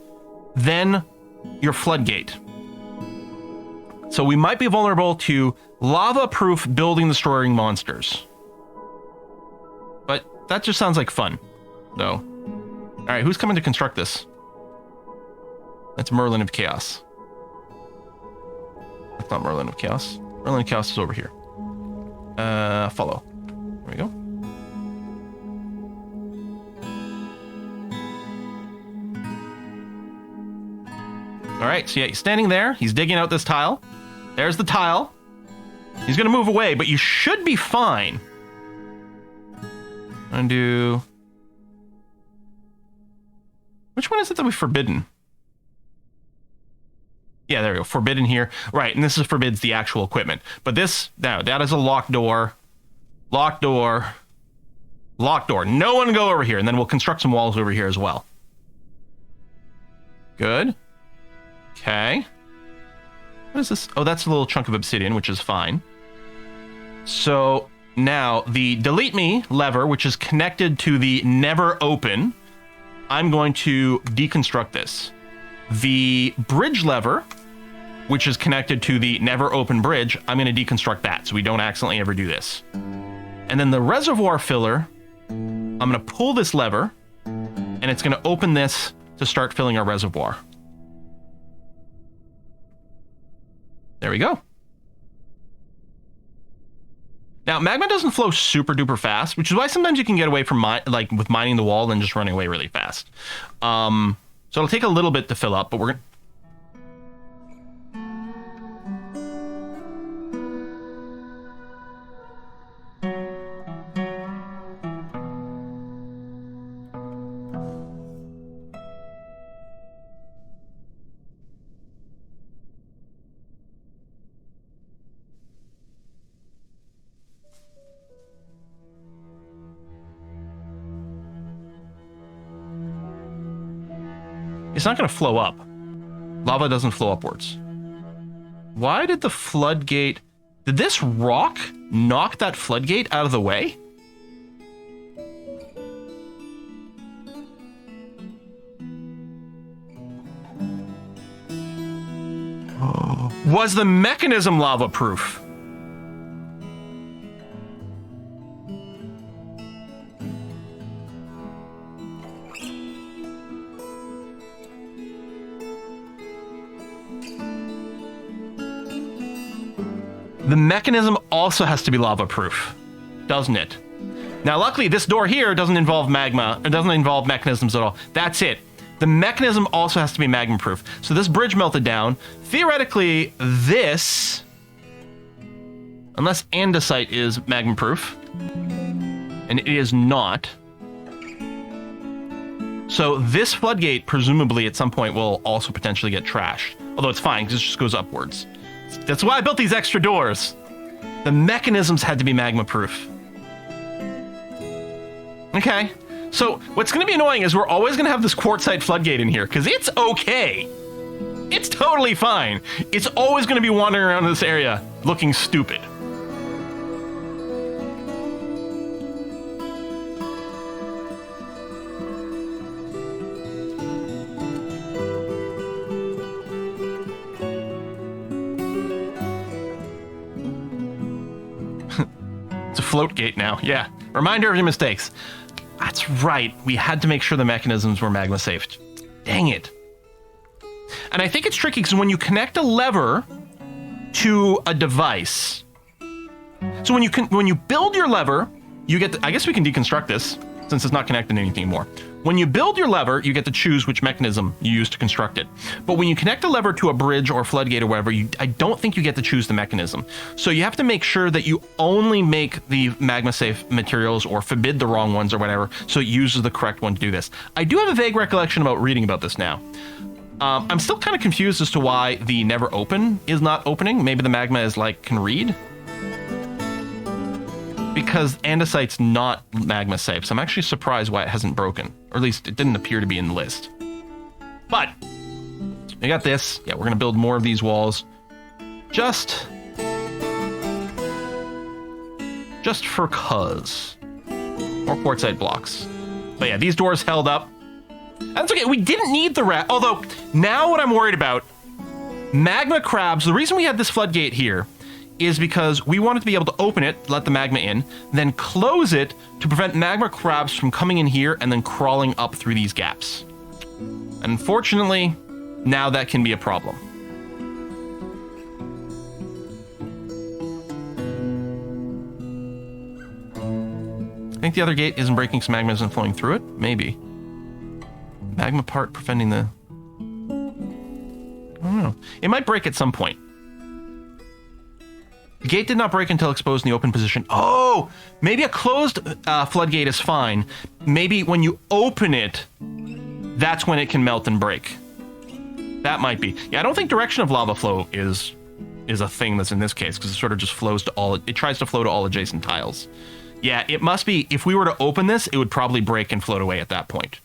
then your floodgate. So we might be vulnerable to lava-proof building destroying monsters. But that just sounds like fun, though. All right, who's coming to construct this? That's Merlin of Chaos. That's not Merlin of Chaos. Merlin of Chaos is over here. Follow. There we go. All right, so yeah, he's standing there. He's digging out this tile. There's the tile. He's going to move away, but you should be fine. Undo... Which one is it that we forbidden? Yeah, there we go. Forbidden here. Right, and this is forbids the actual equipment. But this, that is a locked door. Locked door. Locked door. No one go over here. And then we'll construct some walls over here as well. Good. Okay. What is this? Oh, that's a little chunk of obsidian, which is fine. So now the delete me lever, which is connected to the never open... I'm going to deconstruct this. The bridge lever, which is connected to the never open bridge, I'm going to deconstruct that so we don't accidentally ever do this. And then the reservoir filler, I'm going to pull this lever, and it's going to open this to start filling our reservoir. There we go. Now, magma doesn't flow super duper fast, which is why sometimes you can get away from with mining the wall and just running away really fast. So it'll take a little bit to fill up, but we're gonna... It's not going to flow up. Lava doesn't flow upwards. Why did the floodgate... Did this rock knock that floodgate out of the way? Was the mechanism lava-proof? The mechanism also has to be lava-proof, doesn't it? Now, luckily, this door here doesn't involve magma. It doesn't involve mechanisms at all. That's it. The mechanism also has to be magma-proof. So this bridge melted down. Theoretically, this, unless andesite is magma-proof, and it is not. So this floodgate, presumably, at some point, will also potentially get trashed. Although it's fine, because it just goes upwards. That's why I built these extra doors. The mechanisms had to be magma-proof. Okay. So what's going to be annoying is we're always going to have this quartzite floodgate in here, because it's okay. It's totally fine. It's always going to be wandering around this area looking stupid. It's a float gate now. Yeah. Reminder of your mistakes. That's right. We had to make sure the mechanisms were magma safe. Dang it. And I think it's tricky because when you connect a lever to a device, so when you build your lever, you get I guess we can deconstruct this since it's not connected to anything more. When you build your lever, you get to choose which mechanism you use to construct it. But when you connect a lever to a bridge or floodgate or whatever, I don't think you get to choose the mechanism. So you have to make sure that you only make the magma-safe materials or forbid the wrong ones or whatever, so it uses the correct one to do this. I do have a vague recollection about reading about this now. I'm still kind of confused as to why the never open is not opening. Maybe the magma is like, can read? Because andesite's not magma safe, so I'm actually surprised why it hasn't broken. Or at least it didn't appear to be in the list. But we got this. Yeah, we're gonna build more of these walls. Just for cuz. More quartzite blocks. But yeah, these doors held up. That's okay, we didn't need the rat. Although, now what I'm worried about, magma crabs, the reason we had this floodgate here is because we wanted to be able to open it, let the magma in, then close it to prevent magma crabs from coming in here and then crawling up through these gaps. Unfortunately, now that can be a problem. I think the other gate isn't breaking, so magma isn't flowing through it? Maybe. Magma part preventing the... I don't know. It might break at some point. The gate did not break until exposed in the open position. Oh, maybe a closed floodgate is fine. Maybe when you open it, that's when it can melt and break. That might be. Yeah, I don't think direction of lava flow is a thing that's in this case, because it sort of just flows to all, it tries to flow to all adjacent tiles. Yeah, it must be, if we were to open this, it would probably break and float away at that point.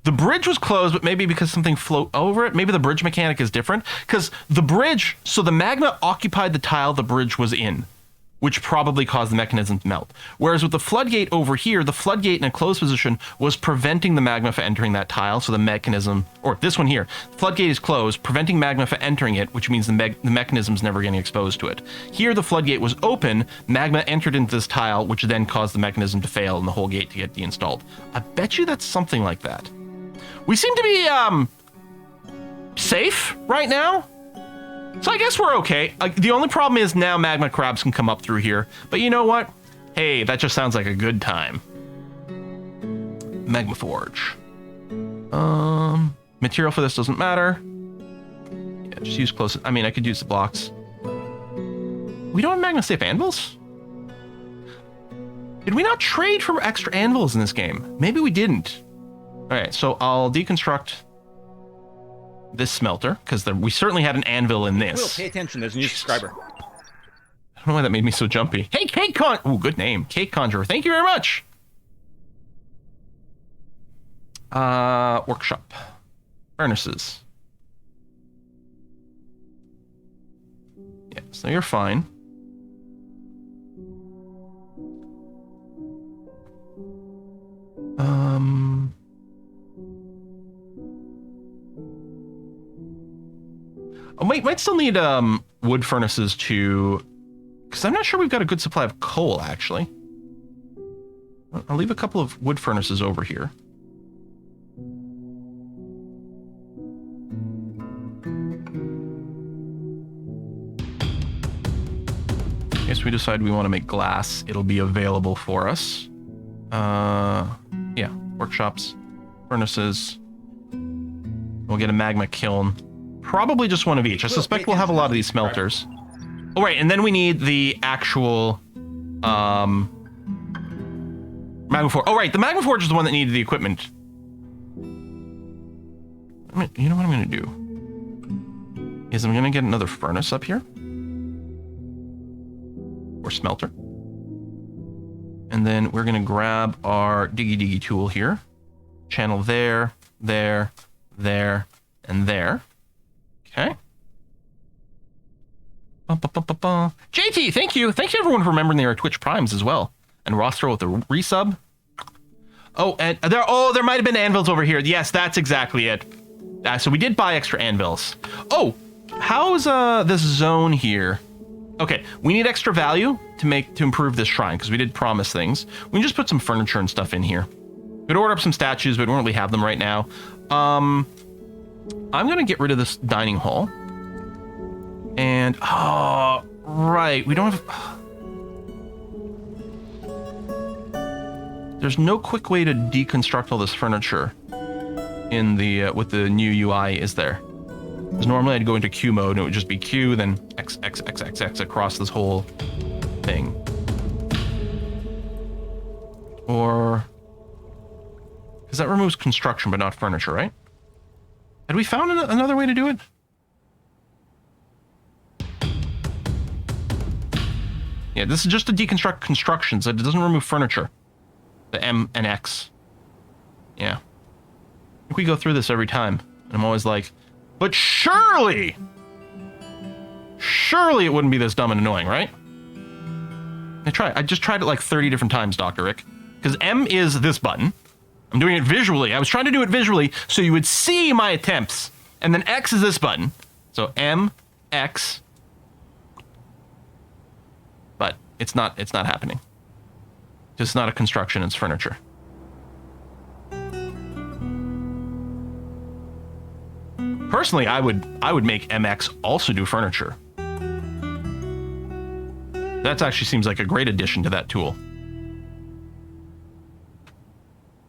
The bridge was closed, but maybe because something float over it. Maybe the bridge mechanic is different. Because the bridge, so the magma occupied the tile the bridge was in, which probably caused the mechanism to melt. Whereas with the floodgate over here, the floodgate in a closed position was preventing the magma from entering that tile, so the mechanism, or this one here, the floodgate is closed, preventing magma from entering it, which means the mechanism's never getting exposed to it. Here, the floodgate was open, magma entered into this tile, which then caused the mechanism to fail and the whole gate to get deinstalled. I bet you that's something like that. We seem to be, safe right now. So I guess we're okay. The only problem is now magma crabs can come up through here. But you know what? Hey, that just sounds like a good time. Magma forge. Material for this doesn't matter. Yeah, just use close. I mean, I could use the blocks. We don't have magma safe anvils? Did we not trade for extra anvils in this game? Maybe we didn't. All right, so I'll deconstruct this smelter, because we certainly had an anvil in this. Will, pay attention, there's a new subscriber. I don't know why that made me so jumpy. Hey, Cake Ooh, good name. Cake Conjurer, thank you very much. Workshop. Furnaces. Yeah, so you're fine. Oh, might still need wood furnaces to, because I'm not sure we've got a good supply of coal actually. I'll leave a couple of wood furnaces over here. In case we decide we want to make glass, it'll be available for us. Yeah, workshops, furnaces. We'll get a magma kiln. Probably just one of each. I suspect we'll have a lot of these smelters. Oh, right, and then we need the actual magma forge. Oh, right, the magma forge is the one that needed the equipment. You know what I'm going to do? Is I'm going to get another furnace up here. Or smelter. And then we're going to grab our diggy tool here. Channel there, there, there, and there. Okay. JT, thank you. Thank you everyone for remembering their Twitch Primes as well. And Rostro with the resub. Oh, and there might have been anvils over here. Yes, that's exactly it. So we did buy extra anvils. Oh, how's this zone here? Okay, we need extra value to improve this shrine because we did promise things. We can just put some furniture and stuff in here. We'd order up some statues, but we don't really have them right now. I'm gonna get rid of this dining hall. And oh, right, we don't have. There's no quick way to deconstruct all this furniture in the with the new UI, is there? Because normally I'd go into Q mode and it would just be Q, then X, X, X, X, X across this whole thing. Or... because that removes construction but not furniture, right? Had we found another way to do it? Yeah, this is just to deconstruct construction, so it doesn't remove furniture. The M and X. Yeah. I think we go through this every time. And I'm always like, but surely it wouldn't be this dumb and annoying, right? I just tried it like 30 different times, Dr. Rick. Because M is this button. I'm doing it visually. I was trying to do it visually so you would see my attempts. And then X is this button. So M, X. But it's not happening. It's not a construction, it's furniture. Personally, I would make MX also do furniture. That actually seems like a great addition to that tool.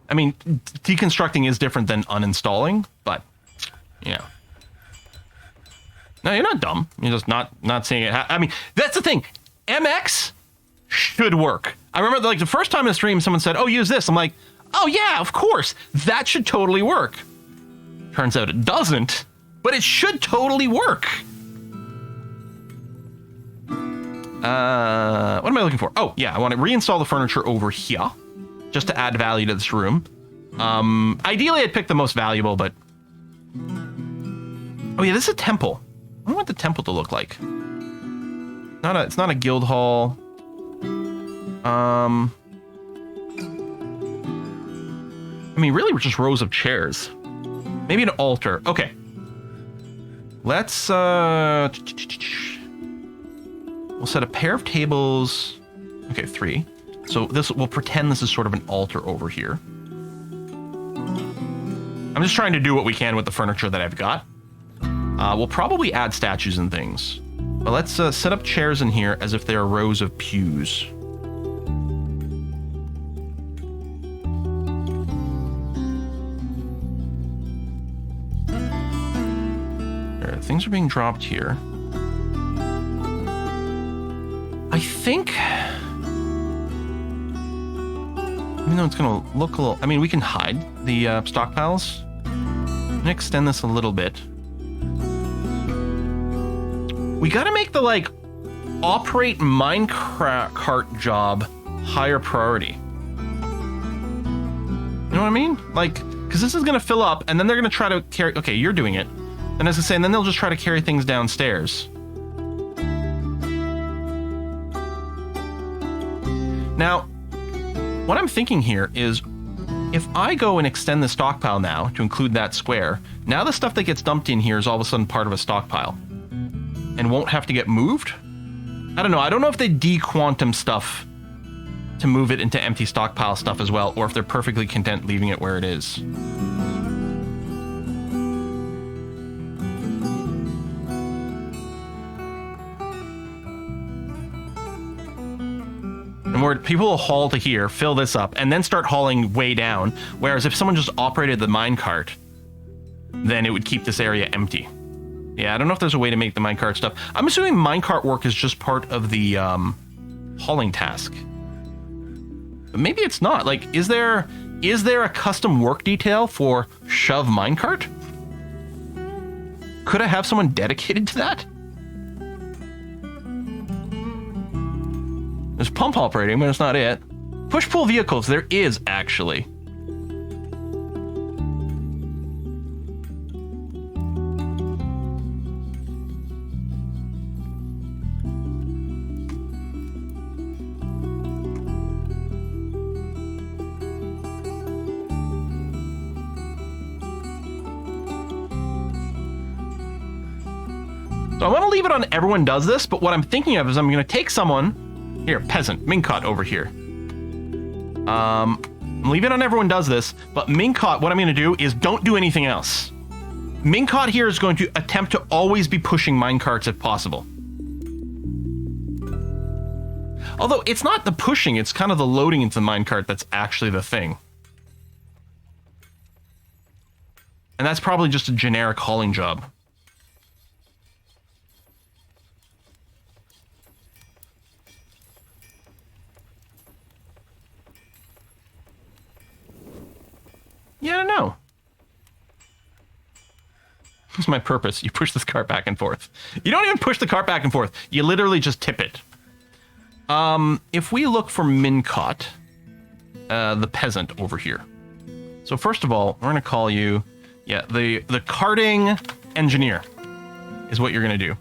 I mean, deconstructing is different than uninstalling, but yeah. No, you're not dumb. You're just not seeing it. I mean, that's the thing. MX should work. I remember like the first time in the stream, someone said, "Oh, use this." I'm like, "Oh yeah, of course. That should totally work." Turns out it doesn't, but it should totally work. What am I looking for? Oh, yeah, I want to reinstall the furniture over here just to add value to this room. Ideally, I'd pick the most valuable, but... oh, yeah, this is a temple. I want the temple to look like. It's not a guild hall. I mean, really, we're just rows of chairs. Maybe an altar. Okay. Let's, we'll set a pair of tables. Okay, 3. So we'll pretend this is sort of an altar over here. I'm just trying to do what we can with the furniture that I've got. We'll probably add statues and things. But let's set up chairs in here as if they are rows of pews. There, things are being dropped here. I think, even though it's going to look a little... I mean, we can hide the stockpiles. I'm going to extend this a little bit. We got to make the, like, operate minecart job higher priority. You know what I mean? Like, because this is going to fill up, and then they're going to try to carry... Okay, you're doing it. And as I say, and then they'll just try to carry things downstairs. Now, what I'm thinking here is, if I go and extend the stockpile now to include that square, now the stuff that gets dumped in here is all of a sudden part of a stockpile and won't have to get moved? I don't know. I don't know if they de-quantum stuff to move it into empty stockpile stuff as well, or if they're perfectly content leaving it where it is. And where people will haul to here, fill this up, and then start hauling way down. Whereas if someone just operated the minecart, then it would keep this area empty. Yeah, I don't know if there's a way to make the minecart stuff. I'm assuming minecart work is just part of the hauling task. But maybe it's not. Like, is there a custom work detail for shove minecart? Could I have someone dedicated to that? There's pump operating, but it's not it. Push-pull vehicles, there is, actually. So I want to leave it on everyone does this, but what I'm thinking of is I'm going to take someone... Here, peasant, Mincot over here. Leave it on everyone does this, but Mincot, what I'm going to do is don't do anything else. Mincot here is going to attempt to always be pushing minecarts if possible. Although it's not the pushing, it's kind of the loading into the minecart that's actually the thing. And that's probably just a generic hauling job. Yeah, I don't know. What's my purpose? You push this cart back and forth. You don't even push the cart back and forth. You literally just tip it. If we look for Mincot, the peasant over here. So first of all, we're going to call you, yeah, the carting engineer is what you're going to do.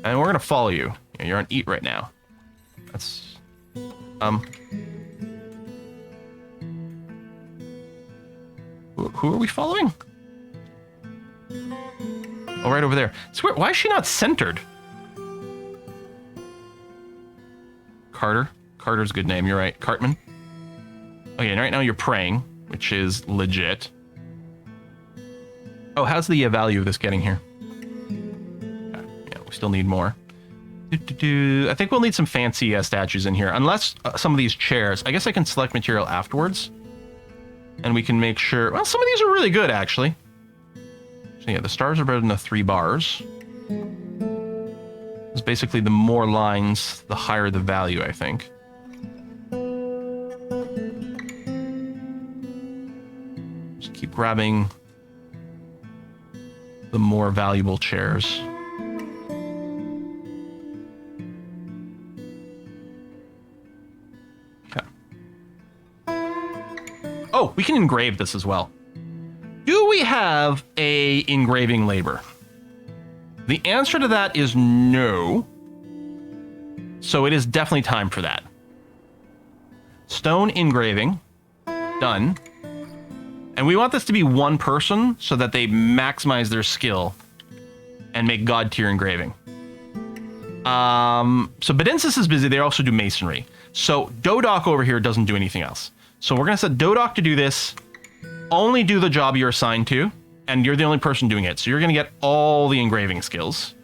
And we're going to follow you. Yeah, you're on eat right now. That's, who are we following? Oh, right over there. Swear, why is she not centered? Carter. Carter's a good name. You're right. Cartman. Okay, and right now you're praying, which is legit. Oh, how's the value of this getting here? Yeah, we still need more. I think we'll need some fancy statues in here, unless some of these chairs. I guess I can select material afterwards. And we can make sure... Well, some of these are really good, actually. So yeah, the stars are better than the 3 bars. It's basically the more lines, the higher the value, I think. Just keep grabbing the more valuable chairs. Oh, we can engrave this as well. Do we have a engraving labor? The answer to that is no. So it is definitely time for that. Stone engraving. Done. And we want this to be one person so that they maximize their skill and make god tier engraving. So Bedensis is busy. They also do masonry. So Dodoc over here doesn't do anything else. So we're going to set Dodoc to do this, only do the job you're assigned to, and you're the only person doing it. So you're going to get all the engraving skills.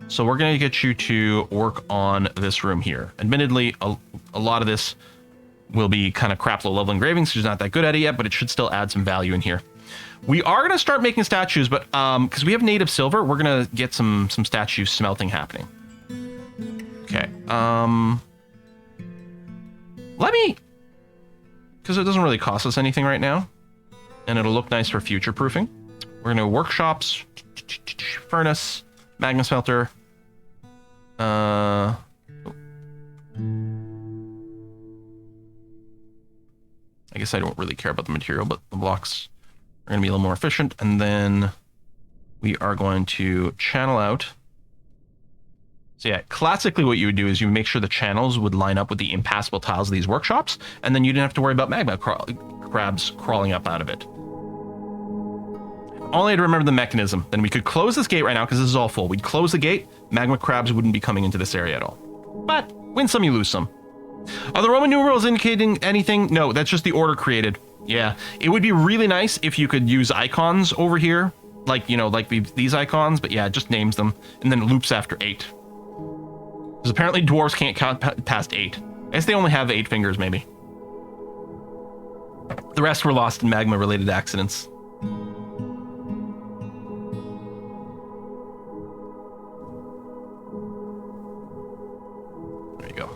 So we're going to get you to work on this room here. Admittedly, a lot of this will be kind of crap low level engraving, so he's not that good at it yet, but it should still add some value in here. We are going to start making statues, but because we have native silver, we're going to get some statue smelting happening. Okay. Let me... Because it doesn't really cost us anything right now. And it'll look nice for future proofing. We're going to workshops, furnace, magma smelter. I guess I don't really care about the material, but the blocks are going to be a little more efficient. And then we are going to channel out. So yeah, classically what you would do is you make sure the channels would line up with the impassable tiles of these workshops, and then you didn't have to worry about magma crabs crawling up out of it. Only had to remember the mechanism. Then we could close this gate right now because this is all full. We'd close the gate, magma crabs wouldn't be coming into this area at all. But win some, you lose some. Are the Roman numerals indicating anything? No, that's just the order created. Yeah, it would be really nice if you could use icons over here, like, you know, like these icons, but yeah, it just names them, and then it loops after 8. Because apparently dwarves can't count past 8. I guess they only have 8 fingers, maybe. The rest were lost in magma-related accidents. There you go.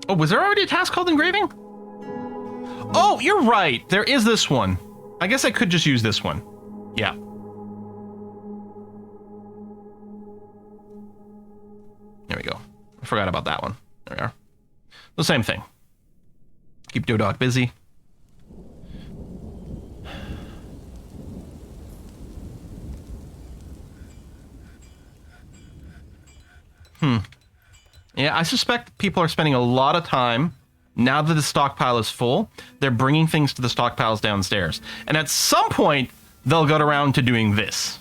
Oh, was there already a task called engraving? Oh, you're right. There is this one. I guess I could just use this one. Yeah. There we go. I forgot about that one. There we are. The same thing. Keep Dodog busy. Yeah, I suspect people are spending a lot of time, now that the stockpile is full, they're bringing things to the stockpiles downstairs. And at some point, they'll get around to doing this.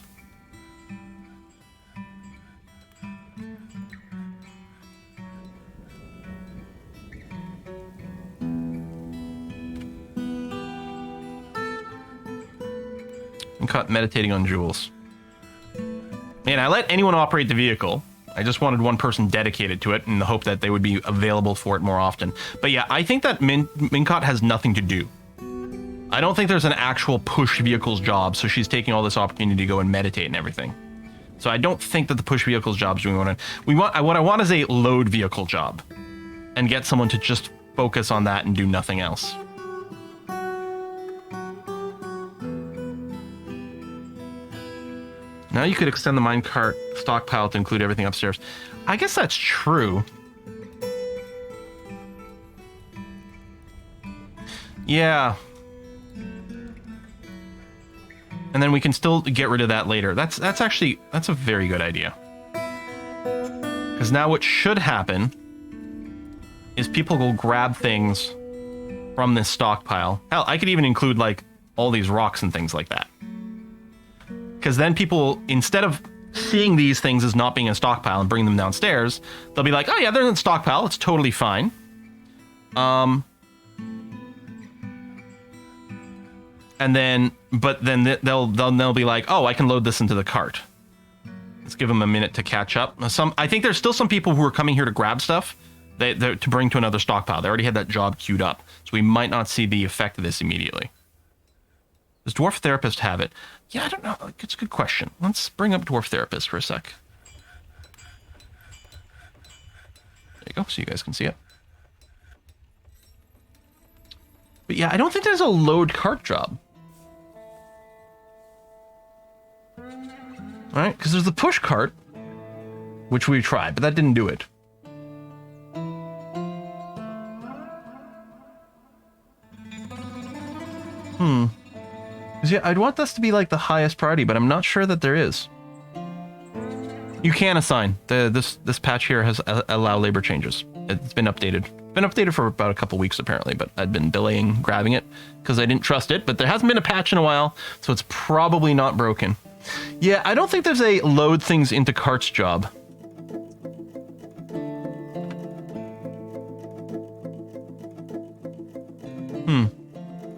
I'm caught meditating on jewels. Man, I let anyone operate the vehicle. I just wanted one person dedicated to it in the hope that they would be available for it more often. But yeah, I think that Mincott has nothing to do. I don't think there's an actual push vehicles job, so she's taking all this opportunity to go and meditate and everything. So I don't think that the push vehicles job is doing what what I want is a load vehicle job. And get someone to just focus on that and do nothing else. Now you could extend the minecart stockpile to include everything upstairs. I guess that's true. Yeah. And then we can still get rid of that later. That's a very good idea. Because now what should happen is people will grab things from this stockpile. Hell, I could even include like all these rocks and things like that. Because then people, instead of seeing these things as not being a stockpile and bring them downstairs, they'll be like, oh yeah, they're in the stockpile, it's totally fine. And then, but then they'll be like, oh, I can load this into the cart. Let's give them a minute to catch up. I think there's still some people who are coming here to grab stuff to bring to another stockpile. They already had that job queued up, so we might not see the effect of this immediately. Does Dwarf Therapist have it? Yeah, I don't know. It's a good question. Let's bring up Dwarf Therapist for a sec. There you go, so you guys can see it. But yeah, I don't think there's a load cart job. Alright, because there's the push cart, which we tried, but that didn't do it. Yeah, I'd want this to be like the highest priority, but I'm not sure that there is. You can assign. This patch here has allow labor changes. It's been updated. Been updated for about a couple weeks apparently, but I'd been delaying grabbing it because I didn't trust it. But there hasn't been a patch in a while, so it's probably not broken. Yeah, I don't think there's a load things into carts job.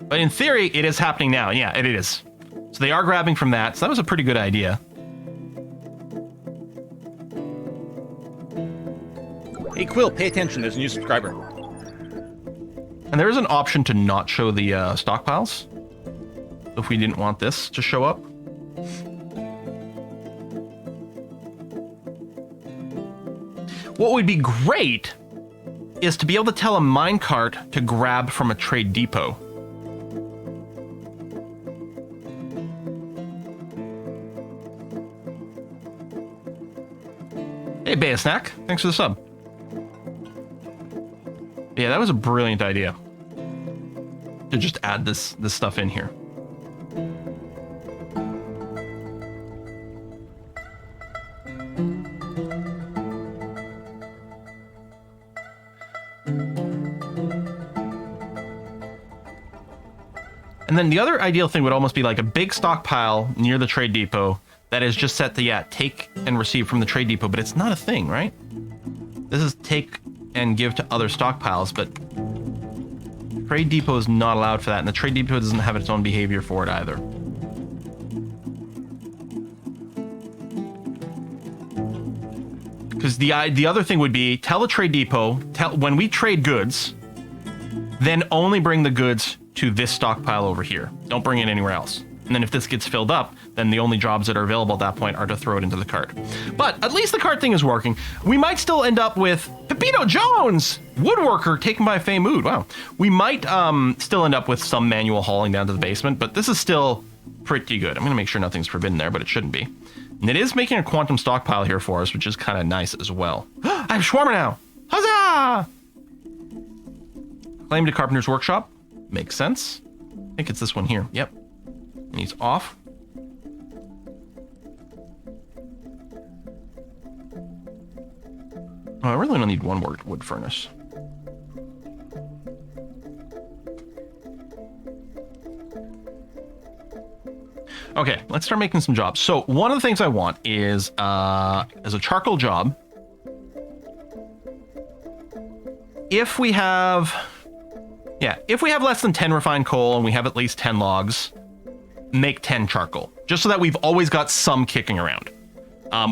But in theory, it is happening now. Yeah, it is. So they are grabbing from that. So that was a pretty good idea. Hey, Quill, pay attention. There's a new subscriber. And there is an option to not show the stockpiles. If we didn't want this to show up. What would be great is to be able to tell a minecart to grab from a trade depot. Hey, Bay Snack. Thanks for the sub. Yeah, that was a brilliant idea. To just add this stuff in here. And then the other ideal thing would almost be like a big stockpile near the trade depot that is just set to, yeah, take and receive from the trade depot, but it's not a thing, right? This is take and give to other stockpiles, but trade depot is not allowed for that, and the trade depot doesn't have its own behavior for it either. Because the other thing would be, tell the trade depot, when we trade goods, then only bring the goods to this stockpile over here. Don't bring it anywhere else. And then if this gets filled up, then the only jobs that are available at that point are to throw it into the cart. But at least the cart thing is working. We might still end up with Pepito Jones, woodworker taken by Fey Mood. Wow. We might still end up with some manual hauling down to the basement, but this is still pretty good. I'm going to make sure nothing's forbidden there, but it shouldn't be. And it is making a quantum stockpile here for us, which is kind of nice as well. I have Shawarma now. Huzzah! Claim to Carpenter's Workshop. Makes sense. I think it's this one here. Yep. And he's off. Oh, I really don't need one wood furnace. Okay, let's start making some jobs. So one of the things I want is as a charcoal job. If we have less than 10 refined coal and we have at least 10 logs, make 10 charcoal, just so that we've always got some kicking around.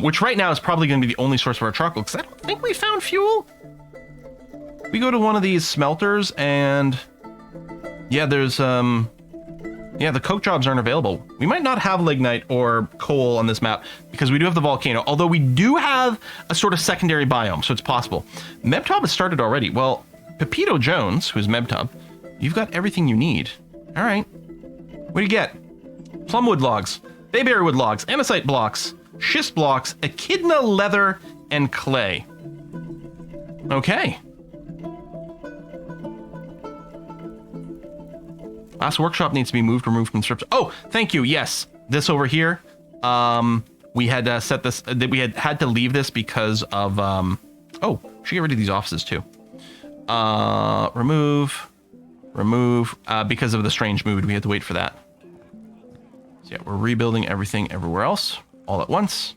Which right now is probably going to be the only source of our charcoal, because I don't think we found fuel. We go to one of these smelters, and yeah, there's the coke jobs aren't available. We might not have lignite or coal on this map because we do have the volcano, although we do have a sort of secondary biome, so it's possible. Mebtob has started already. Well, Pepito Jones, who's Mebtob, you've got everything you need. All right. What do you get? Plumwood logs, bayberry wood logs, andesite blocks, schist blocks, echidna leather, and clay. Okay. Last workshop needs to be removed from strips. Oh, thank you. Yes, this over here. We had set this. We had to leave this because of. Oh, should get rid of these offices too. Remove. Because of the strange mood, we had to wait for that. So yeah, we're rebuilding everything everywhere else all at once.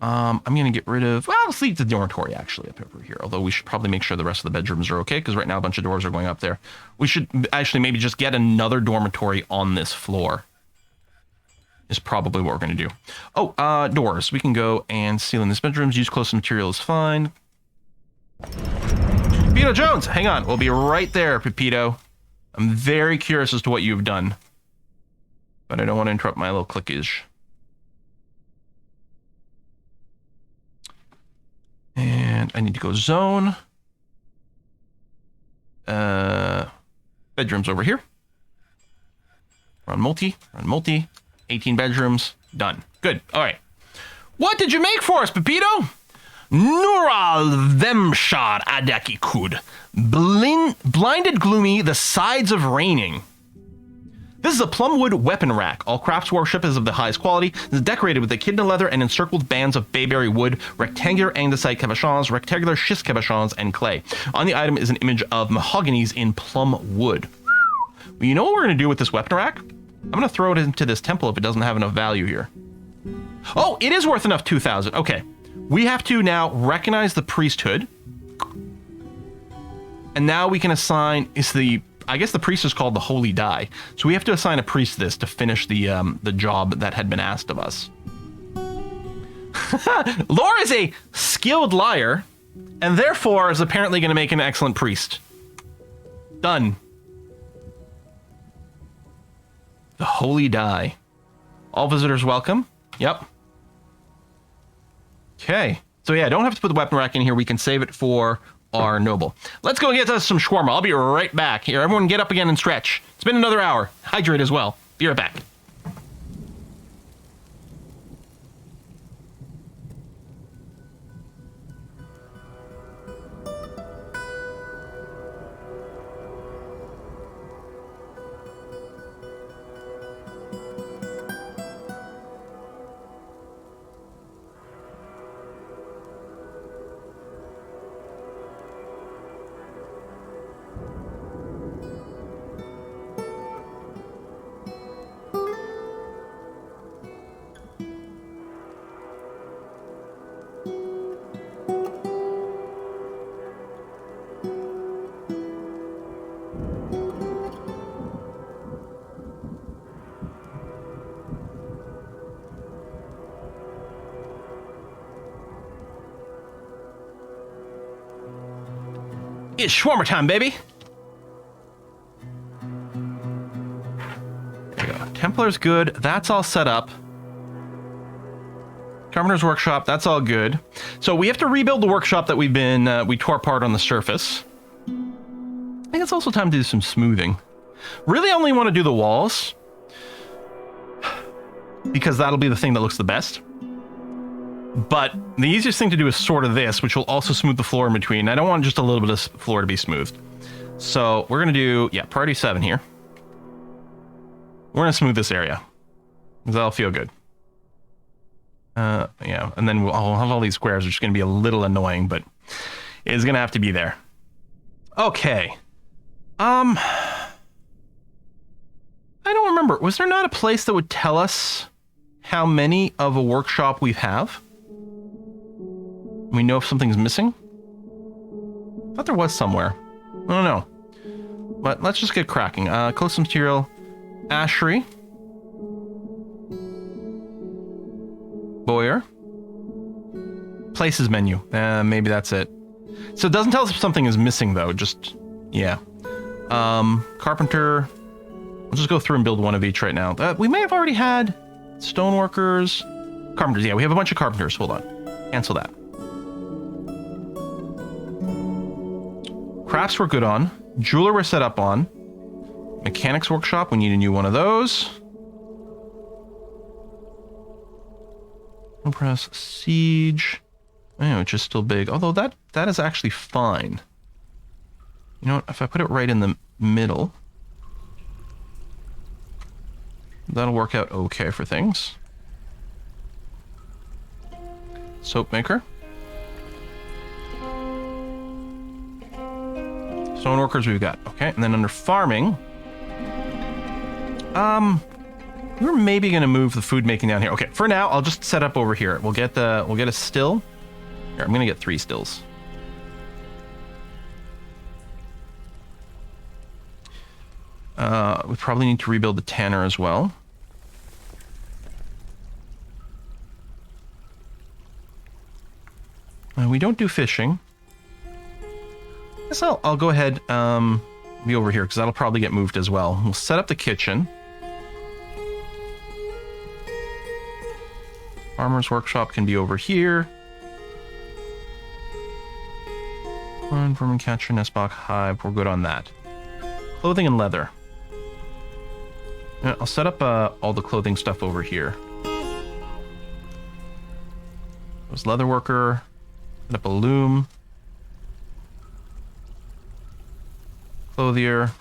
I'm gonna get rid of. Well, let's leave the dormitory actually up over here. Although we should probably make sure the rest of the bedrooms are okay, because right now a bunch of doors are going up there. We should actually maybe just get another dormitory on this floor. Is probably what we're gonna do. Oh, doors. We can go and seal in these bedrooms. Use close material is fine. Pepito Jones, hang on. We'll be right there, Pepito. I'm very curious as to what you've done, but I don't want to interrupt my little clickage. And I need to go zone. Bedrooms over here. Run multi. 18 bedrooms. Done. Good. All right. What did you make for us, Pepito? Nural Vemshar Adaki Kud. Blinded gloomy, the sides of raining. This is a plumwood weapon rack. All crafts worship is of the highest quality. It is decorated with echidna leather and encircled bands of bayberry wood, rectangular andesite cabochons, rectangular schist cabochons, and clay. On the item is an image of mahoganies in plum wood. Well, you know what we're going to do with this weapon rack? I'm going to throw it into this temple if it doesn't have enough value here. Oh, it is worth enough 2,000. Okay. We have to now recognize the priesthood. And now we can assign, I guess the priest is called the Holy Die. So we have to assign a priest this to finish the job that had been asked of us. Laura is a skilled liar, and therefore is apparently going to make an excellent priest. Done. The Holy Die. All visitors welcome. Yep. Okay. So yeah, don't have to put the weapon rack in here. We can save it for our noble. Let's go get us some shawarma. I'll be right back. Here, everyone get up again and stretch. It's been another hour. Hydrate as well. Be right back. It's shawarma time, baby. There we go. Templar's good. That's all set up. Carpenter's workshop. That's all good. So we have to rebuild the workshop that we tore apart on the surface. I think it's also time to do some smoothing. Really only want to do the walls, because that'll be the thing that looks the best. But the easiest thing to do is sort of this, which will also smooth the floor in between. I don't want just a little bit of floor to be smoothed. So we're going to do, yeah, priority 7 here. We're going to smooth this area, because that'll feel good. Yeah, and then I'll have all these squares, which is going to be a little annoying, but it's going to have to be there. Okay. I don't remember. Was there not a place that would tell us how many of a workshop we have? We know if something's missing? I thought there was somewhere. I don't know. But let's just get cracking. Close material. Ashery. Boyer. Places menu. Maybe that's it. So it doesn't tell us if something is missing, though. Just, yeah. Carpenter. We'll just go through and build one of each right now. We may have already had stoneworkers. Carpenters, yeah, we have a bunch of carpenters. Hold on. Cancel that. Crafts we're good on. Jeweler we're set up on. Mechanics workshop, we need a new one of those. Press siege. Oh, it's just still big. Although that is actually fine. You know what? If I put it right in the middle, that'll work out okay for things. Soap maker. Stoneworkers we've got. Okay, and then under farming, we're maybe gonna move the food making down here. Okay, for now, I'll just set up over here. We'll get a still. Here, I'm gonna get 3 stills. We probably need to rebuild the tanner as well. We don't do fishing. I guess I'll go ahead be over here because that'll probably get moved as well. We'll set up the kitchen. Farmer's workshop can be over here. Vermin catcher, nestbox, hive. We're good on that. Clothing and leather. I'll set up all the clothing stuff over here. There's leather worker. Set up a loom. Clothier.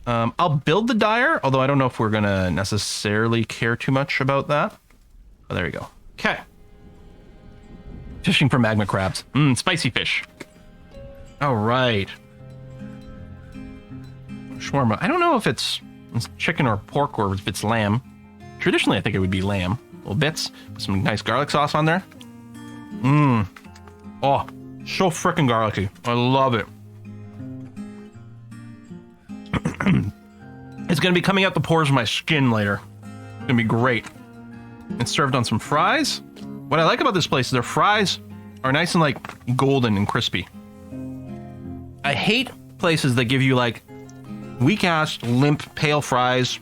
I'll build the dyer, although I don't know if we're gonna necessarily care too much about that. Oh, there you go. Okay. Fishing for magma crabs. Spicy fish. All right. Shawarma. I don't know if it's chicken or pork or if it's lamb. Traditionally, I think it would be lamb. Little bits. Put some nice garlic sauce on there. Oh, so freaking garlicky. I love it. It's going to be coming out the pores of my skin later. It's going to be great. It's served on some fries. What I like about this place is their fries are nice and like golden and crispy. I hate places that give you like weak-ass, limp, pale fries.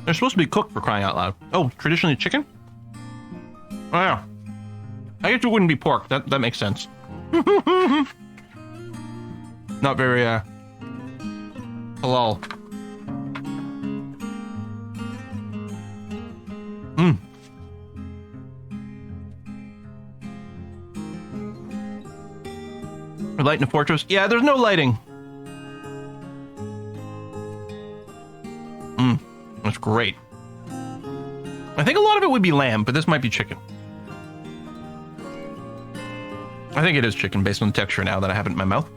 They're supposed to be cooked, for crying out loud. Oh, traditionally chicken? Oh yeah. I guess it wouldn't be pork. That makes sense. Not very halal. Light in the fortress? Yeah, there's no lighting. That's great. I think a lot of it would be lamb, but this might be chicken. I think it is chicken based on the texture now that I have it in my mouth.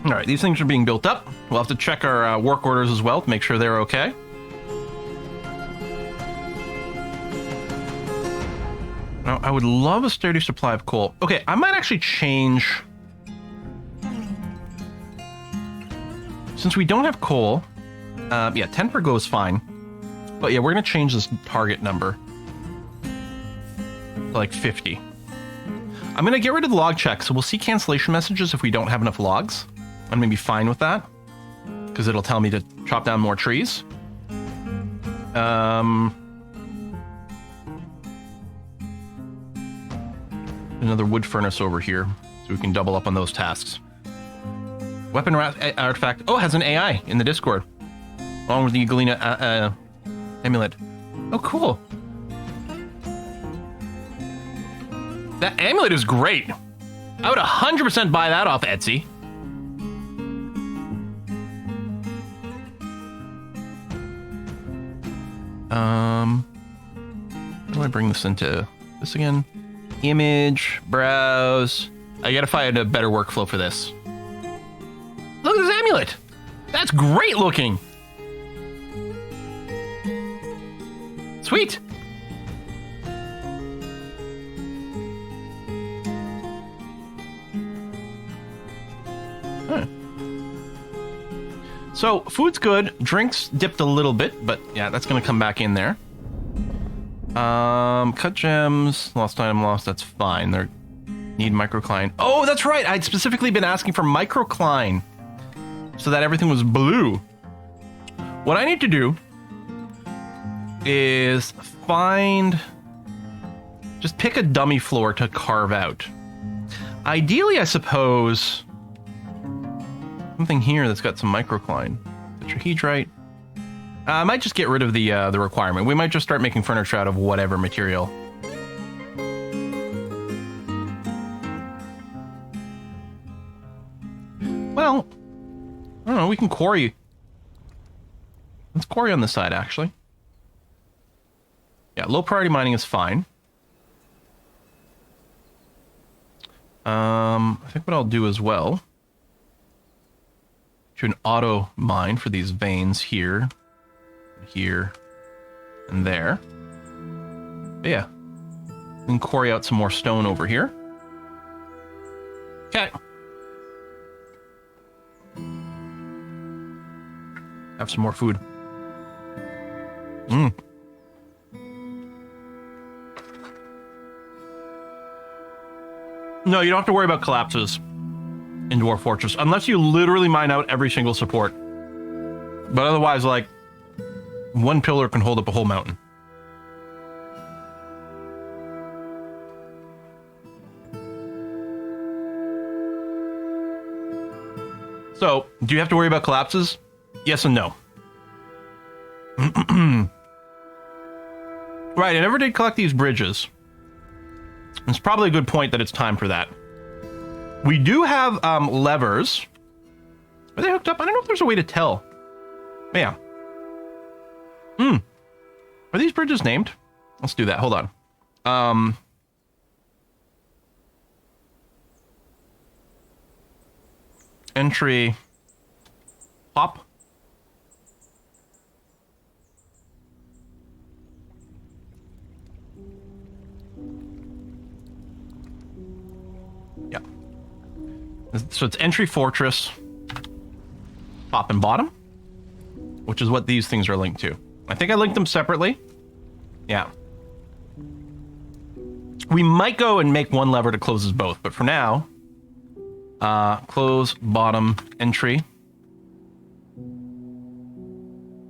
All right, these things are being built up. We'll have to check our work orders as well to make sure they're okay. Now, I would love a sturdy supply of coal. Okay, I might actually change... Since we don't have coal, yeah, 10 per go is fine. But yeah, we're going to change this target number to like 50. I'm going to get rid of the log check, so we'll see cancellation messages if we don't have enough logs. I'm going to be fine with that, because it'll tell me to chop down more trees. Another wood furnace over here, so we can double up on those tasks. Weapon artifact. Oh, it has an AI in the Discord, along with the Galena amulet. Oh, cool. That amulet is great. I would 100% buy that off Etsy. How do I bring this into this again? Image, browse. I gotta find a better workflow for this. Look at this amulet. That's great looking. Sweet. Huh. So food's good. Drinks dipped a little bit, but yeah, that's gonna come back in there. Cut gems, lost item lost, that's fine. They need microcline. Oh, that's right. I'd specifically been asking for microcline so that everything was blue. What I need to do is just pick a dummy floor to carve out. Ideally, I suppose, something here that's got some microcline. Tetrahedrite. I might just get rid of the requirement. We might just start making furniture out of whatever material. Well, I don't know. We can quarry. Let's quarry on this side, actually. Yeah, low priority mining is fine. I think what I'll do as well, do an auto mine for these veins here. Here and there. But yeah, and quarry out some more stone over here. Okay. Have some more food. No, you don't have to worry about collapses in Dwarf Fortress unless you literally mine out every single support. But otherwise, like, one pillar can hold up a whole mountain. So, do you have to worry about collapses? Yes and no. Right, I never did collect these bridges. It's probably a good point that it's time for that. We do have levers. Are they hooked up? I don't know if there's a way to tell. But yeah. Are these bridges named? Let's do that. Hold on. Entry. Pop. Yeah. So it's entry fortress. Top and bottom. Which is what these things are linked to. I think I linked them separately. Yeah. We might go and make one lever to close both, but for now, close bottom entry.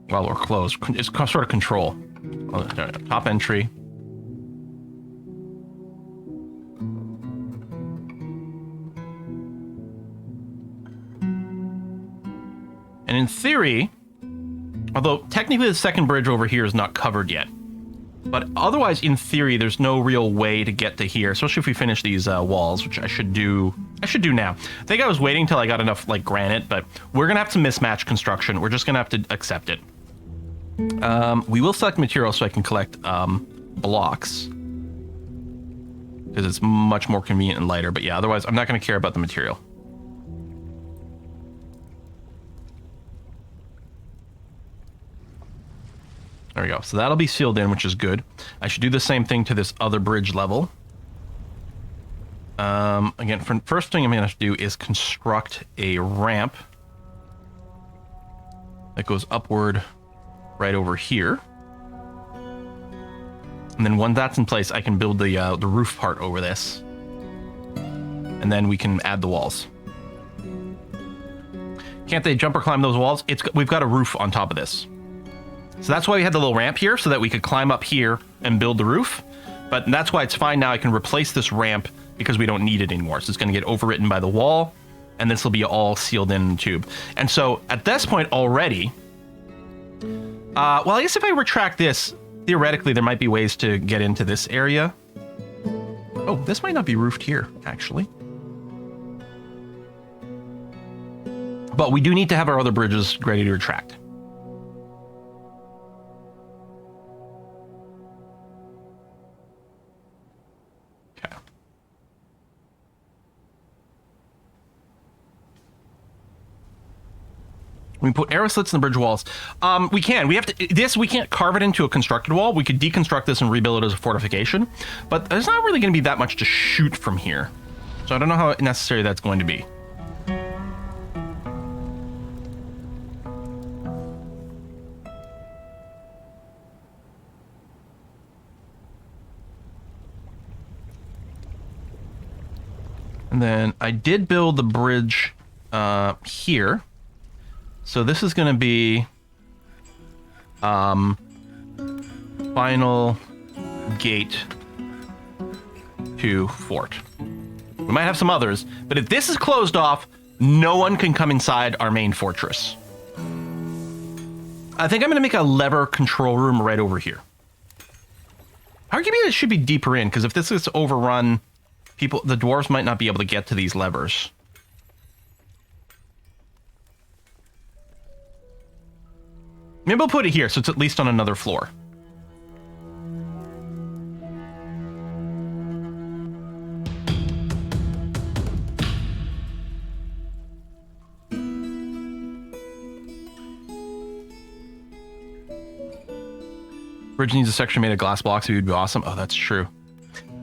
Well, or close. It's sort of control. Top entry. And in theory, although technically the second bridge over here is not covered yet, but otherwise in theory there's no real way to get to here, especially if we finish these walls, which I should do now. I think I was waiting till I got enough like granite, but we're gonna have to mismatch construction. We're just gonna have to accept it. We will select material so I can collect blocks, because it's much more convenient and lighter. But yeah, otherwise I'm not gonna care about the material. There we go. So that'll be sealed in, which is good. I should do the same thing to this other bridge level. Again, first thing I'm going to have to do is construct a ramp that goes upward right over here. And then once that's in place, I can build the roof part over this. and then we can add the walls. Can't they jump or climb those walls? We've got a roof on top of this. So that's why we had the little ramp here, so that we could climb up here and build the roof. But that's why it's fine now. I can replace this ramp because we don't need it anymore. So it's going to get overwritten by the wall, and this will be all sealed in the tube. And so at this point already, well, I guess if I retract this, theoretically there might be ways to get into this area. Oh, this might not be roofed here, actually. But we do need to have our other bridges ready to retract. Okay. We put arrow slits in the bridge walls. We can. We have to. This we can't carve it into a constructed wall. We could deconstruct this and rebuild it as a fortification, but there's not really going to be that much to shoot from here. So I don't know how necessary that's going to be. And then I did build the bridge here. So this is going to be final gate to fort. We might have some others, but if this is closed off, no one can come inside our main fortress. I think I'm going to make a lever control room right over here. Arguably, it should be deeper in, because if this is overrun, the dwarves might not be able to get to these levers. Maybe we'll put it here, so it's at least on another floor. Bridge needs a section made of glass blocks, so it would be awesome. Oh, that's true.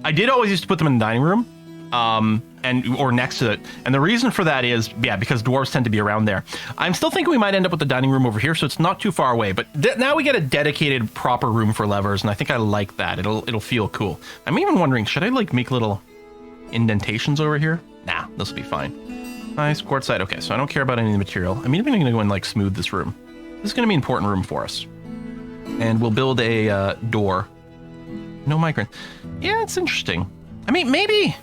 I did always used to put them in the dining room, or next to it. And the reason for that is, yeah, because dwarves tend to be around there. I'm still thinking we might end up with the dining room over here, so it's not too far away. But now we get a dedicated, proper room for levers, and I think I like that. It'll feel cool. I'm even wondering, should I like make little indentations over here? Nah, this will be fine. Nice quartzite. Okay, so I don't care about any of the material. I'm even going to go and like smooth this room. This is going to be an important room for us. And we'll build a door. No migrant. Yeah, it's interesting. I mean, maybe...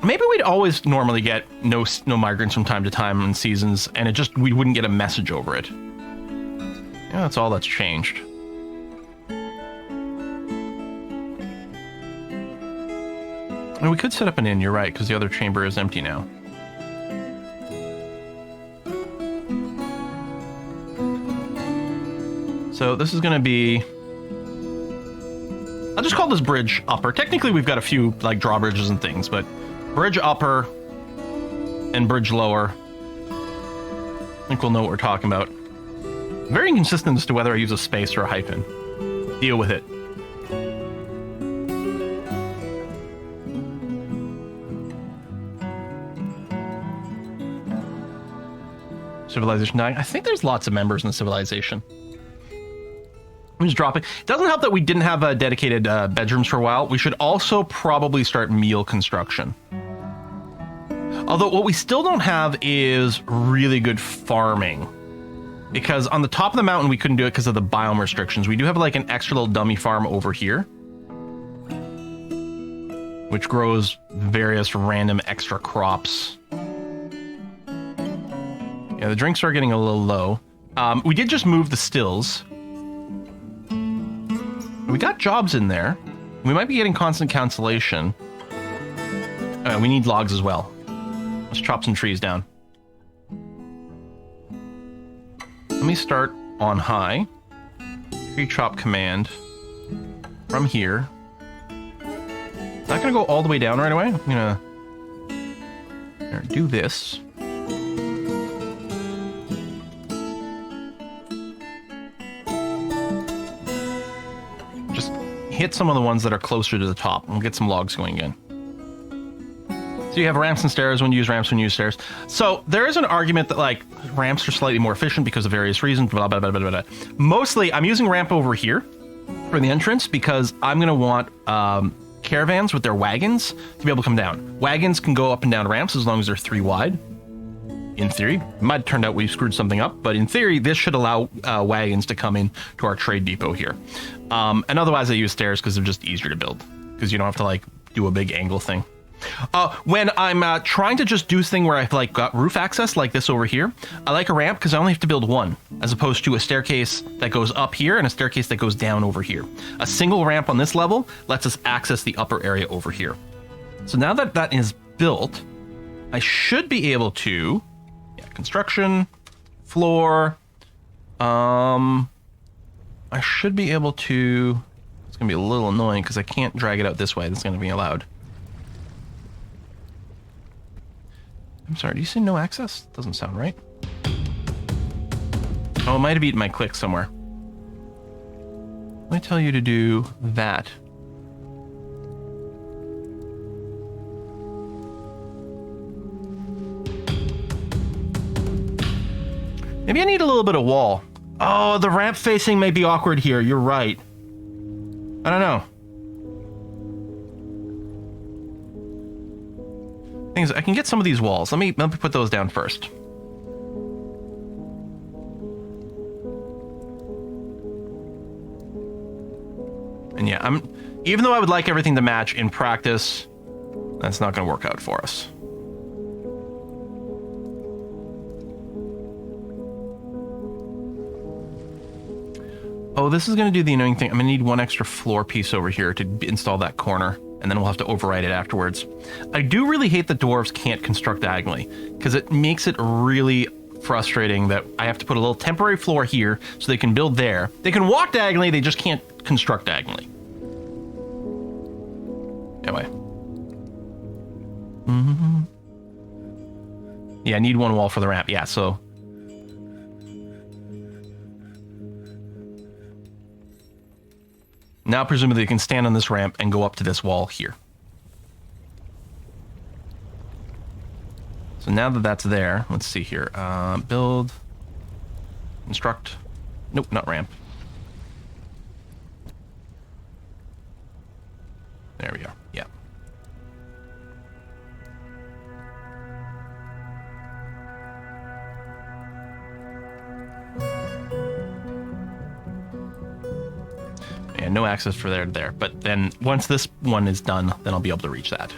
maybe we'd always normally get no migrants from time to time in seasons, and we wouldn't get a message over it. Yeah, that's all that's changed. And we could set up an inn, you're right, because the other chamber is empty now. So this is going to be... I'll just call this bridge upper. Technically, we've got a few like drawbridges and things, but bridge upper and bridge lower. I think we'll know what we're talking about. Very inconsistent as to whether I use a space or a hyphen. Deal with it. Civilization 9. I think there's lots of members in the civilization. I'm just dropping. It doesn't help that we didn't have dedicated bedrooms for a while. We should also probably start meal construction. Although what we still don't have is really good farming. Because on the top of the mountain, we couldn't do it because of the biome restrictions. We do have like an extra little dummy farm over here, which grows various random extra crops. Yeah, the drinks are getting a little low. We did just move the stills. We got jobs in there. We might be getting constant cancellation. We need logs as well. Let's chop some trees down. Let me start on high. Tree chop command from here. Not gonna go all the way down right away. I'm gonna do this. Hit some of the ones that are closer to the top. We'll get some logs going again. So you have ramps and stairs when you use ramps, when you use stairs. So there is an argument that like ramps are slightly more efficient because of various reasons, blah, blah, blah, blah, blah. Mostly I'm using ramp over here for the entrance because I'm going to want caravans with their wagons to be able to come down. Wagons can go up and down ramps as long as they're 3 wide. In theory, it might have turned out we screwed something up, but in theory, this should allow wagons to come in to our trade depot here. And otherwise, I use stairs because they're just easier to build because you don't have to like do a big angle thing. When I'm trying to just do this thing where I've like got roof access like this over here, I like a ramp because I only have to build one as opposed to a staircase that goes up here and a staircase that goes down over here. A single ramp on this level lets us access the upper area over here. So now that that is built, I should be able to, construction, floor, I should be able to, it's gonna be a little annoying because I can't drag it out this way. That's gonna be allowed. I'm sorry, do you say no access? Doesn't sound right. Oh, it might have eaten my click somewhere. Let me tell you to do that. Maybe I need a little bit of wall. Oh, the ramp facing may be awkward here. You're right. I don't know. Thing is, I can get some of these walls. Let me put those down first. And yeah, even though I would like everything to match in practice, that's not going to work out for us. Oh, this is going to do the annoying thing. I'm going to need one extra floor piece over here to install that corner, and then we'll have to override it afterwards. I do really hate that dwarves can't construct diagonally, because it makes it really frustrating that I have to put a little temporary floor here so they can build there. They can walk diagonally, they just can't construct diagonally. Anyway. Yeah, I need one wall for the ramp. Yeah, so... Now, presumably, you can stand on this ramp and go up to this wall here. So now that that's there, let's see here. Build, construct. Nope, not ramp. There we go. Yeah. And no access for there to there. But then once this one is done, then I'll be able to reach that.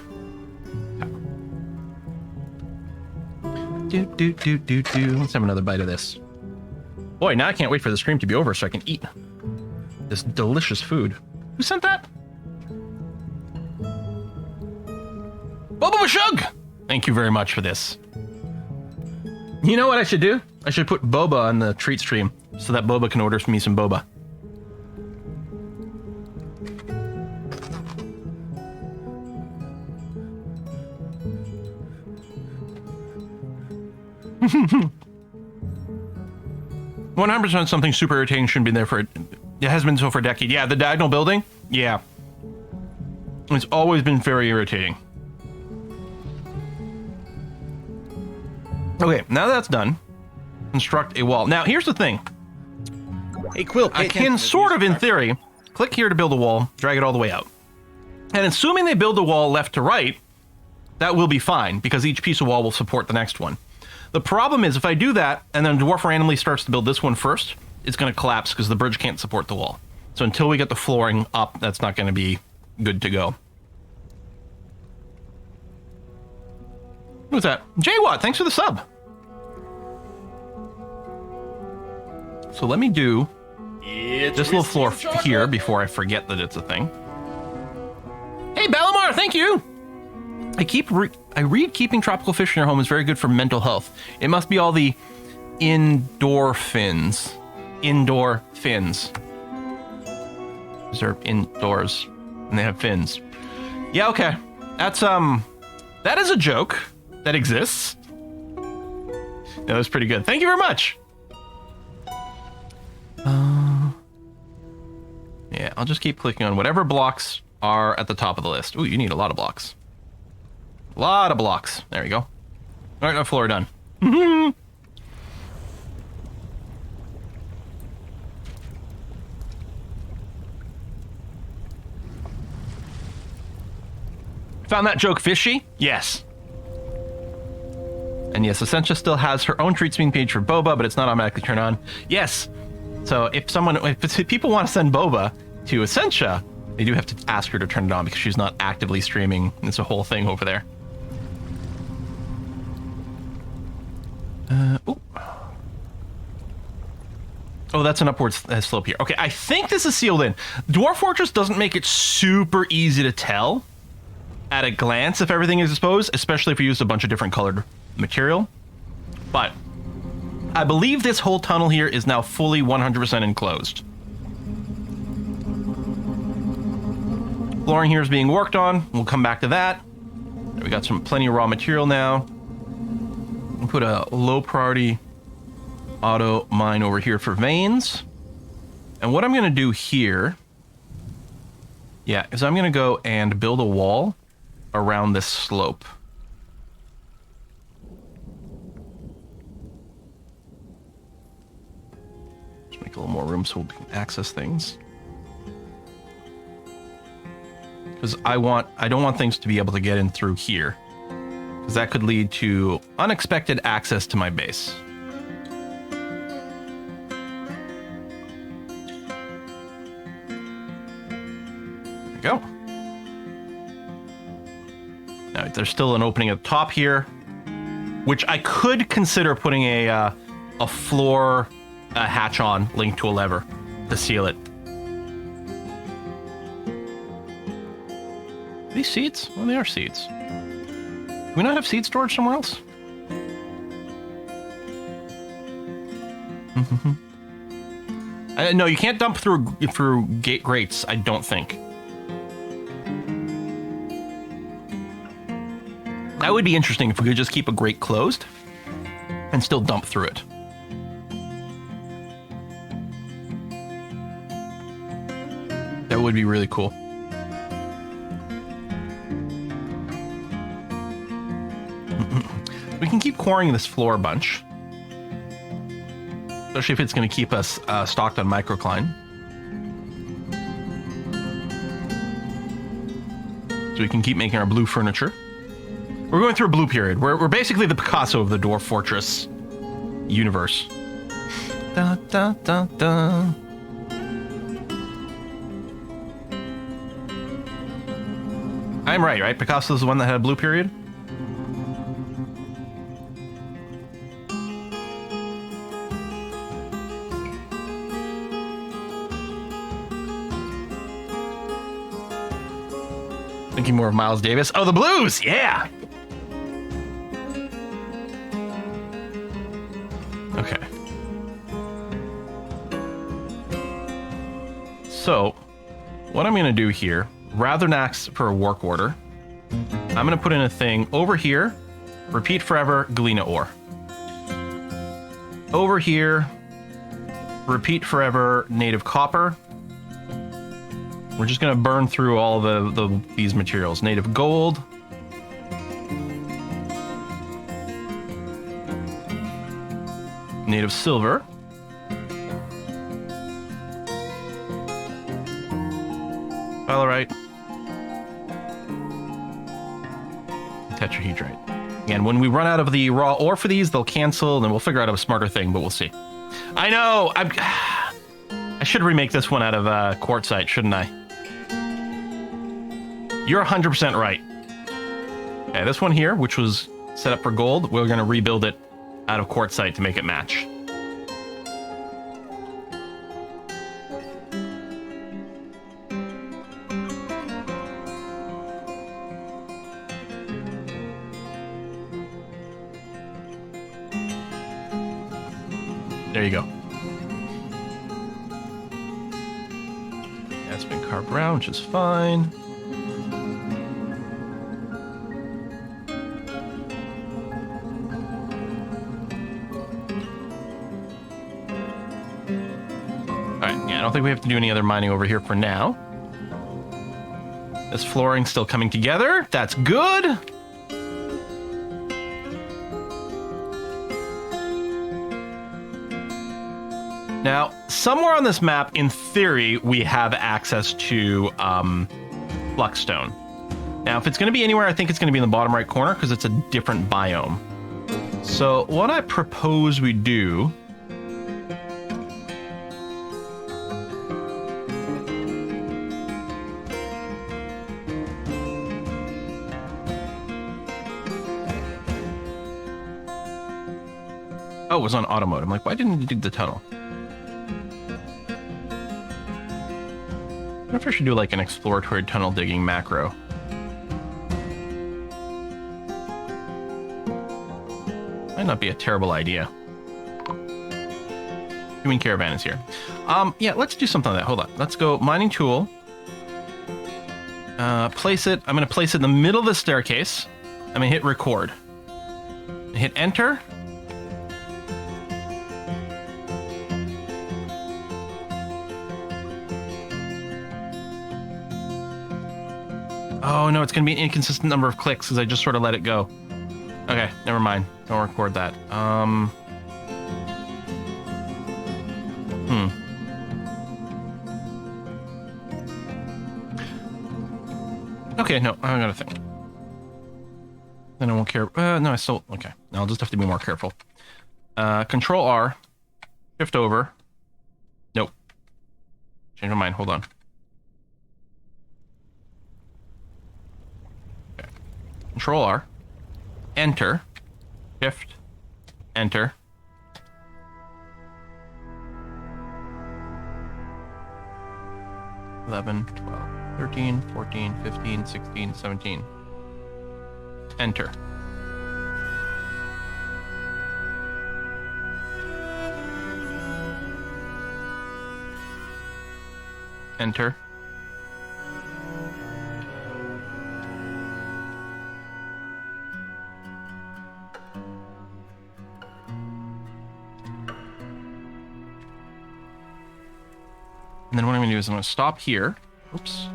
Let's have another bite of this. Boy, now I can't wait for the stream to be over so I can eat this delicious food. Who sent that? Boba Bashug! Thank you very much for this. You know what I should do? I should put Boba on the treat stream so that Boba can order me some boba. "100% something super irritating shouldn't be there for it. It has been so for a decade." Yeah, the diagonal building? Yeah. It's always been very irritating. Okay, now that's done, construct a wall. Now, here's the thing. Hey, Quill, I can sort of, in theory, click here to build a wall, drag it all the way out. And assuming they build the wall left to right, that will be fine, because each piece of wall will support the next one. The problem is, if I do that, and then Dwarf randomly starts to build this one first, it's going to collapse because the bridge can't support the wall. So until we get the flooring up, that's not going to be good to go. Who's that? J-Watt, thanks for the sub. So let me do this little floor here before I forget that it's a thing. Hey, Balamar, thank you! I read keeping tropical fish in your home is very good for mental health. It must be all the endorphins. Indoor fins. They're indoors, and they have fins. Yeah, okay. That's, that is a joke that exists. Yeah, that's pretty good. Thank you very much. Yeah, I'll just keep clicking on whatever blocks are at the top of the list. Ooh, you need a lot of blocks. A lot of blocks. There you go. All right, no floor done. Found that joke fishy? Yes. And yes, Essentia still has her own treat being page for Boba, but it's not automatically turned on. Yes. So if people want to send Boba to Essentia, they do have to ask her to turn it on because she's not actively streaming. It's a whole thing over there. Ooh. Oh, that's an upward slope here. Okay, I think this is sealed in. Dwarf Fortress doesn't make it super easy to tell at a glance if everything is exposed, especially if you use a bunch of different colored material. But I believe this whole tunnel here is now fully 100% enclosed. Flooring here is being worked on. We'll come back to that. We got plenty of raw material now. We'll put a low priority auto mine over here for veins. And what I'm going to do here, is I'm going to go and build a wall around this slope. Just make a little more room so we can access things. Because I don't want things to be able to get in through here, because that could lead to unexpected access to my base. There we go. Now there's still an opening at the top here, which I could consider putting a floor hatch on linked to a lever to seal it. These seeds? Well, they are seeds. Do we not have seed storage somewhere else? No, you can't dump through gate grates, I don't think. That would be interesting if we could just keep a grate closed and still dump through it. That would be really cool. We can keep quarrying this floor a bunch, especially if it's going to keep us stocked on microcline. So we can keep making our blue furniture. We're going through a blue period. We're basically the Picasso of the Dwarf Fortress universe. Da, da, da, da. I'm right? Picasso's the one that had a blue period? Thinking more of Miles Davis. Oh, the blues! Yeah! Okay. So, what I'm going to do here, rather than ask for a work order, I'm going to put in a thing over here, repeat forever, Galena ore. Over here, repeat forever, native copper. We're just going to burn through all these materials. Native gold. Native silver. Pyrite. Tetrahedrite. Again, when we run out of the raw ore for these, they'll cancel, and then we'll figure out a smarter thing, but we'll see. I know! I should remake this one out of quartzite, shouldn't I? You're 100% right. Okay, this one here, which was set up for gold, we're going to rebuild it out of quartzite to make it match. There you go. That's been carved around, which is fine. I don't think we have to do any other mining over here for now. This flooring's still coming together. That's good. Now, somewhere on this map, in theory, we have access to Fluxstone. Now, if it's going to be anywhere, I think it's going to be in the bottom right corner because it's a different biome. So what I propose we do... Oh, it was on auto mode. I'm like, why didn't you dig the tunnel? I wonder if I should do like an exploratory tunnel digging macro. Might not be a terrible idea. Human caravan is here. Yeah, let's do something like that. Hold on. Let's go mining tool. Place it. I'm going to place it in the middle of the staircase. I'm going to hit record. Hit enter. Oh no, it's going to be an inconsistent number of clicks because I just sort of let it go. Okay, never mind. Don't record that. Okay, no, I got a thing. Then I won't care. No, I still... Okay, no, I'll just have to be more careful. Control R. Shift over. Nope. Change my mind. Hold on. Okay. Control R. Enter. Shift. Enter. $11, $12, $13, $14, $15, $16, $17. Enter. Enter. And then what I'm going to do is I'm going to stop here. Oops.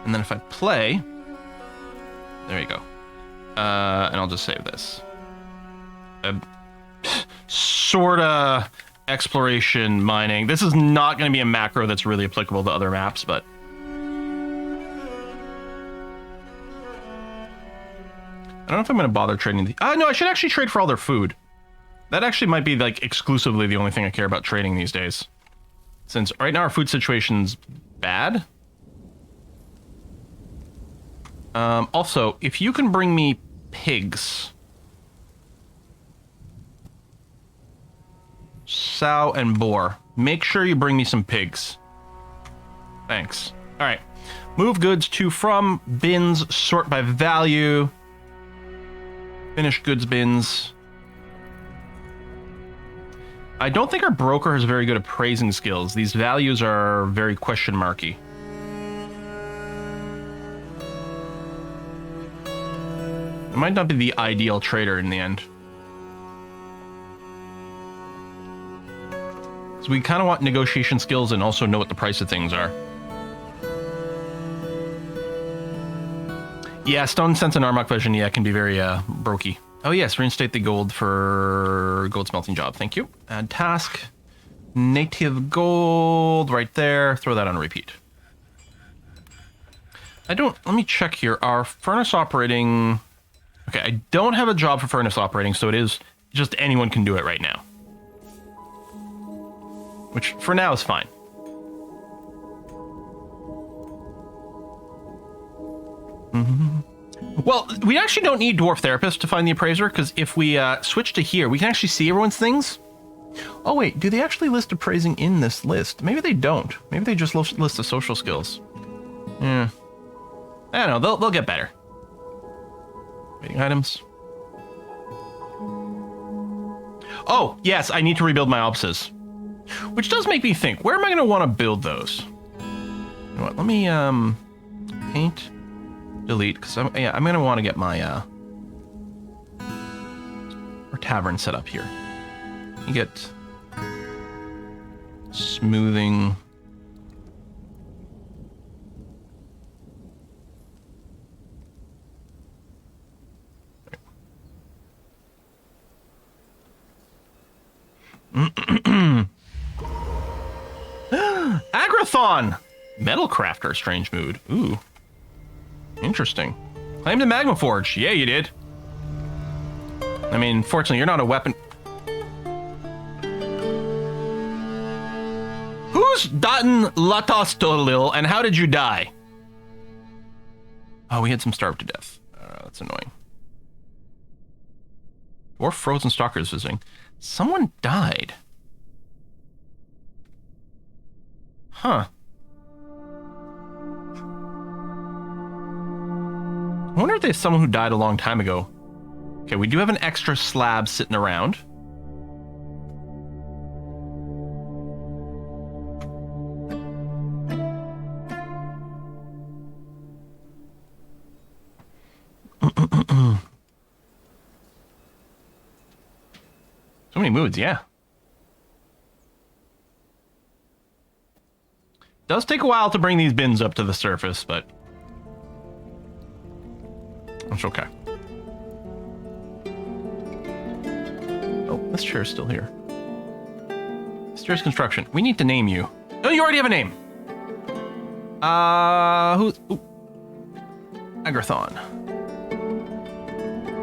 And then if I play... There you go. And I'll just save this. Sorta exploration mining. This is not going to be a macro that's really applicable to other maps, but... I don't know if I'm going to bother trading the... no, I should actually trade for all their food. That actually might be like exclusively the only thing I care about trading these days. Since right now our food situation's bad. Also, if you can bring me pigs. Sow and boar. Make sure you bring me some pigs. Thanks. Alright. Move goods to from bins. Sort by value. Finished goods bins. I don't think our broker has very good appraising skills. These values are very question marky. It might not be the ideal trader in the end. So we kind of want negotiation skills and also know what the price of things are. Yeah, Stone Sense and Armok Vision, yeah, can be very brokey. Oh yes, reinstate the gold for gold smelting job. Thank you. Add task. Native gold right there. Throw that on repeat. Let me check here. Our furnace operating... Okay, I don't have a job for furnace operating, so it is just anyone can do it right now. Which for now is fine. Well, we actually don't need Dwarf Therapist to find the appraiser, because if we switch to here, we can actually see everyone's things. Oh wait, do they actually list appraising in this list? Maybe they don't. Maybe they just list the social skills. Yeah. I don't know, they'll get better. Waiting items. Oh, yes, I need to rebuild my opses. Which does make me think, where am I going to want to build those? You know what, let me paint, delete, because I'm going to want to get my our tavern set up here. You get smoothing. Agrathon! Metal crafter, strange mood. Ooh. Interesting. Claimed a Magma Forge. Yeah, you did. I mean, fortunately, you're not a weapon. Who's Datan Latostolil, and how did you die? Oh, we had some starved to death. That's annoying. Dwarf Frozen Stalkers visiting. Someone died. Huh. I wonder if there's someone who died a long time ago. Okay, we do have an extra slab sitting around. So many moods, yeah. Does take a while to bring these bins up to the surface, but it's okay. Oh, this chair's still here. Stairs construction. We need to name you. Oh, you already have a name. Who's... Agathon.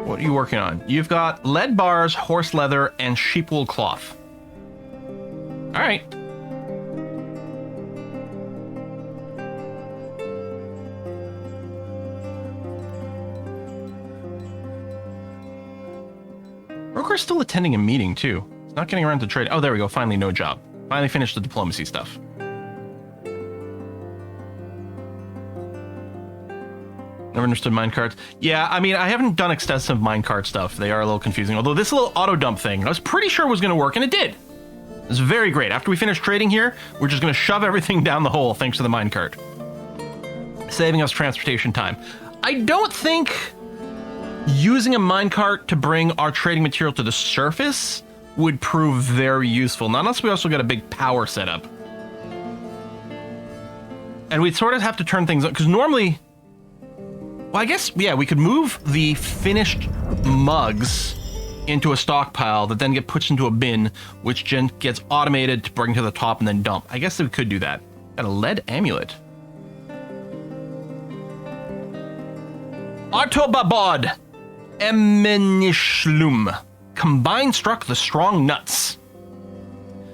What are you working on? You've got lead bars, horse leather, and sheep wool cloth. All right. Broker's still attending a meeting, too. He's not getting around to trade. Oh, there we go. Finally, no job. Finally finished the diplomacy stuff. Never understood minecarts. Yeah, I mean, I haven't done extensive minecart stuff. They are a little confusing. Although this little auto dump thing, I was pretty sure was going to work, and it did. It was very great. After we finish trading here, we're just going to shove everything down the hole thanks to the minecart. Saving us transportation time. I don't think using a minecart to bring our trading material to the surface would prove very useful. Not unless we also got a big power setup. And we'd sort of have to turn things up, because normally... Well, I guess, yeah, we could move the finished mugs into a stockpile that then get pushed into a bin, which gets automated to bring to the top and then dump. I guess we could do that. Got a lead amulet. Artobabod Emenishlum. Combined struck the strong nuts.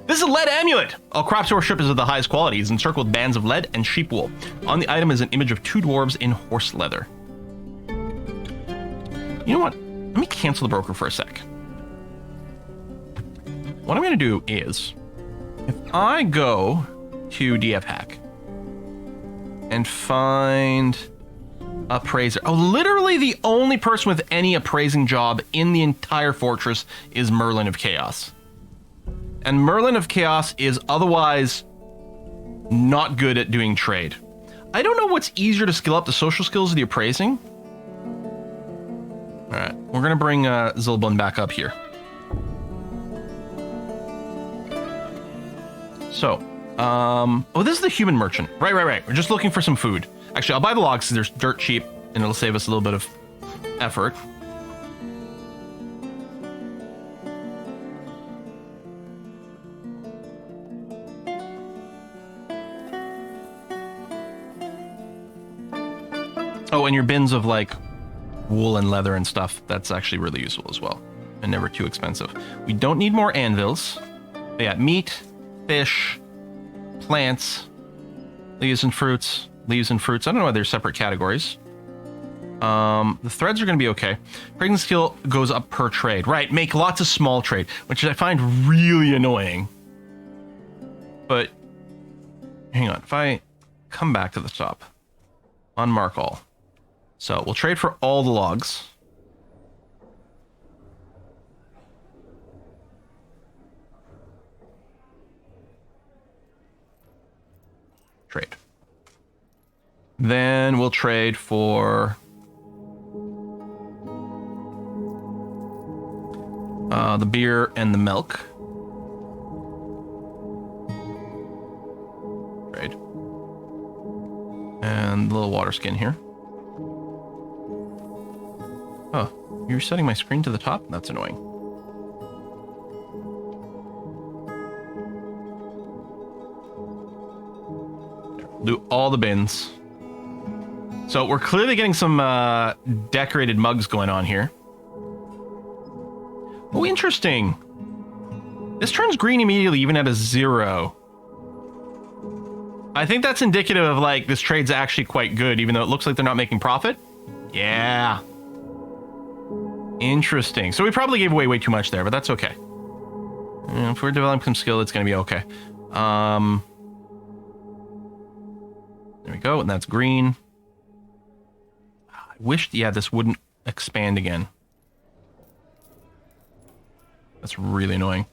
This is a lead amulet. All crop worship is of the highest quality. It's encircled with bands of lead and sheep wool. On the item is an image of two dwarves in horse leather. You know what? Let me cancel the broker for a sec. What I'm going to do is, if I go to DF Hack and find appraiser. Oh, literally the only person with any appraising job in the entire fortress is Merlin of Chaos. And Merlin of Chaos is otherwise not good at doing trade. I don't know what's easier to skill up, the social skills or the appraising. All right, we're going to bring Zilbun back up here. So, oh, this is the human merchant. Right. We're just looking for some food. Actually, I'll buy the logs because they're dirt cheap and it'll save us a little bit of effort. Oh, and your bins of like wool and leather and stuff, that's actually really useful as well. And never too expensive. We don't need more anvils. But yeah, meat, fish, plants, leaves and fruits. Leaves and fruits. I don't know why they're separate categories. The threads are going to be okay. Trading skill goes up per trade. Right, make lots of small trade, which I find really annoying. But, hang on. If I come back to the top, unmark all. So, we'll trade for all the logs. Trade. Then we'll trade for the beer and the milk. Trade. And the little water skin here. Oh, you're setting my screen to the top? That's annoying. Do all the bins. So we're clearly getting some decorated mugs going on here. Oh, interesting. This turns green immediately, even at a 0. I think that's indicative of, like, this trade's actually quite good, even though it looks like they're not making profit. Yeah. Interesting. So we probably gave away way too much there, but that's okay. If we're developing some skill, it's going to be okay. There we go, and that's green. I wish, yeah, this wouldn't expand again. That's really annoying.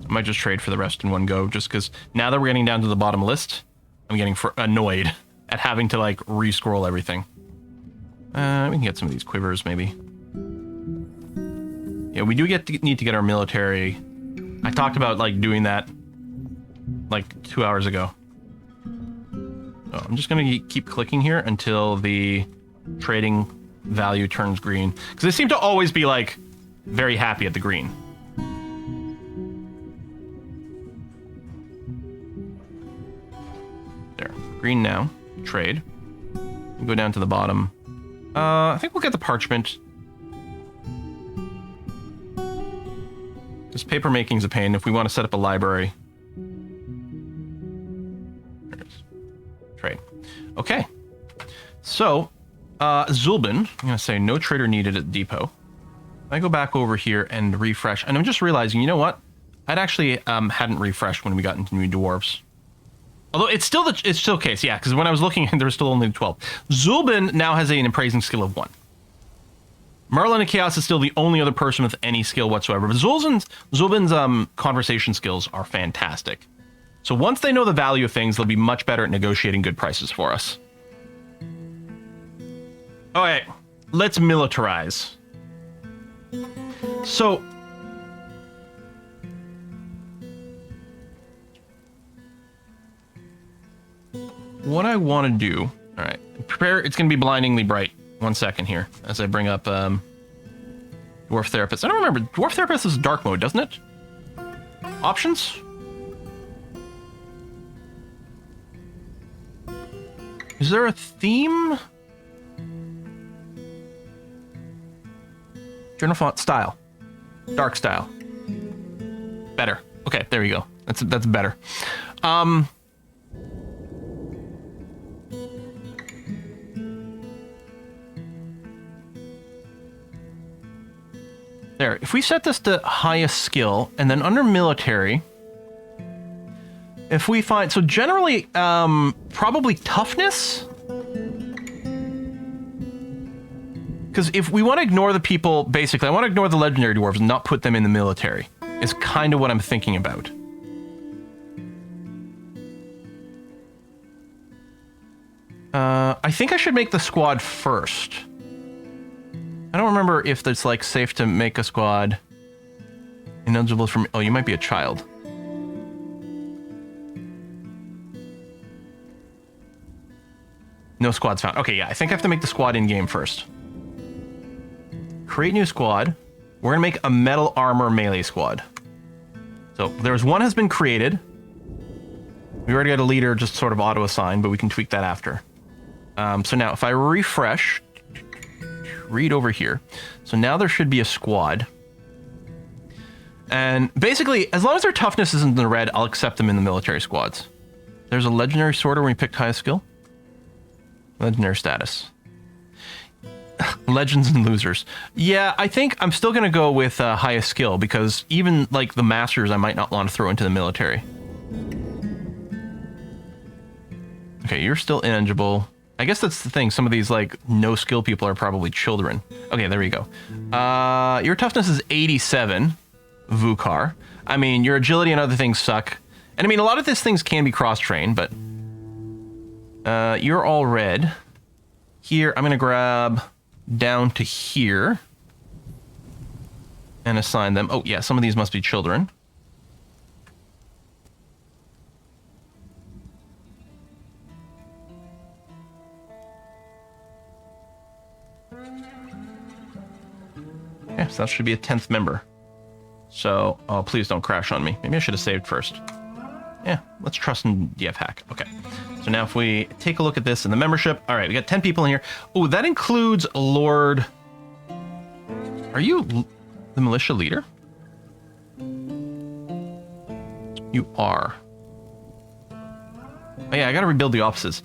I might just trade for the rest in one go, just because now that we're getting down to the bottom list, I'm getting annoyed at having to, like, re-scroll everything. We can get some of these quivers, maybe. Yeah, we do need to get our military. I talked about, like, doing that, like, 2 hours ago. So I'm just going to keep clicking here until the trading value turns green. Because they seem to always be, like, very happy at the green. There. Green now. Trade. We'll go down to the bottom. I think we'll get the parchment. Because paper making's a pain if we want to set up a library. Trade. Okay. So, Zulbin, I'm going to say no trader needed at the depot. I go back over here and refresh, and I'm just realizing, you know what? I'd actually hadn't refreshed when we got into new dwarves. Although it's still the case, yeah, because when I was looking, there was still only 12. Zulbin now has an appraising skill of 1. Merlin and Chaos is still the only other person with any skill whatsoever, but Zulbin's conversation skills are fantastic. So once they know the value of things, they'll be much better at negotiating good prices for us. Alright, let's militarize. So, what I want to do... Alright, prepare... It's going to be blindingly bright. 1 second here, as I bring up Dwarf Therapist. I don't remember. Dwarf Therapist is dark mode, doesn't it? Options? Is there a theme? Journal font style. Dark style. Better. Okay, there you go. That's better. There. If we set this to highest skill, and then under military, if we find... So generally, probably toughness? Because if we want to ignore the people, basically, I want to ignore the legendary dwarves and not put them in the military, is kind of what I'm thinking about. I think I should make the squad first. I don't remember if it's, like, safe to make a squad ineligible from... Oh, you might be a child. No squads found. Okay, yeah, I think I have to make the squad in-game first. Create new squad. We're gonna make a metal armor melee squad. So, there's one has been created. We already got a leader just sort of auto-assigned, but we can tweak that after. So now, if I refresh... Read over here. So now there should be a squad. And basically, as long as their toughness isn't in the red, I'll accept them in the military squads. There's a legendary sorter when we picked highest skill. Legendary status. Legends and losers. Yeah, I think I'm still going to go with highest skill, because even like the masters I might not want to throw into the military. Okay, you're still ineligible. I guess that's the thing. Some of these, like, no-skill people are probably children. Okay, there you go. Your toughness is 87, Vukar. I mean, your agility and other things suck. And I mean, a lot of these things can be cross-trained, but... you're all red. Here, I'm going to grab down to here. And assign them. Oh, yeah, some of these must be children. Yeah, so that should be a 10th member. So, please don't crash on me. Maybe I should have saved first. Yeah, let's trust in DF hack. Okay. So now if we take a look at this in the membership, all right, we got 10 people in here. Oh, that includes Lord. Are you the militia leader? You are. Oh yeah, I gotta rebuild the offices.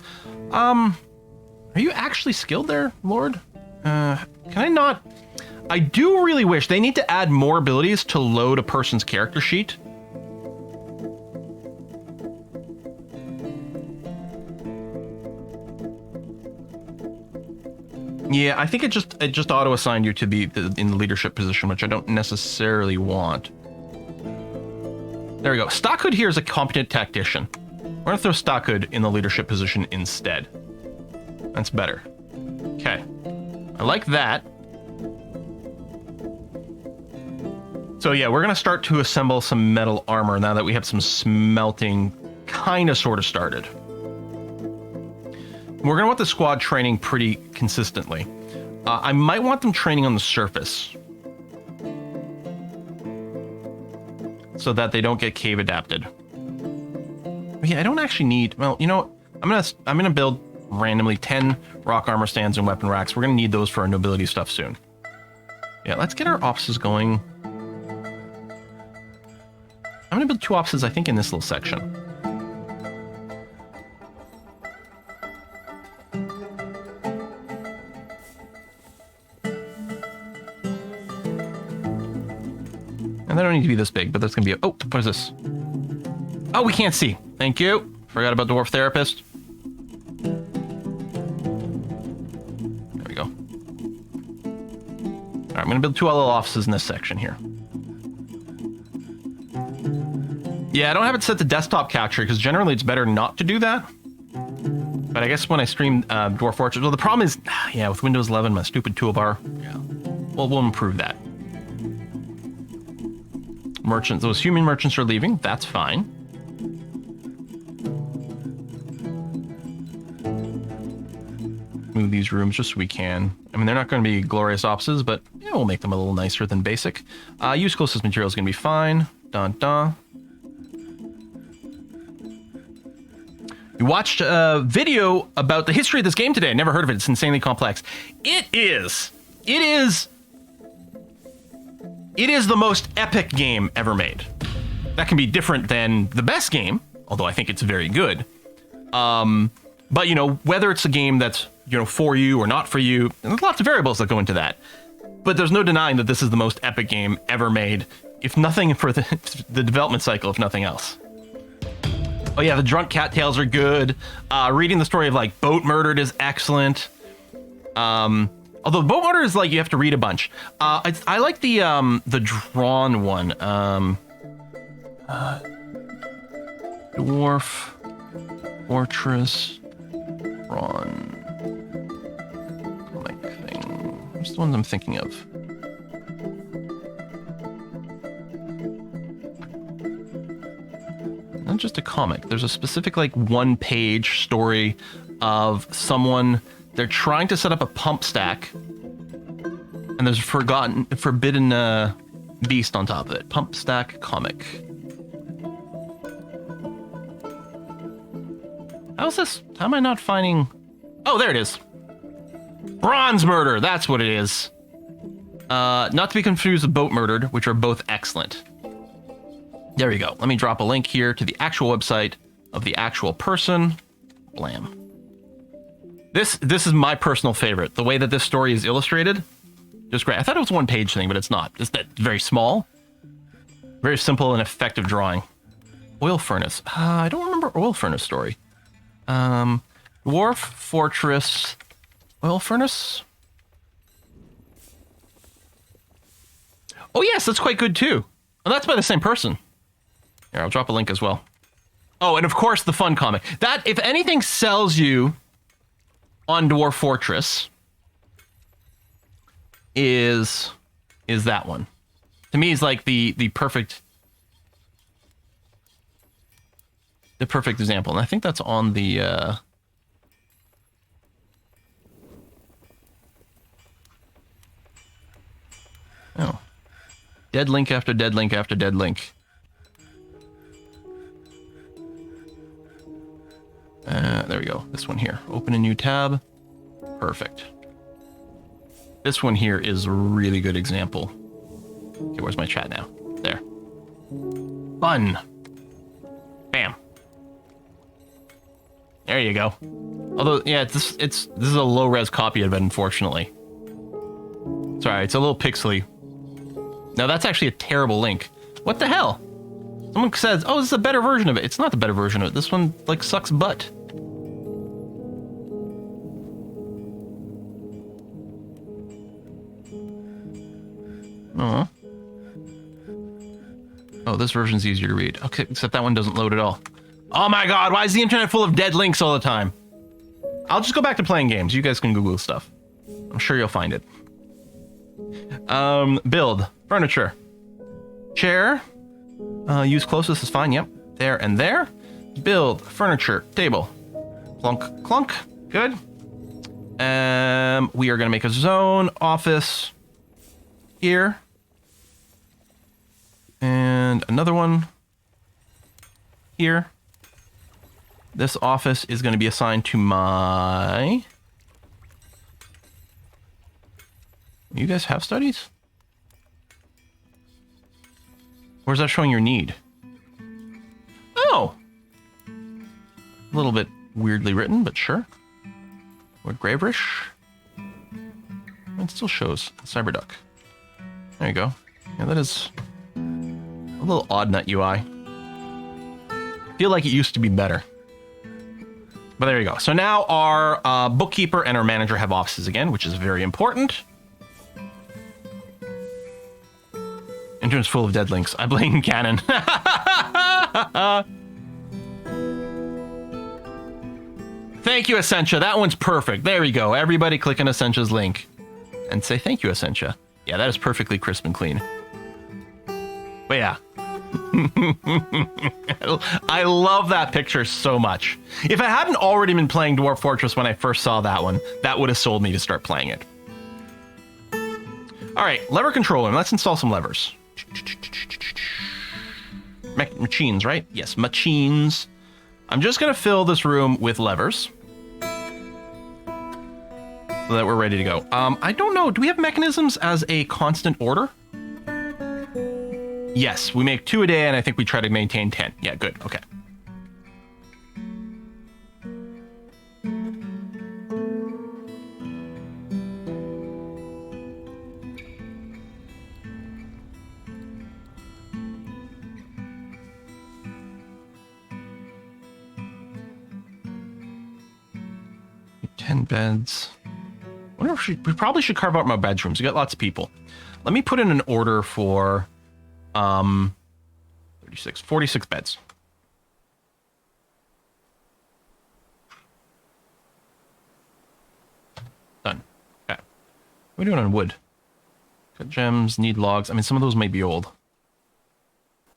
Are you actually skilled there, Lord? Can I not? I do really wish they need to add more abilities to load a person's character sheet. Yeah, I think it just auto assigned you to be in the leadership position, which I don't necessarily want. There we go. Stockhood here is a competent tactician. We're gonna throw Stockhood in the leadership position instead. That's better. Okay, I like that. So yeah, we're gonna start to assemble some metal armor now that we have some smelting kind of sort of started. We're gonna want the squad training pretty consistently. I might want them training on the surface so that they don't get cave adapted. But yeah, I don't actually need. Well, you know, I'm gonna build randomly 10 rock armor stands and weapon racks. We're gonna need those for our nobility stuff soon. Yeah, let's get our offices going. I'm gonna build 2 offices, I think, in this little section. And they don't need to be this big, but that's gonna be oh, what is this? Oh, we can't see. Thank you. Forgot about Dwarf Therapist. There we go. All right, I'm gonna build 2 little offices in this section here. Yeah, I don't have it set to desktop capture because generally it's better not to do that. But I guess when I stream Dwarf Fortress, well, the problem is, yeah, with Windows 11, my stupid toolbar. Yeah, well, we'll improve that. Merchants, those human merchants are leaving. That's fine. Move these rooms just so we can. I mean, they're not going to be glorious offices, but yeah, we'll make them a little nicer than basic. Use closest material is going to be fine. Dun dun. We watched a video about the history of this game today. I never heard of it. It's insanely complex. It is the most epic game ever made. That can be different than the best game, although I think it's very good. But, you know, whether it's a game that's, you know, for you or not for you, and there's lots of variables that go into that. But there's no denying that this is the most epic game ever made, if nothing for the development cycle, if nothing else. Oh yeah, the drunk cattails are good. Reading the story of like Boat Murdered is excellent. Although Boat Murdered is like you have to read a bunch. I like the drawn one. Dwarf Fortress drawn like thing. What's the ones I'm thinking of? Not just a comic. There's a specific like 1-page story of someone. They're trying to set up a pump stack, and there's a forbidden beast on top of it. Pump stack comic. How's this? How am I not finding? Oh, there it is. Bronze Murder. That's what it is. Not to be confused with Boat Murdered, which are both excellent. There we go. Let me drop a link here to the actual website of the actual person. Blam. This is my personal favorite. The way that this story is illustrated, just great. I thought it was a 1-page thing, but it's not. It's that very small, very simple and effective drawing. Oil furnace. I don't remember oil furnace story. Dwarf Fortress oil furnace. Oh yes, that's quite good too. Oh, that's by the same person. Here, I'll drop a link as well. Oh, and of course the fun comic. That, if anything sells you on Dwarf Fortress, is that one. To me, is like the perfect example. And I think that's on the oh. Dead link after dead link after dead link. There we go. This one here. Open a new tab. Perfect. This one here is a really good example. Okay, where's my chat now? There. Fun. Bam. There you go. Although, yeah, this is a low-res copy of it, unfortunately. Sorry, it's a little pixely. Now, that's actually a terrible link. What the hell? Someone says, oh, this is a better version of it. It's not the better version of it. This one, like, sucks butt. Oh, this version's easier to read. Okay, except that one doesn't load at all. Oh my god, why is the internet full of dead links all the time? I'll just go back to playing games. You guys can Google stuff. I'm sure you'll find it. Build. Furniture. Chair. Use closest is fine. Yep. There and there. Build. Furniture. Table. Clunk. Clunk. Good. We are going to make a zone. Office. Here. And another one. Here. This office is going to be assigned to my... You guys have studies? Or is that showing your need? Oh! A little bit weirdly written, but sure. Or graverish. It still shows Cyberduck. There you go. Yeah, that is a little odd nut UI. Feel like it used to be better. But there you go. So now our bookkeeper and our manager have offices again, which is very important. Internet's full of dead links. I blame Canon. Thank you, Essentia. That one's perfect. There we go. Everybody click on Essentia's link and say thank you, Essentia. Yeah, that is perfectly crisp and clean. But yeah. I love that picture so much. If I hadn't already been playing Dwarf Fortress when I first saw that one, that would have sold me to start playing it. All right, lever controller. Let's install some levers. Machines, right? Yes, machines. I'm just going to fill this room with levers so that we're ready to go. I don't know. Do we have mechanisms as a constant order? Yes, we make 2 a day, and I think we try to maintain 10. Yeah, good. Okay. Beds. Wonder if we probably should carve out my bedrooms. We got lots of people. Let me put in an order for 46 beds. Done. Okay. What are we doing on wood? Cut gems, need logs. I mean, some of those may be old.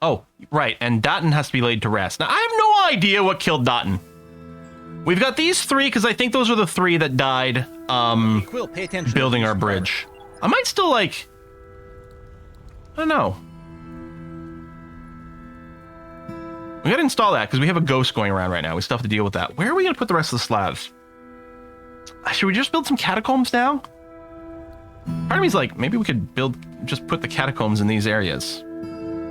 Oh, right. And Dotton has to be laid to rest. Now, I have no idea what killed Dotton. We've got these 3 because I think those are the 3 that died Quill, pay attention building our bridge. I might still like... I don't know. We gotta install that because we have a ghost going around right now. We still have to deal with that. Where are we gonna put the rest of the slabs? Should we just build some catacombs now? Part of me's like, maybe we could just put the catacombs in these areas.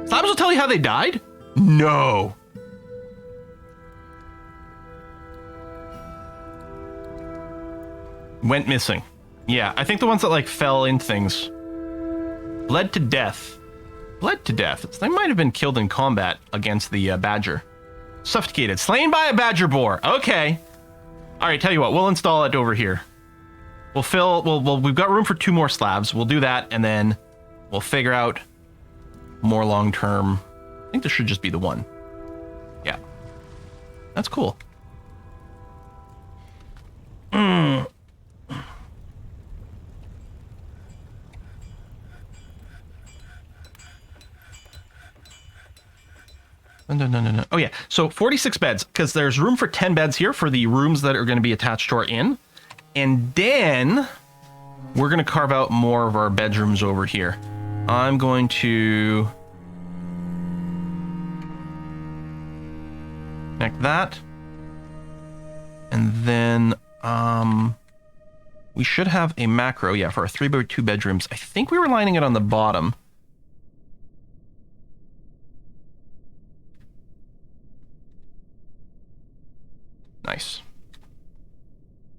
Slabs will tell you how they died? No. Went missing. Yeah, I think the ones that like fell in things. Bled to death. Bled to death. They might have been killed in combat against the badger. Suffocated. Slain by a badger boar. Okay. All right, tell you what, we'll install it over here. We'll we've got room for 2 more slabs. We'll do that, and then we'll figure out more long-term. I think this should just be the one. Yeah. That's cool. No. Oh, yeah. So 46 beds, because there's room for 10 beds here for the rooms that are going to be attached to our inn. And then we're going to carve out more of our bedrooms over here. I'm going to connect that. And then we should have a macro, yeah, for our 3x2 bedrooms. I think we were lining it on the bottom. Nice.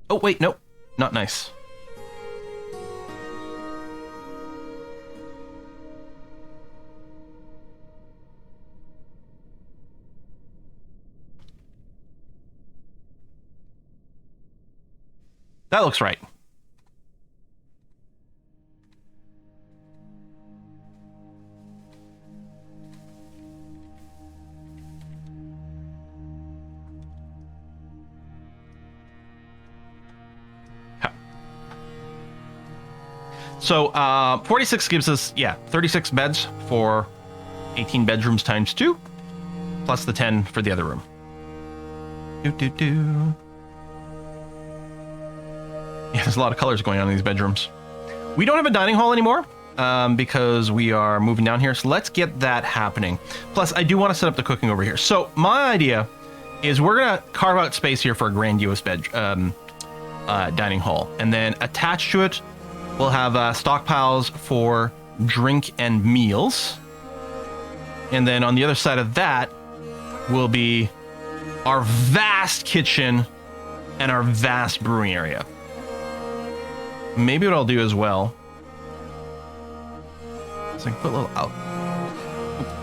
Oh, wait, no, not nice. That looks right. So 46 gives us, yeah, 36 beds for 18 bedrooms times 2, plus the 10 for the other room. Yeah, there's a lot of colors going on in these bedrooms. We don't have a dining hall anymore because we are moving down here. So let's get that happening. Plus, I do want to set up the cooking over here. So my idea is we're going to carve out space here for a grandiose dining hall. And then attached to it, we'll have stockpiles for drink and meals. And then on the other side of that will be our vast kitchen and our vast brewing area. Maybe what I'll do as well is I can put a little out.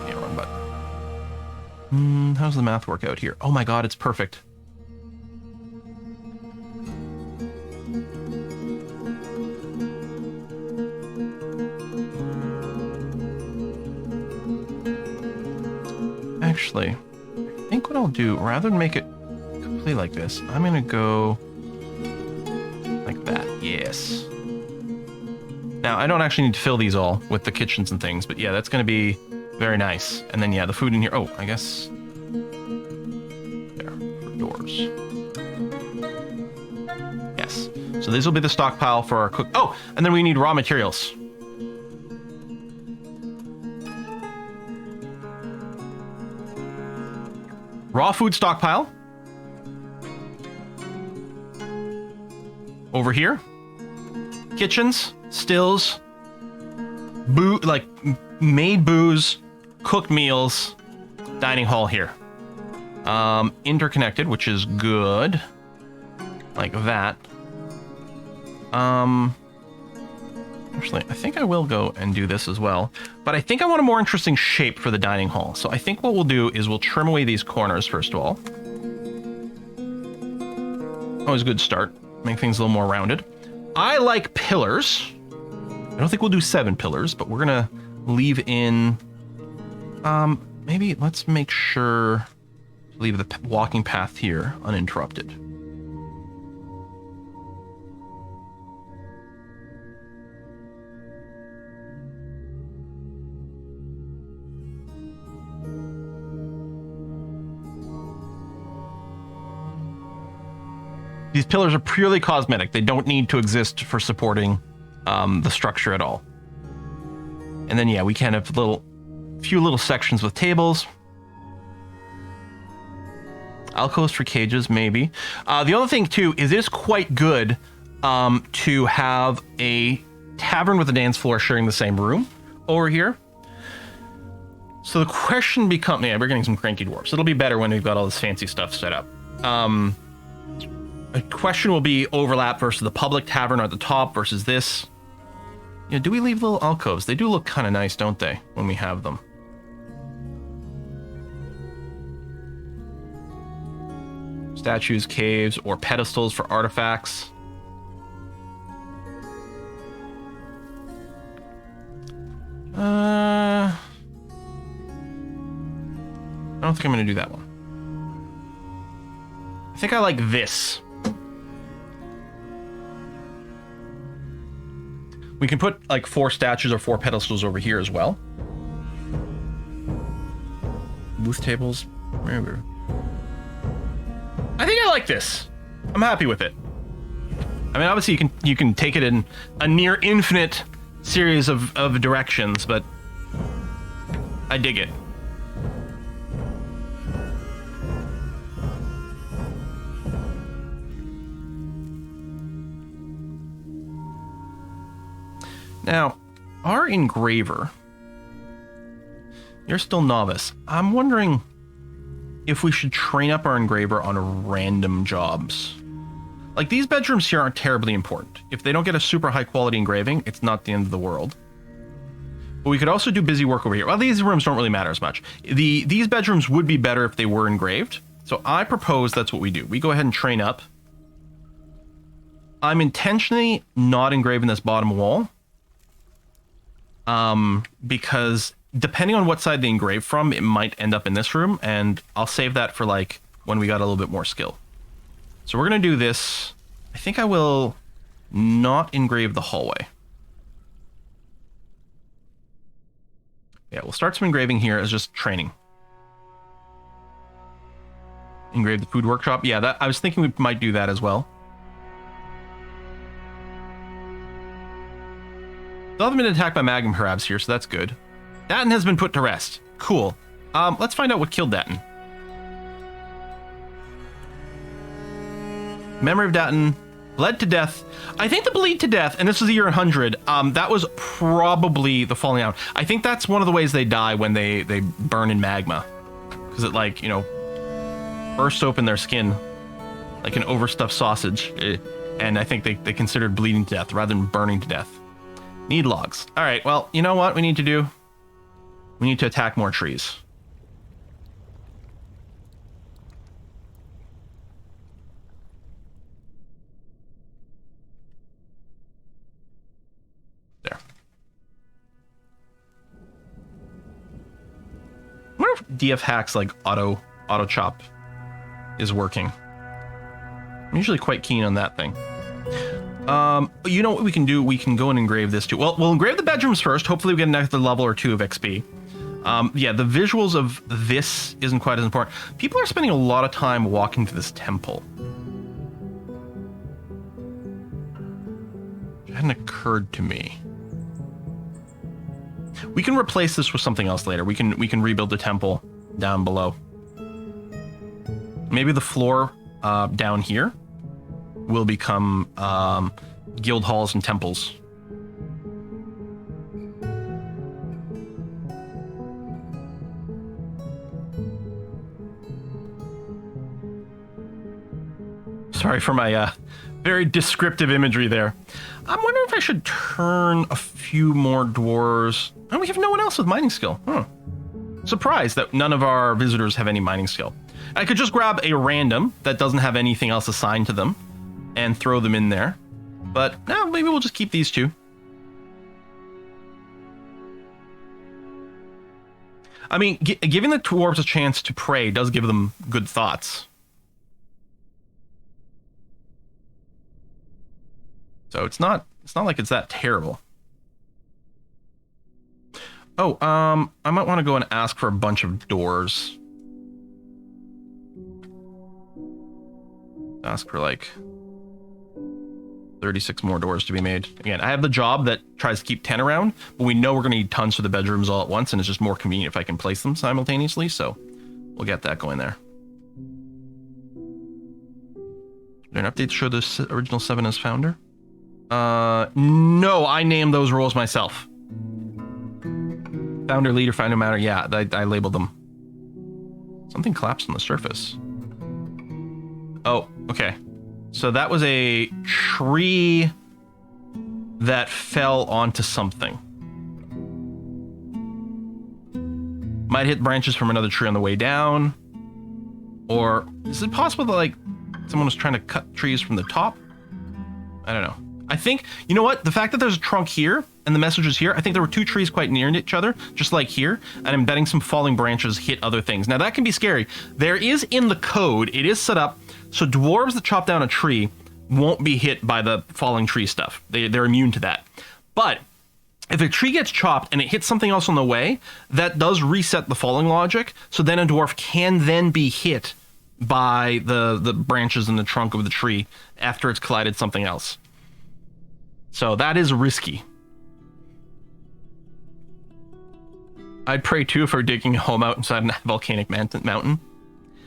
Yeah, wrong button. How's the math work out here? Oh my god, it's perfect. Actually, I think what I'll do, rather than make it complete like this, I'm gonna go like that. Yes. Now, I don't actually need to fill these all with the kitchens and things, but yeah, that's going to be very nice. And then, yeah, the food in here. Oh, I guess there for doors. Yes. So this will be the stockpile for our cook. Oh, and then we need raw materials. Raw food stockpile. Over here. Kitchens, stills, made booze, cooked meals, dining hall here. Interconnected, which is good. Like that. Actually, I think I will go and do this as well. But I think I want a more interesting shape for the dining hall. So I think what we'll do is we'll trim away these corners first of all. Always a good start. Make things a little more rounded. I like pillars. I don't think we'll do 7 pillars, but we're gonna leave in maybe let's make sure to leave the walking path here uninterrupted. These pillars are purely cosmetic. They don't need to exist for supporting the structure at all. And then, yeah, we can have few little sections with tables. Alcoves for cages, maybe. The other thing, too, is it is quite good to have a tavern with a dance floor sharing the same room over here. So the question becomes... Yeah, we're getting some cranky dwarfs. It'll be better when we've got all this fancy stuff set up. A question will be overlap versus the public tavern at the top versus this. Yeah, do we leave little alcoves? They do look kind of nice, don't they, when we have them? Statues, caves, or pedestals for artifacts. I don't think I'm going to do that one. I think I like this. We can put like 4 statues or 4 pedestals over here as well. Booth tables. I think I like this. I'm happy with it. I mean, obviously you can take it in a near infinite series of directions, but I dig it. Now, our engraver, you're still novice. I'm wondering if we should train up our engraver on random jobs. Like, these bedrooms here aren't terribly important. If they don't get a super high quality engraving, it's not the end of the world. But we could also do busy work over here. Well, these rooms don't really matter as much. These bedrooms would be better if they were engraved. So I propose that's what we do. We go ahead and train up. I'm intentionally not engraving this bottom wall. Because depending on what side they engrave from, it might end up in this room. And I'll save that for like when we got a little bit more skill. So we're going to do this. I think I will not engrave the hallway. Yeah, we'll start some engraving here as just training. Engrave the food workshop. Yeah, that I was thinking we might do that as well. Still haven't been attacked by magma crabs here, so that's good. Datten has been put to rest. Cool. Let's find out what killed Datten. Memory of Datten. Bled to death. I think the bleed to death, and this was the year 100, that was probably the falling out. I think that's one of the ways they die when they burn in magma. Because it, like, you know, bursts open their skin like an overstuffed sausage. And I think they considered bleeding to death rather than burning to death. Need logs. All right, well, you know what we need to do? We need to attack more trees. There. I wonder if DF hacks like auto chop is working. I'm usually quite keen on that thing. You know what we can do? We can go and engrave this too. Well, we'll engrave the bedrooms first. Hopefully we get another level or 2 of XP. Yeah, the visuals of this isn't quite as important. People are spending a lot of time walking to this temple. It hadn't occurred to me. We can replace this with something else later. We can rebuild the temple down below. Maybe the floor down here will become guild halls and temples. Sorry for my very descriptive imagery there. I'm wondering if I should turn a few more dwarves. Oh, we have no one else with mining skill. Surprised that none of our visitors have any mining skill. I could just grab a random that doesn't have anything else assigned to them and throw them in there. But no, maybe we'll just keep these 2. I mean, giving the dwarves a chance to pray does give them good thoughts. So it's not like it's that terrible. Oh, I might want to go and ask for a bunch of doors. Ask for like 36 more doors to be made. Again, I have the job that tries to keep 10 around, but we know we're going to need tons for the bedrooms all at once, and it's just more convenient if I can place them simultaneously, so we'll get that going there. Is there an update to show the original 7 as founder? No, I named those roles myself. Founder, leader, founder matter. Yeah, I labeled them. Something collapsed on the surface. Oh, okay. So that was a tree that fell onto something. Might hit branches from another tree on the way down. Or is it possible that, like, someone was trying to cut trees from the top? I don't know. I think, you know what? The fact that there's a trunk here and the message is here, I think there were 2 trees quite near each other, just like here, and I'm betting some falling branches hit other things. Now, that can be scary. There is in the code, it is set up so dwarves that chop down a tree won't be hit by the falling tree stuff. They're immune to that. But if a tree gets chopped and it hits something else on the way, that does reset the falling logic, so then a dwarf can then be hit by the branches in the trunk of the tree after it's collided something else. So that is risky. I'd pray too if we're digging a home out inside a volcanic mountain.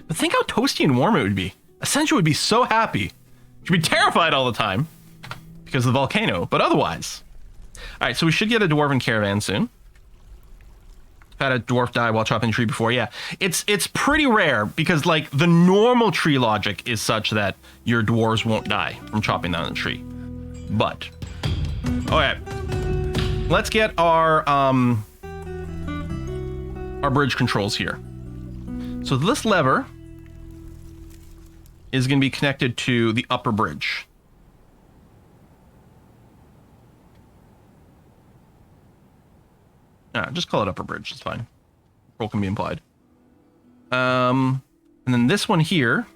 But think how toasty and warm it would be. Essential would be so happy. She'd be terrified all the time because of the volcano, but otherwise. All right, so we should get a dwarven caravan soon. I've had a dwarf die while chopping a tree before. Yeah, it's pretty rare because like the normal tree logic is such that your dwarves won't die from chopping down the tree. But okay, let's get our bridge controls here. So this lever is going to be connected to the upper bridge. Just call it upper bridge. It's fine. Control can be implied. And then this one here,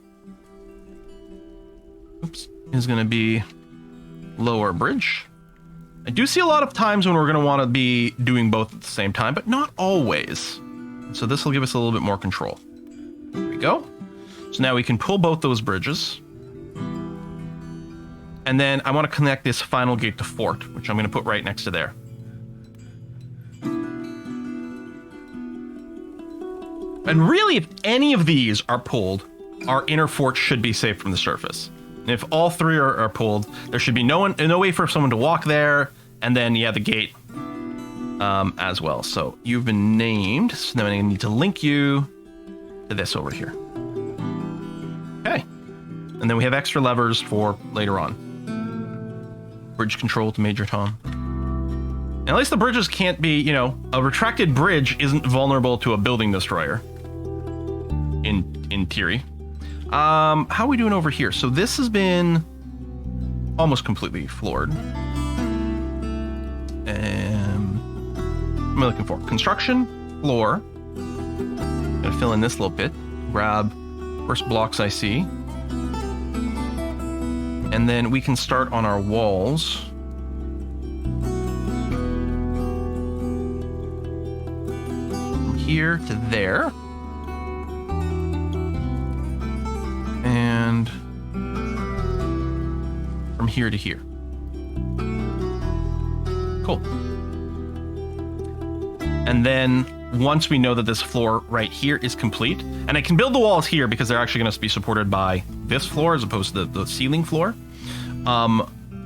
is going to be lower bridge. I do see a lot of times when we're going to want to be doing both at the same time, but not always. So this will give us a little bit more control. There we go. So now we can pull both those bridges. And then I want to connect this final gate to fort, which I'm going to put right next to there. And really, if any of these are pulled, our inner fort should be safe from the surface. And if all three are pulled, there should be no way for someone to walk there. And then, yeah, the gate as well. So you've been named. So now I need to link you to this over here. Okay. And then we have extra levers for later on. Bridge control to Major Tom. And at least the bridges can't be, you know, a retracted bridge isn't vulnerable to a building destroyer. In theory. How are we doing over here? So this has been almost completely floored. And what am I looking for? Construction, floor. Gonna fill in this little bit. Grab first blocks I see. And then we can start on our walls. From here to there. And from here to here. Cool. And then once we know that this floor right here is complete, and I can build the walls here because they're actually going to be supported by this floor as opposed to the ceiling floor.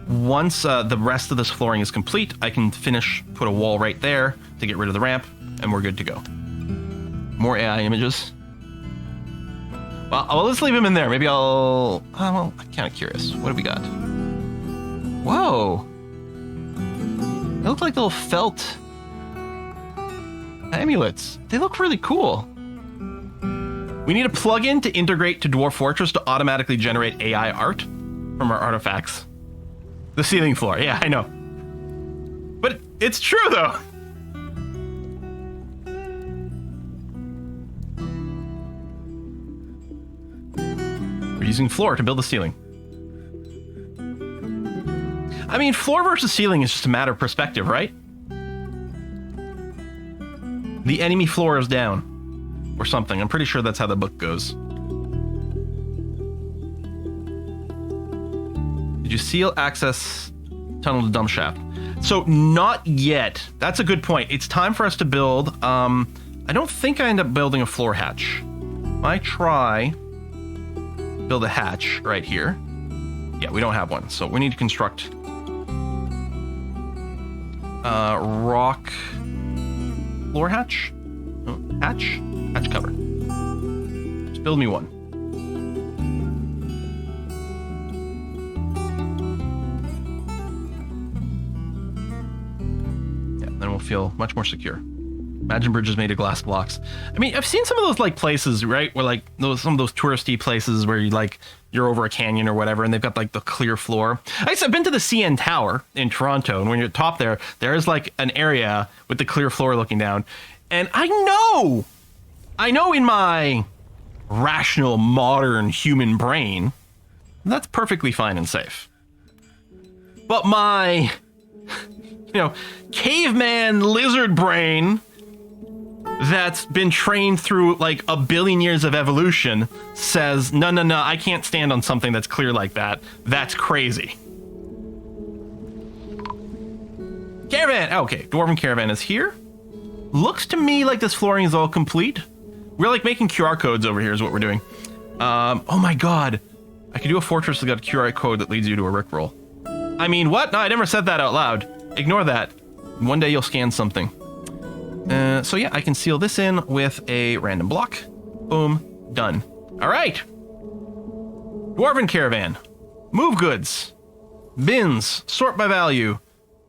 Once the rest of this flooring is complete, I can put a wall right there to get rid of the ramp, and we're good to go. More AI images. Well, let's leave him in there. Maybe well, I'm kind of curious. What have we got? Whoa. They look like little felt amulets. They look really cool. We need a plugin to integrate to Dwarf Fortress to automatically generate AI art from our artifacts. The ceiling floor. Yeah, I know. But it's true, though. We're using floor to build the ceiling. I mean, floor versus ceiling is just a matter of perspective, right? The enemy floor is down. Or something. I'm pretty sure that's how the book goes. Did you seal access tunnel to dump shaft? So, not yet. That's a good point. It's time for us to build. I don't think I end up building a floor hatch. I try... build a hatch right here. Yeah, we don't have one, so we need to construct rock floor hatch. Oh, hatch cover. Just build me one. Yeah, then we'll feel much more secure. Imagine bridges made of glass blocks. I mean, I've seen some of those like places, right? Where like some of those touristy places where you're over a canyon or whatever, and they've got like the clear floor. I've been to the CN Tower in Toronto, and when you're at the top there is like an area with the clear floor looking down. And I know in my rational, modern human brain, that's perfectly fine and safe. But my, caveman lizard brain that's been trained through like a billion years of evolution says, no, I can't stand on something that's clear like that. That's crazy. Caravan. Okay, Dwarven caravan is here. Looks to me like this flooring is all complete. We're like making QR codes over here is what we're doing. Oh my God. I could do a fortress that got a QR code that leads you to a Rickroll. I mean, what? No, I never said that out loud. ignore that. One day you'll scan something. So yeah, I can seal this in with a random block. Boom, done. All right. Dwarven caravan. Move goods. Bins. Sort by value.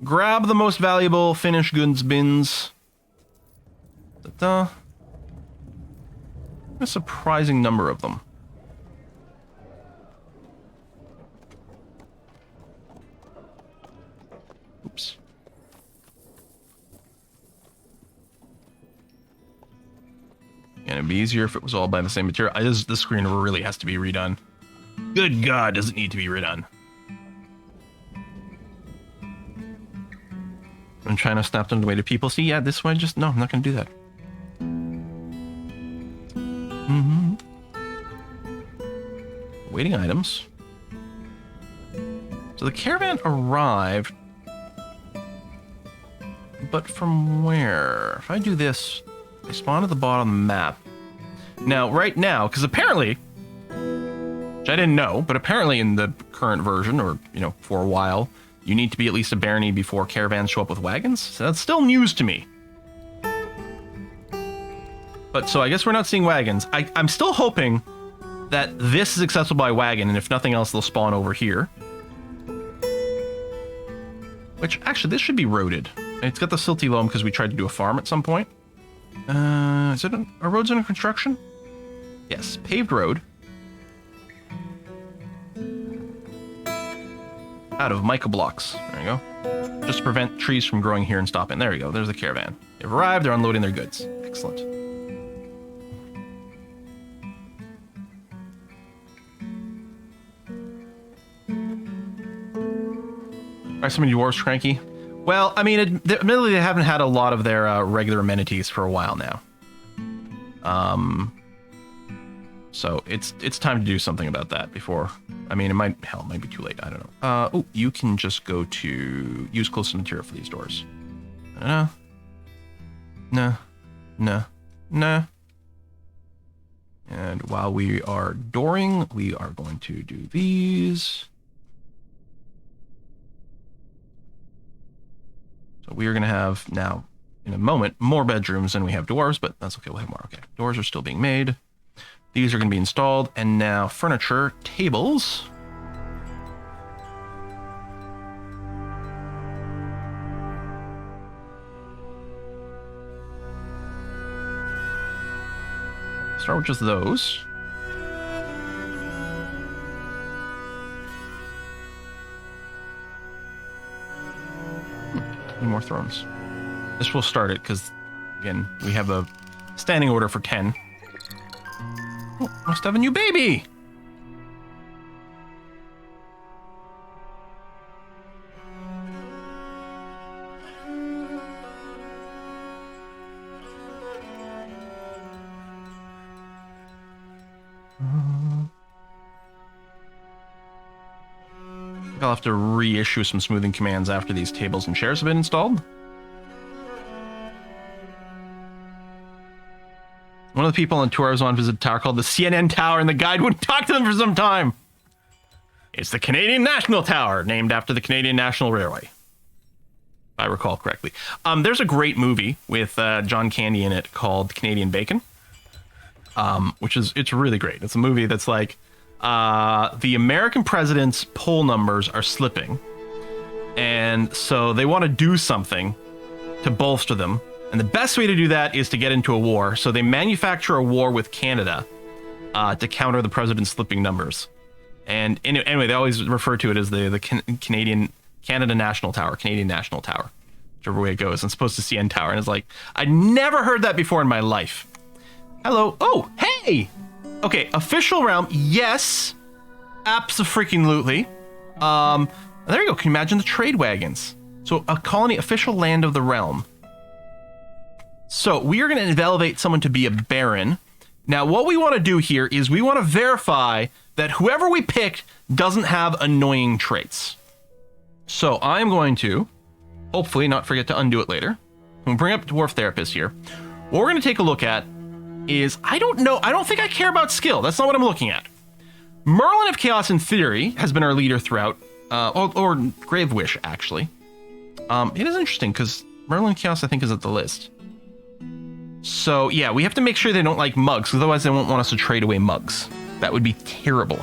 Grab the most valuable finished goods bins. A surprising number of them. Oops. And it'd be easier if it was all by the same material. This screen really has to be redone. Good God, does it need to be redone? I'm trying to snap them the way to people. See, yeah, this way, no, I'm not going to do that. Waiting items. So the caravan arrived. But from where? If I do this, they spawn at the bottom of the map. Now, right now, because apparently, which I didn't know, but apparently in the current version, or, for a while, you need to be at least a barony before caravans show up with wagons. So that's still news to me. But so I guess we're not seeing wagons. I'm still hoping that this is accessible by wagon, and if nothing else, they'll spawn over here. Which, actually, this should be roaded. It's got the silty loam because we tried to do a farm at some point. Is it are roads under construction? Yes, paved road. Out of mica blocks. There you go. Just to prevent trees from growing here and stopping. There you go. There's the caravan. They've arrived. They're unloading their goods. Excellent. Are some of you dwarves cranky? Well, I mean, admittedly, they haven't had a lot of their regular amenities for a while now. So it's time to do something about that before. I mean, it might be too late. I don't know. Oh, you can just go to use close material for these doors. No. And while we are dooring, we are going to do these. So we are going to have now, in a moment, more bedrooms than we have doors, but that's okay. We'll have more. Okay, doors are still being made. These are going to be installed, and now furniture, tables. Start with just those. Need more thrones. This will start it because, again, we have a standing order for 10. Oh, must have a new baby. I'll have to reissue some smoothing commands after these tables and chairs have been installed. One of the people on tour I was on visited a tower called the CNN Tower, and the guide wouldn't talk to them for some time. It's the Canadian National Tower, named after the Canadian National Railway, if I recall correctly. There's a great movie with John Candy in it called Canadian Bacon, it's really great. It's a movie that's like, the American president's poll numbers are slipping, and so they want to do something to bolster them. And the best way to do that is to get into a war. So they manufacture a war with Canada to counter the president's slipping numbers. And anyway, they always refer to it as the Canada National Tower, Canadian National Tower, whichever way it goes. It's supposed to CN Tower, and it's like, I'd never heard that before in my life. Hello. Oh, hey. Okay, official realm. Yes, abso-freaking-lutely. There you go. Can you imagine the trade wagons? So a colony, official land of the realm. So we are going to elevate someone to be a baron. Now, what we want to do here is we want to verify that whoever we picked doesn't have annoying traits. So I'm going to, hopefully not forget to undo it later. We'll bring up Dwarf Therapist here. What we're going to take a look at is, I don't know, I don't think I care about skill. That's not what I'm looking at. Merlin of Chaos, in theory, has been our leader throughout, or Grave Wish, actually. It is interesting because Merlin Chaos, I think, is at the list. So, yeah, we have to make sure they don't like mugs, because otherwise they won't want us to trade away mugs. That would be terrible.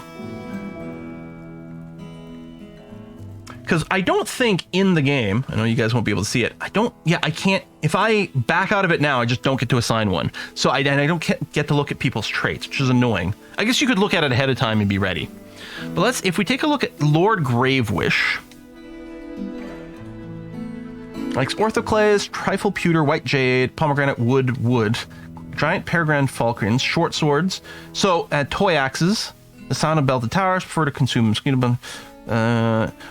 Because I don't think in the game, I know you guys won't be able to see it, I can't, if I back out of it now, I just don't get to assign one. So I don't get to look at people's traits, which is annoying. I guess you could look at it ahead of time and be ready. But if we take a look at Lord Gravewish, likes orthoclase, trifle pewter, white jade, pomegranate, wood, giant peregrine falcons, short swords, so toy axes, the sound of belted towers, prefer to consume mosquito.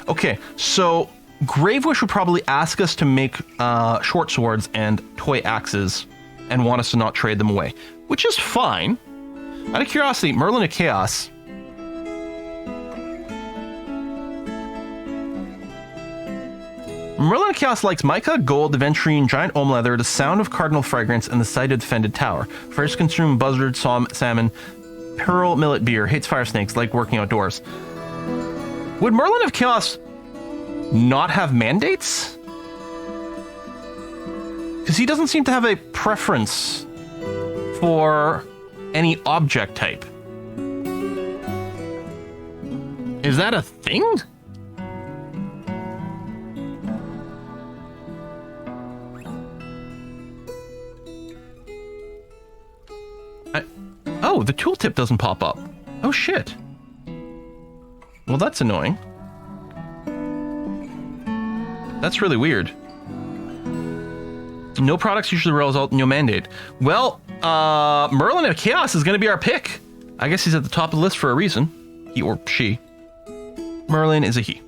Okay, so Gravewish would probably ask us to make short swords and toy axes and want us to not trade them away, which is fine. Out of curiosity, Merlin of Chaos. Merlin of Chaos likes mica, gold, aventurine, giant ohm leather, the sound of cardinal fragrance, and the sight of defended tower. First consume buzzard, salmon, pearl, millet beer, hates fire snakes, like working outdoors. Would Merlin of Chaos not have mandates? Because he doesn't seem to have a preference for any object type. Is that a thing? Oh, the tooltip doesn't pop up. Oh, shit. Well, that's annoying. That's really weird. No products usually result in no mandate. Well, Merlin of Chaos is going to be our pick. I guess he's at the top of the list for a reason. He or she. Merlin is a he.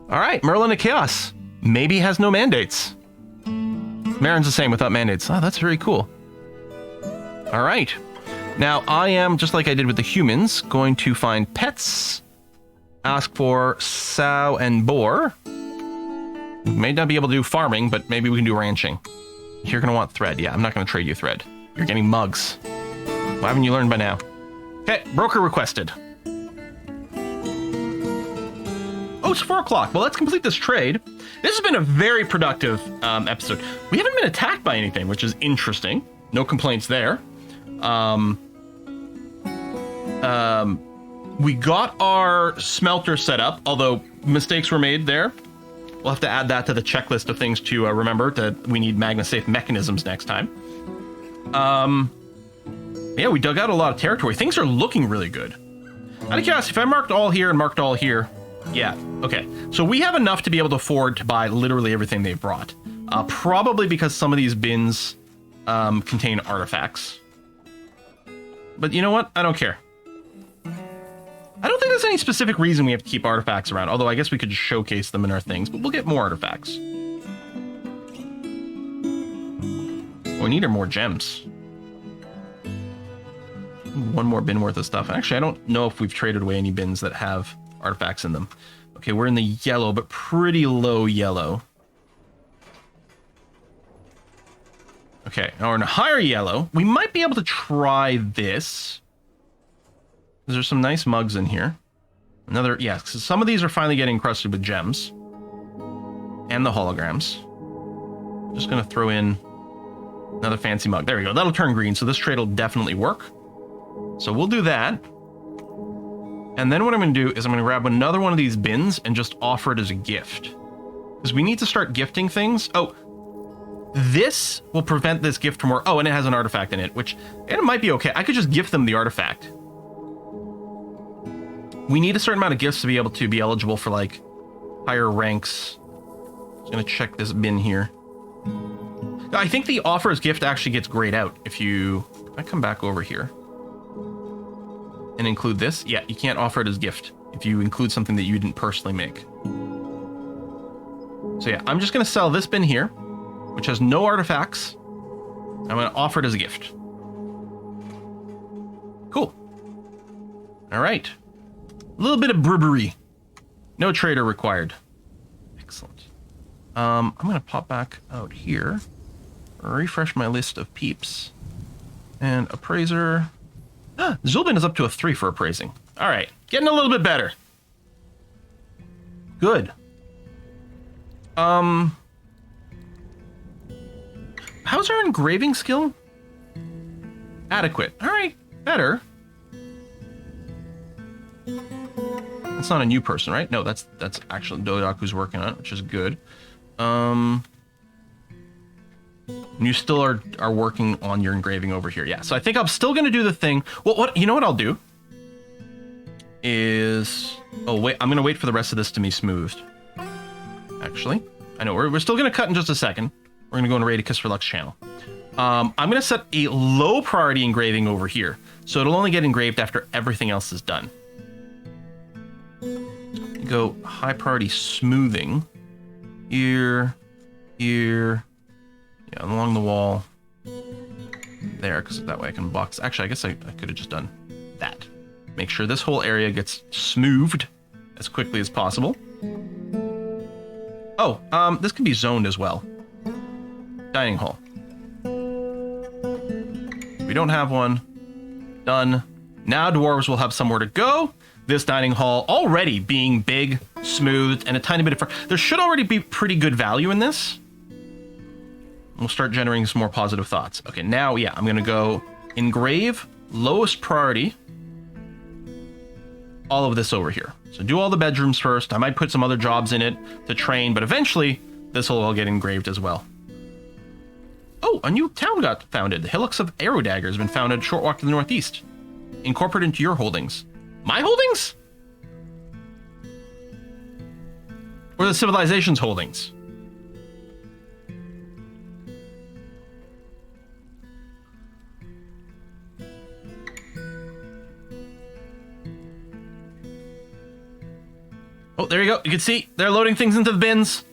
All right, Merlin of Chaos. Maybe has no mandates. Marin's the same without mandates. Oh, that's very cool. All right. Now, I am, just like I did with the humans, going to find pets, ask for sow and boar. We may not be able to do farming, but maybe we can do ranching. You're going to want thread. Yeah, I'm not going to trade you thread. You're getting mugs. Why haven't you learned by now? Okay, broker requested. Oh, it's 4 o'clock. Well, let's complete this trade. This has been a very productive episode. We haven't been attacked by anything, which is interesting. No complaints there. We got our smelter set up, although mistakes were made there. We'll have to add that to the checklist of things to remember that we need magna-safe mechanisms next time. Yeah, we dug out a lot of territory. Things are looking really good. Out of curiosity, if I marked all here and marked all here, yeah, okay. So we have enough to be able to afford to buy literally everything they've brought. Probably because some of these bins contain artifacts. But you know what? I don't care. I don't think there's any specific reason we have to keep artifacts around, although I guess we could just showcase them in our things, but we'll get more artifacts. What we need are more gems. One more bin worth of stuff. Actually, I don't know if we've traded away any bins that have artifacts in them. Okay, we're in the yellow, but pretty low yellow. Okay, now we're in a higher yellow. We might be able to try this. There's some nice mugs in here. Another, yeah, so some of these are finally getting encrusted with gems. And the holograms. Just gonna throw in another fancy mug. There we go, that'll turn green, so this trade will definitely work. So we'll do that. And then what I'm gonna do is I'm gonna grab another one of these bins and just offer it as a gift. Because we need to start gifting things. Oh, this will prevent this gift from work. Oh, and it has an artifact in it, which it might be okay. I could just gift them the artifact. We need a certain amount of gifts to be able to be eligible for like higher ranks. Just gonna check this bin here. I think the offer as gift actually gets grayed out if I come back over here and include this. Yeah, you can't offer it as gift if you include something that you didn't personally make. So yeah, I'm just gonna sell this bin here, which has no artifacts. I'm gonna offer it as a gift. Cool. All right. A little bit of bribery. No trader required. Excellent. I'm gonna pop back out here, refresh my list of peeps, and appraiser. Zulbin is up to a 3 for appraising. All right, getting a little bit better. Good. How's our engraving skill? Adequate. All right, better. That's not a new person, right? No, that's actually Dodoc who's working on it, which is good. You still are working on your engraving over here. Yeah, so I think I'm still gonna do the thing. Well, you know what I'll do is, oh wait, I'm gonna wait for the rest of this to be smoothed. Actually, I know we're still gonna cut in just a second. We're gonna go and raid a Kiss for Luck's channel. I'm gonna set a low priority engraving over here, so it'll only get engraved after everything else is done. Go high priority smoothing. Here, yeah, along the wall. There, because that way I can box. Actually, I guess I could have just done that. Make sure this whole area gets smoothed as quickly as possible. Oh, this can be zoned as well. Dining hall. We don't have one. Done. Now dwarves will have somewhere to go. This dining hall already being big, smooth, and a tiny bit of... There should already be pretty good value in this. We'll start generating some more positive thoughts. Okay, now, yeah, I'm going to go engrave, lowest priority, all of this over here. So do all the bedrooms first. I might put some other jobs in it to train, but eventually this will all get engraved as well. Oh, a new town got founded. The Hillocks of Aerodagger has been founded a short walk to the northeast. Incorporate into your holdings. My holdings? Or the civilization's holdings? Oh, there you go. You can see they're loading things into the bins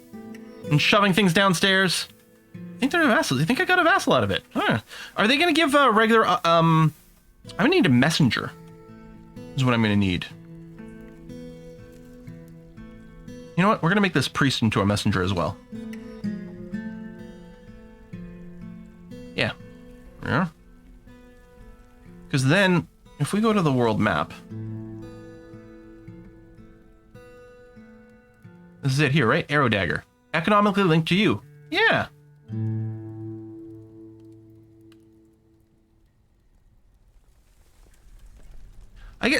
and shoving things downstairs. I think they're a vassal. You think I got a vassal out of it? Huh. Are they going to give a regular... I'm going to need a messenger. Is what I'm going to need. You know what? We're going to make this priest into a messenger as well. Yeah. Yeah. Because then, if we go to the world map... This is it here, right? Aerodagger. Economically linked to you. Yeah.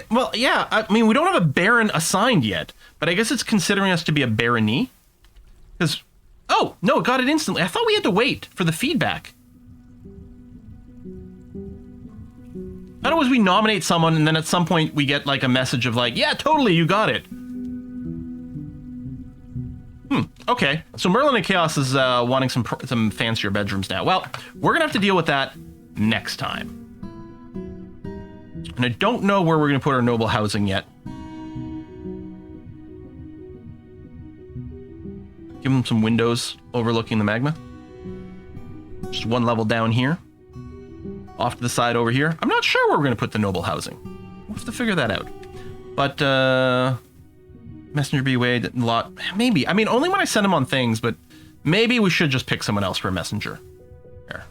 Well, yeah, I mean, we don't have a baron assigned yet, but I guess it's considering us to be a barony. Because, oh, no, it got it instantly. I thought we had to wait for the feedback. I thought it was we nominate someone and then at some point we get like a message of like, yeah, totally, you got it. Okay, so Merlin and Chaos is wanting some fancier bedrooms now. Well, we're gonna have to deal with that next time. And I don't know where we're gonna put our noble housing yet. Give them some windows overlooking the magma. Just one level down here. Off to the side over here. I'm not sure where we're gonna put the noble housing. We'll have to figure that out. But, Messenger be away a lot. Maybe. I mean, only when I send them on things, but maybe we should just pick someone else for a messenger. There.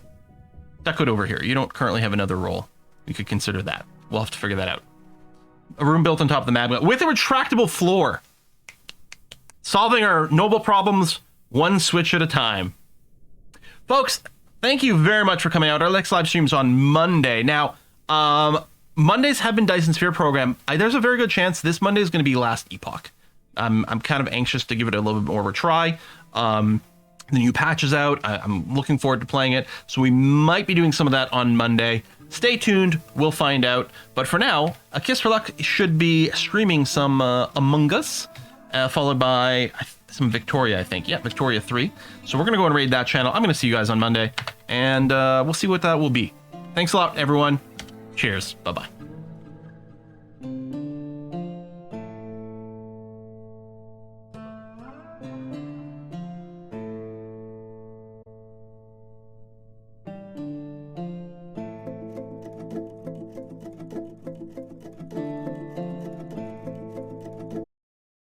Duckwood over here. You don't currently have another role. We could consider that. We'll have to figure that out. A room built on top of the magma with a retractable floor. Solving our noble problems one switch at a time. Folks, thank you very much for coming out. Our next live stream's on Monday. Now, Mondays have been Dyson Sphere program. There's a very good chance this Monday is going to be last epoch. I'm kind of anxious to give it a little bit more of a try. The new patch is out. I'm looking forward to playing it. So we might be doing some of that on Monday. Stay tuned. We'll find out. But for now, A Kiss for Luck should be streaming some Among Us, followed by some Victoria, I think. Yeah, Victoria 3. So we're going to go and raid that channel. I'm going to see you guys on Monday. And we'll see what that will be. Thanks a lot, everyone. Cheers. Bye-bye.